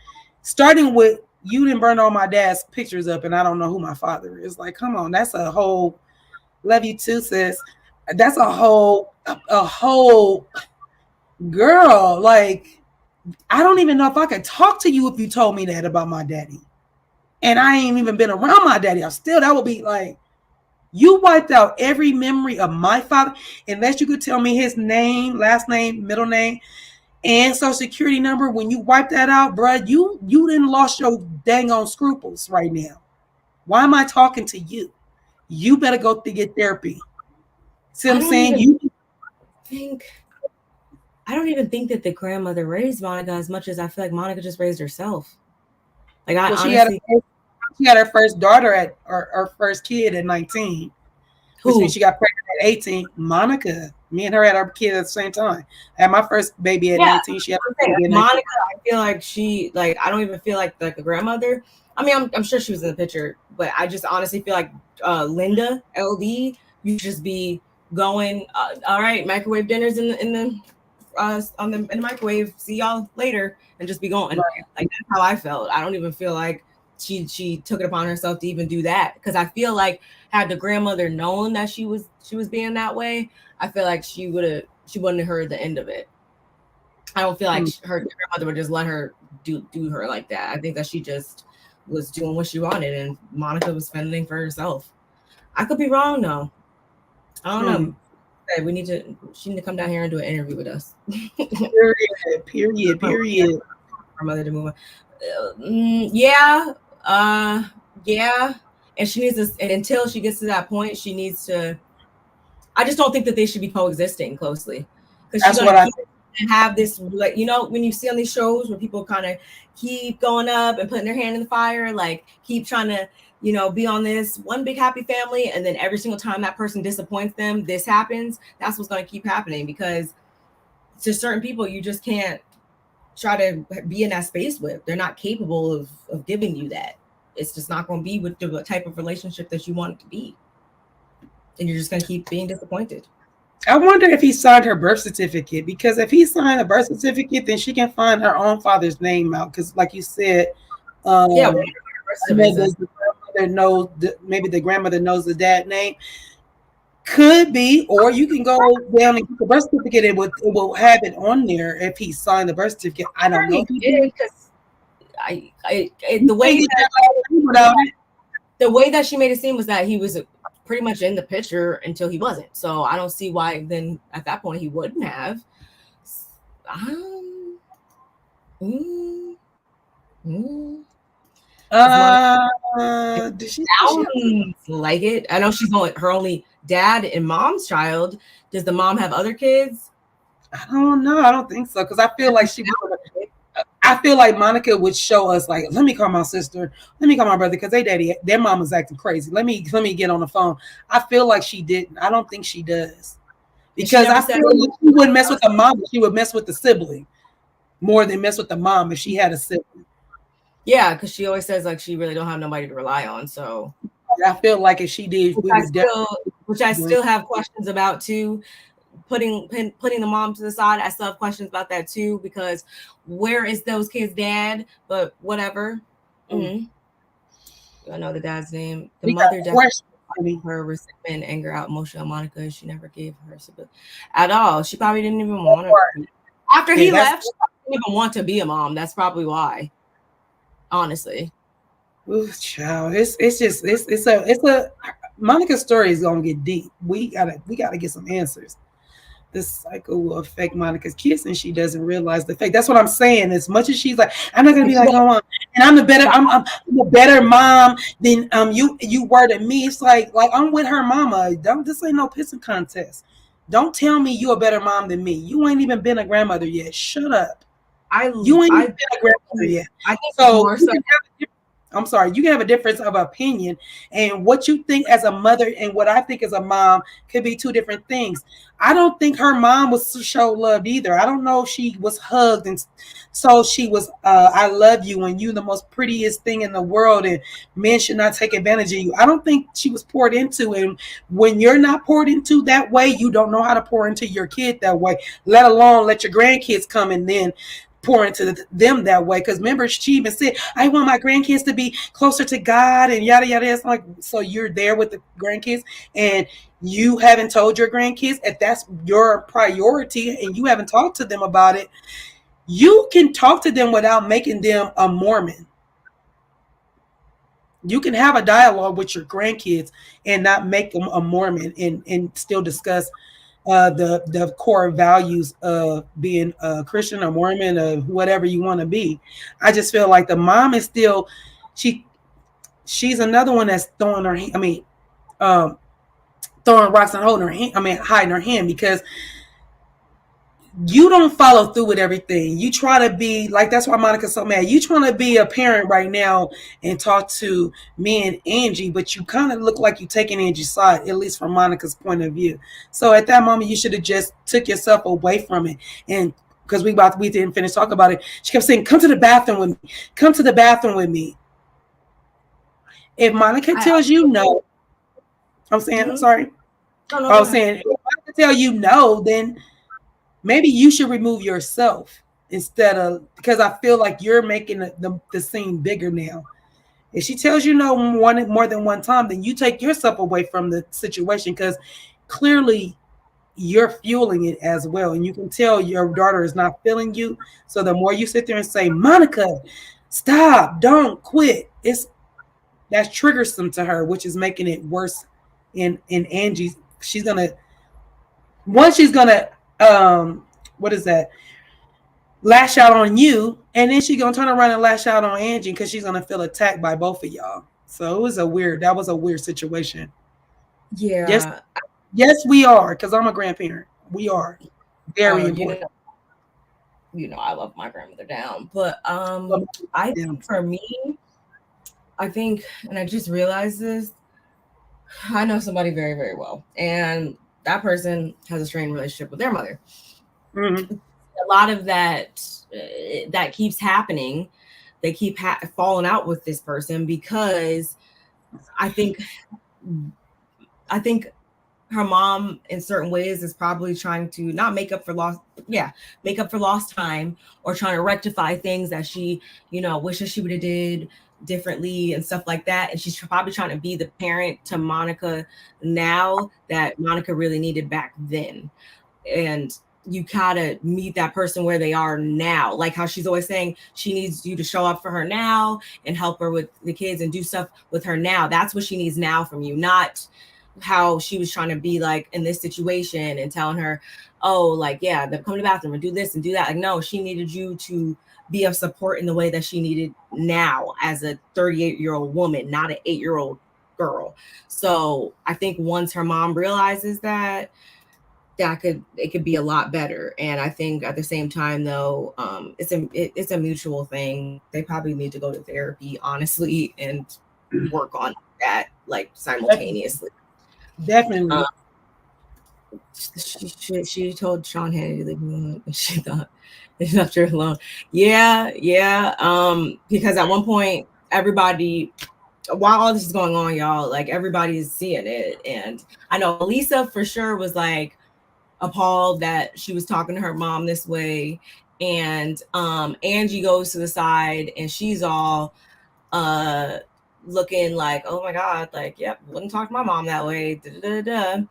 starting with, you didn't burn all my dad's pictures up, and I don't know who my father is. Like, come on, that's a whole, love you too, sis. That's a whole girl. Like, I don't even know if I could talk to you if you told me that about my daddy. And I ain't even been around my daddy. That would be like, You wiped out every memory of my father, unless you could tell me his name, last name, middle name, and social security number. When you wipe that out, bruh, you didn't lost your dang on scruples right now. Why am I talking to you? You better go to get therapy. See what I'm saying? I don't even think that the grandmother raised Monica as much as I feel like Monica just raised herself. Like I honestly, she had her first daughter at her first kid at 19. Which means she got pregnant at 18. Monica, me and her had our kid at the same time. I had my first baby at 19. She had baby at Monica. I feel like I don't even feel like a grandmother. I mean, I'm sure she was in the picture, but I just honestly feel like Linda LD, you just be going, all right, microwave dinners in the microwave. See y'all later, and just be going. Right. Like that's how I felt. I don't even feel like she took it upon herself to even do that, because I feel like had the grandmother known that she was being that way, I feel like she wouldn't have heard the end of it. I don't feel like her grandmother would just let her do her like that. I think that she just was doing what she wanted, and Monica was fending for herself. I could be wrong though. I don't know. Hey, she need to come down here and do an interview with us. Period. Her mother to move on. Yeah. And she needs to, and until she gets to that point, she needs to. I just don't think that they should be coexisting closely, because she's gonna have this, like, you know, when you see on these shows where people kind of keep going up and putting their hand in the fire, like keep trying to, you know, be on this one big happy family, and then every single time that person disappoints them, this happens. That's what's going to keep happening, because to certain people, you just can't try to be in that space with. They're not capable of giving you that. It's just not going to be with the type of relationship that you want it to be, and you're just going to keep being disappointed. I wonder if he signed her birth certificate, because if he signed a birth certificate, then she can find her own father's name out. Because, like you said, maybe the grandmother knows the dad name. Could be, or you can go down and get the birth certificate. It will have it on there if he signed the birth certificate. I don't know. The way that she made it seem was that he was pretty much in the picture until he wasn't. So I don't see why then at that point he wouldn't have. Does she sound like it? I know she's her only dad and mom's child. Does the mom have other kids? I don't know. I don't think so, because I feel like I feel like Monica would show us, like, let me call my sister, let me call my brother, because their mom was acting crazy. Let me get on the phone. I feel like she didn't. I don't think she does, because I feel like she wouldn't mess with the mom. She would mess with the sibling more than mess with the mom if she had a sibling. Yeah, because she always says like she really don't have nobody to rely on. So I feel like if she did, which I still have questions about too. Putting the mom to the side, I still have questions about that too, because where is those kids' dad? But whatever. I know the dad's name. The mother definitely her resentment, anger out, emotional Monica. She never gave her at all. She probably didn't even want her. After he left, she didn't even want to be a mom. That's probably why. Honestly. Ooh, child. It's a Monica's story is gonna get deep. We gotta get some answers. This cycle will affect Monica's kids, and she doesn't realize the fact. That's what I'm saying. As much as she's like, I'm not gonna be like, oh, and I'm a better mom than you were to me. It's like I'm with her mama. This ain't no pissing contest. Don't tell me you're a better mom than me. You ain't even been a grandmother yet. Shut up. You ain't been a grandmother yet. I think so. I'm sorry, you can have a difference of opinion, and what you think as a mother and what I think as a mom could be two different things. I don't think her mom was to show love either. I don't know if she was hugged, and so she was, I love you, and you the most prettiest thing in the world, and men should not take advantage of you. I don't think she was poured into, and when you're not poured into that way, you don't know how to pour into your kid that way, let alone let your grandkids come and then pour into them that way. Because remember, she even said, I want my grandkids to be closer to God and yada yada. It's like, so you're there with the grandkids and you haven't told your grandkids, if that's your priority and you haven't talked to them about it, you can talk to them without making them a Mormon. You can have a dialogue with your grandkids and not make them a Mormon, and still discuss the core values of being a Christian or Mormon or whatever you want to be. I just feel like the mom is still, she's another one that's throwing her, um, throwing rocks and holding her hand, hiding her hand, because you don't follow through with everything. You try to be like, that's why Monica's so mad. You trying to be a parent right now and talk to me and Angie, but you kind of look like you're taking Angie's side, at least from Monica's point of view. So at that moment, you should have just took yourself away from it. And because we didn't finish talking about it, she kept saying, "Come to the bathroom with me. Come to the bathroom with me." If Monica tells you no, I'm saying, I'm sorry. I was saying, if Monica tell you no, then maybe you should remove yourself instead of, because I feel like you're making the scene bigger now. If she tells you no more than one time, then you take yourself away from the situation, because clearly you're fueling it as well. And you can tell your daughter is not feeling you. So the more you sit there and say, "Monica, stop, don't quit," that triggers them to her, which is making it worse. In Angie, she's gonna what is that, lash out on you, and then she's gonna turn around and lash out on Angie because she's gonna feel attacked by both of y'all. So that was a weird situation. Yeah. Yes, we are, because I'm a grandparent. We are very important. I love my grandmother down, but I think for me, and I just realized this, I know somebody very, very well, and that person has a strained relationship with their mother. Mm-hmm. A lot of that keeps happening. They keep falling out with this person because I think her mom in certain ways is probably trying to not make up for lost time, or trying to rectify things that she, wishes she would have did differently and stuff like that. And she's probably trying to be the parent to Monica now that Monica really needed back then. And you gotta meet that person where they are now. Like how she's always saying she needs you to show up for her now and help her with the kids and do stuff with her now. That's what she needs now from you, not how she was trying to be like in this situation and telling her, "Oh, like, yeah, come to the bathroom and do this and do that." Like, no, she needed you to be of support in the way that she needed now as a 38-year-old woman, not an 8-year-old girl. So I think once her mom realizes that, it could be a lot better. And I think at the same time, though, it's a mutual thing. They probably need to go to therapy, honestly, and work on that like simultaneously. Definitely. She told Sean Hannity to leave me alone, and she thought it left her alone. Yeah. Because at one point, everybody, while all this is going on, y'all, like everybody's seeing it, and I know Lisa for sure was like appalled that she was talking to her mom this way, and Angie goes to the side and she's all looking like, "Oh my god, like, yep, wouldn't talk to my mom that way." Da-da-da-da.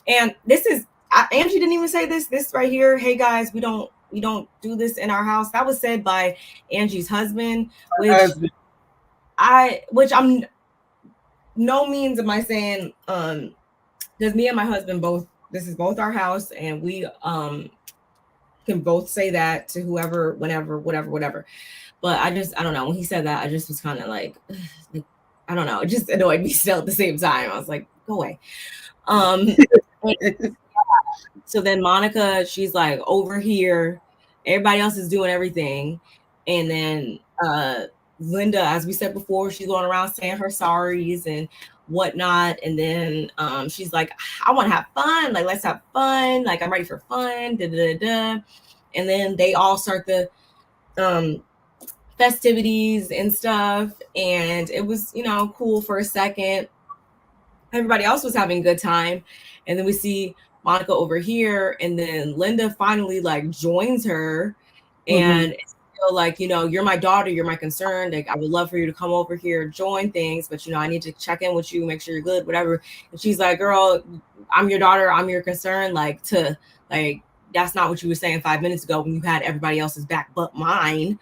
And this is Angie didn't even say this right here. "Hey guys, we don't do this in our house." That was said by Angie's husband, which I'm no means am I saying because me and my husband both, this is both our house, and we can both say that to whoever, whenever, whatever. But I don't know, when he said that, I just was kind of like, I don't know, it just annoyed me still at the same time. I was like, go away. So then Monica, she's like over here, everybody else is doing everything, and then Linda, as we said before, she's going around saying her sorries and whatnot, and then she's like, "I want to have fun, like let's have fun, like I'm ready for fun, da da da." And then they all start the festivities and stuff, and it was cool for a second. Everybody else was having a good time, and then we see Monica over here, and then Linda finally like joins her, and it's still like, "You're my daughter, you're my concern, like I would love for you to come over here, join things, but I need to check in with you, make sure you're good, whatever." And she's like, "Girl, I'm your daughter, I'm your concern, like that's not what you were saying 5 minutes ago when you had everybody else's back but mine."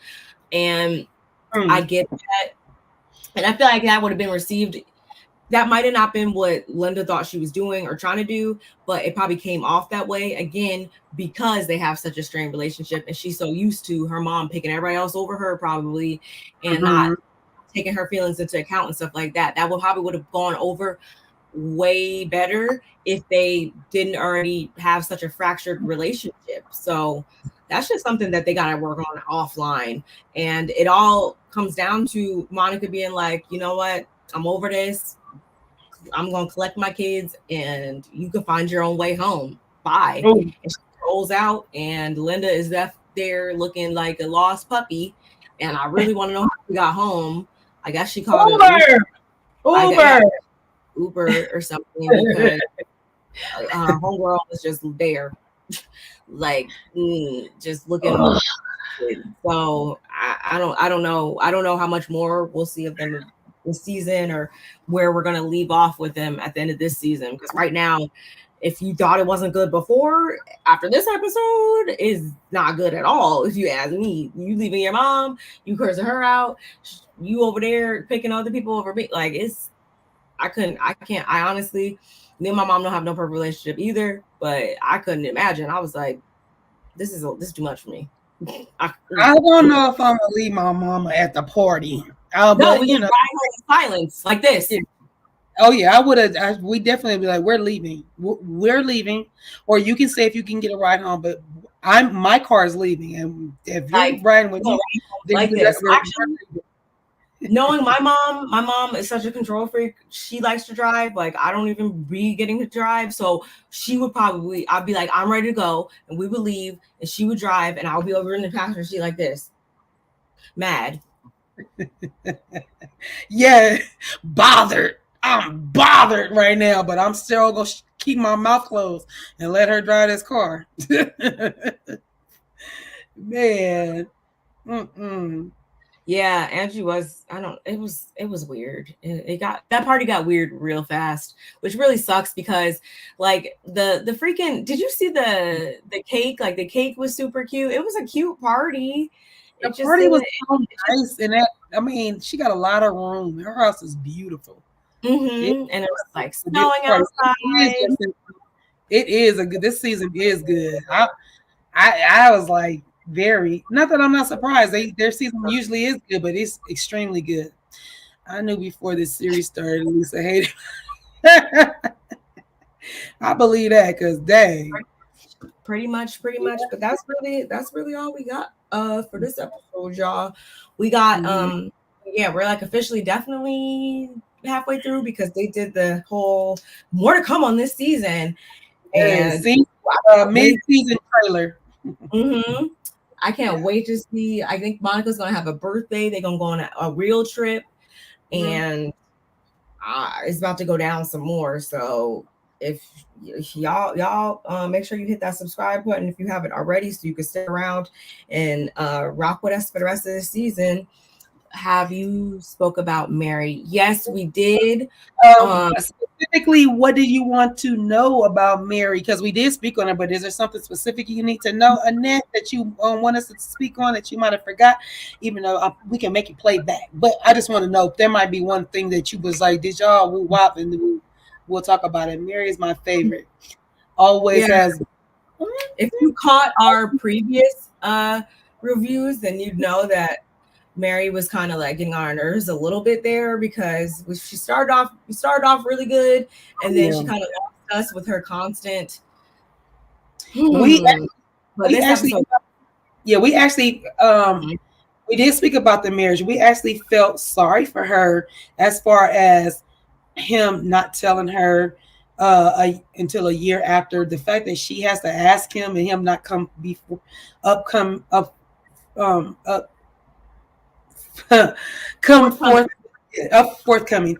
And I get that. And I feel like that would have been received. That might have not been what Linda thought she was doing or trying to do, but it probably came off that way again because they have such a strained relationship, and she's so used to her mom picking everybody else over her probably, and not taking her feelings into account and stuff like that. That would probably would have gone over way better if they didn't already have such a fractured relationship. So that's just something that they got to work on offline. And it all comes down to Monica being like, you know what? I'm over this. I'm going to collect my kids and you can find your own way home. Bye. Oh. And she rolls out, and Linda is left there looking like a lost puppy. And I really want to know how she got home. I guess she called Uber or something because homegirl was just there, like just looking. So I don't know how much more we'll see of them this season, or where we're gonna leave off with them at the end of this season. Because right now, if you thought it wasn't good before, after this episode is not good at all. If you ask me, you leaving your mom, you cursing her out, you over there picking other people over me, like it's. I honestly, me and my mom don't have no perfect relationship either, but I couldn't imagine. I was like, this is too much for me. I don't know if I'm gonna leave my mama at the party. No, but, you know, silence like this. Yeah. Oh yeah, I would have. We definitely be like, we're leaving. We're leaving, or you can say if you can get a ride home. But my car is leaving, and if you're riding with me, like this. Actually, knowing my mom is such a control freak. She likes to drive. Like I don't even be getting to drive. So she would probably, I'd be like, I'm ready to go. And we would leave and she would drive and I'll be over in the passenger seat like this. Mad. Yeah. Bothered. I'm bothered right now, but I'm still going to keep my mouth closed and let her drive this car. Man. Yeah, Angie was, it was weird. That party got weird real fast, which really sucks because like the freaking, did you see the cake? Like the cake was super cute. It was a cute party. The party was so nice, and I mean, she got a lot of room. Her house is beautiful. And it was like snowing outside. It is a good. This season is good. I was like, not that I'm not surprised. Their season usually is good, but it's extremely good. I knew before this series started, Lisa hated it. I believe that because dang. Pretty much. But that's really all we got for this episode, y'all. We got we're like officially definitely halfway through because they did the whole more to come on this season. And mid-season trailer. I can't wait to see. I think Monica's gonna have a birthday. They're gonna go on a real trip, and it's about to go down some more. So if y'all make sure you hit that subscribe button if you haven't already, so you can stick around and rock with us for the rest of the season. Have you spoke about Mary? Yes, we did. Specifically, what do you want to know about Mary? Because we did speak on her, but is there something specific you need to know, Annette, that you want us to speak on that you might have forgot? Even though we can make it play back, but I just want to know if there might be one thing that you was like, did y'all woo wop, and we'll talk about it. Mary is my favorite. Always has. If you caught our previous reviews, then you'd know that Mary was kind of like getting on our nerves a little bit there because we started off really good, and then she kind of lost us with her constant. We did speak about the marriage. We actually felt sorry for her as far as him not telling her until a year after, the fact that she has to ask him and him not come forthcoming.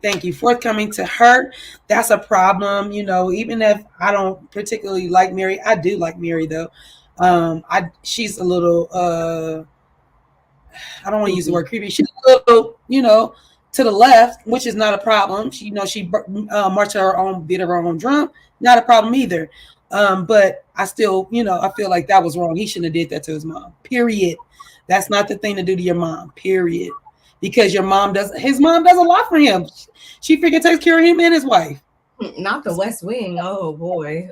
Thank you. Forthcoming to her. That's a problem. You know, even if I don't particularly like Mary, I do like Mary though. She's a little I don't want to use the word creepy. She's a little, to the left, which is not a problem. She marched her own, beat her own drum. Not a problem either. But I still, I feel like that was wrong. He shouldn't have did that to his mom. Period. That's not the thing to do to your mom. Period. because his mom does a lot for him. She freaking takes care of him and his wife. Not the West Wing. Oh boy.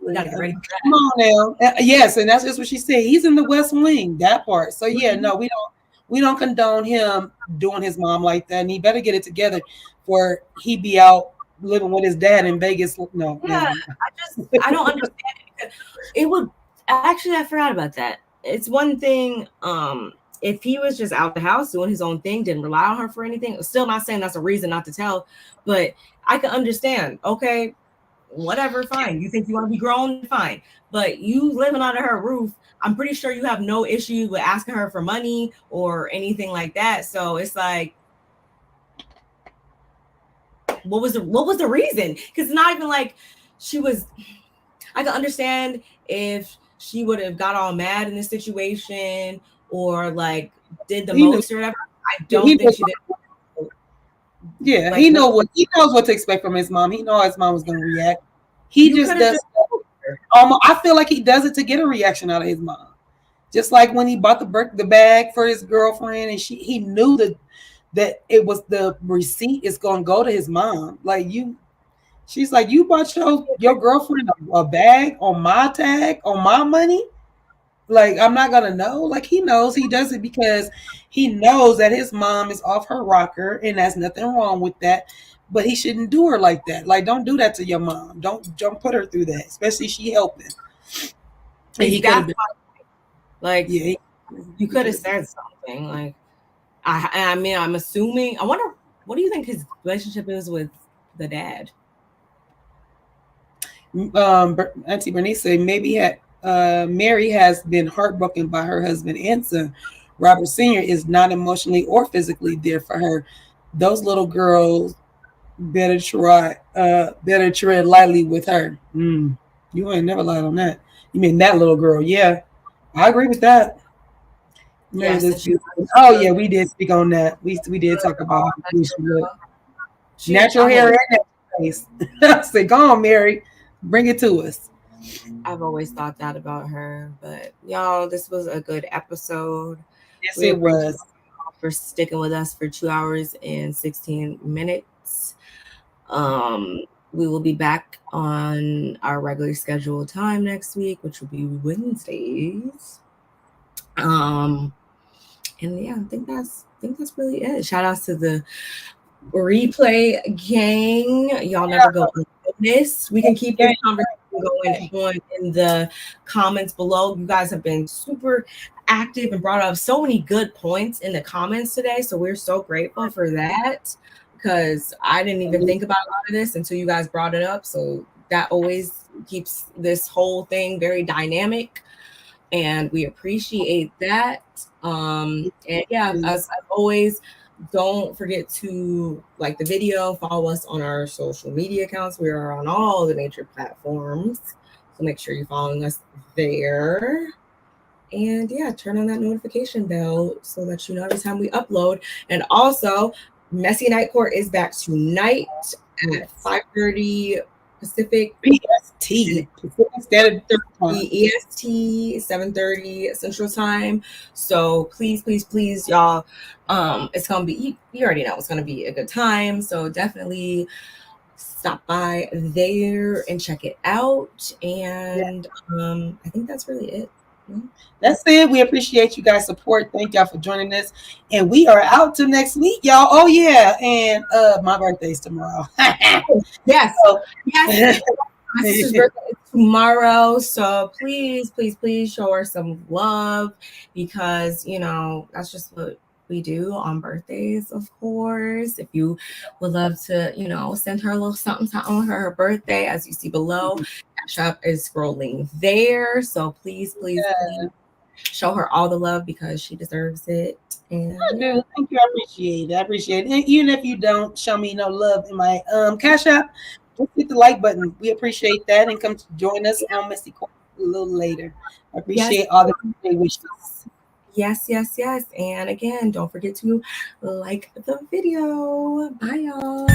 We gotta get ready for that. Come on now. Yes, and that's just what she said. He's in the West Wing, that part. So yeah, no, we don't condone him doing his mom like that. And he better get it together for he be out living with his dad in Vegas. No. Yeah, I don't understand it because it would actually I forgot about that. It's one thing, if he was just out the house doing his own thing, didn't rely on her for anything. Still not saying that's a reason not to tell, but I can understand. Okay, whatever, fine. You think you want to be grown, fine. But you living under her roof, I'm pretty sure you have no issue with asking her for money or anything like that. So it's like, what was the reason? Because it's not even like she was. I can understand if she would have got all mad in this situation or like did the most or whatever. I don't think she did. Yeah, like, he knows what to expect from his mom. He knows how his mom was going to react. He just does. I feel like he does it to get a reaction out of his mom. Just like when he bought the bag for his girlfriend, and he knew that it was the receipt is going to go to his mom. Like she's like, you bought your girlfriend a bag on my tag, on my money. Like, I'm not going to know. Like, he knows he does it because he knows that his mom is off her rocker and there's nothing wrong with that. But he shouldn't do her like that. Like, don't do that to your mom. Don't put her through that, especially she helping. And he could have been like, yeah, you could have said something. Like, I mean, I'm assuming. I wonder, what do you think his relationship is with the dad? Auntie Bernice said maybe Mary has been heartbroken by her husband and son. Robert Sr. is not emotionally or physically there for her. Those little girls better tread lightly with her. You ain't never lied on that. You mean that little girl? Yeah, I agree with that. Yes, oh yeah, we did speak on that. We did talk about natural hair and natural face. I said, go on, Mary, bring it to us. I've always thought that about her, but y'all, this was a good episode. Yes, it was. For sticking with us for 2 hours and 16 minutes. We will be back on our regularly scheduled time next week, which will be Wednesdays. And yeah, I think that's really it. Shout outs to the replay gang. Y'all never go unnoticed. We can keep this conversation going in the comments below. You guys have been super active and brought up so many good points in the comments today. So we're so grateful for that, because I didn't even think about a lot of this until you guys brought it up. So that always keeps this whole thing very dynamic, and we appreciate that. And yeah, as always, don't forget to like the video, follow us on our social media accounts. We are on all the major platforms, so make sure you're following us there. And yeah, turn on that notification bell so that you know every time we upload. And also, Messy Night Court is back tonight at 5:30 Pacific PST. Pacific EST, 7:30 Central Time. So please, y'all, it's gonna be, you already know it's gonna be a good time. So definitely stop by there and check it out. And I think that's really it. That's it. We appreciate you guys' support. Thank y'all for joining us. And we are out till next week, y'all. Oh yeah. And my birthday's tomorrow. Yes. Yes. My sister's birthday is tomorrow. So please show her some love, because you know that's just what we do on birthdays, of course. If you would love to, you know, send her a little something on her birthday, as you see below, Cash App is scrolling there. So please show her all the love, because she deserves it. And I do. Thank you. I appreciate it. And even if you don't show me no love in my Cash App, just hit the like button. We appreciate that, and come to join us on Messy Court a little later. I appreciate all the birthday wishes. Yes. And again, don't forget to like the video. Bye, y'all.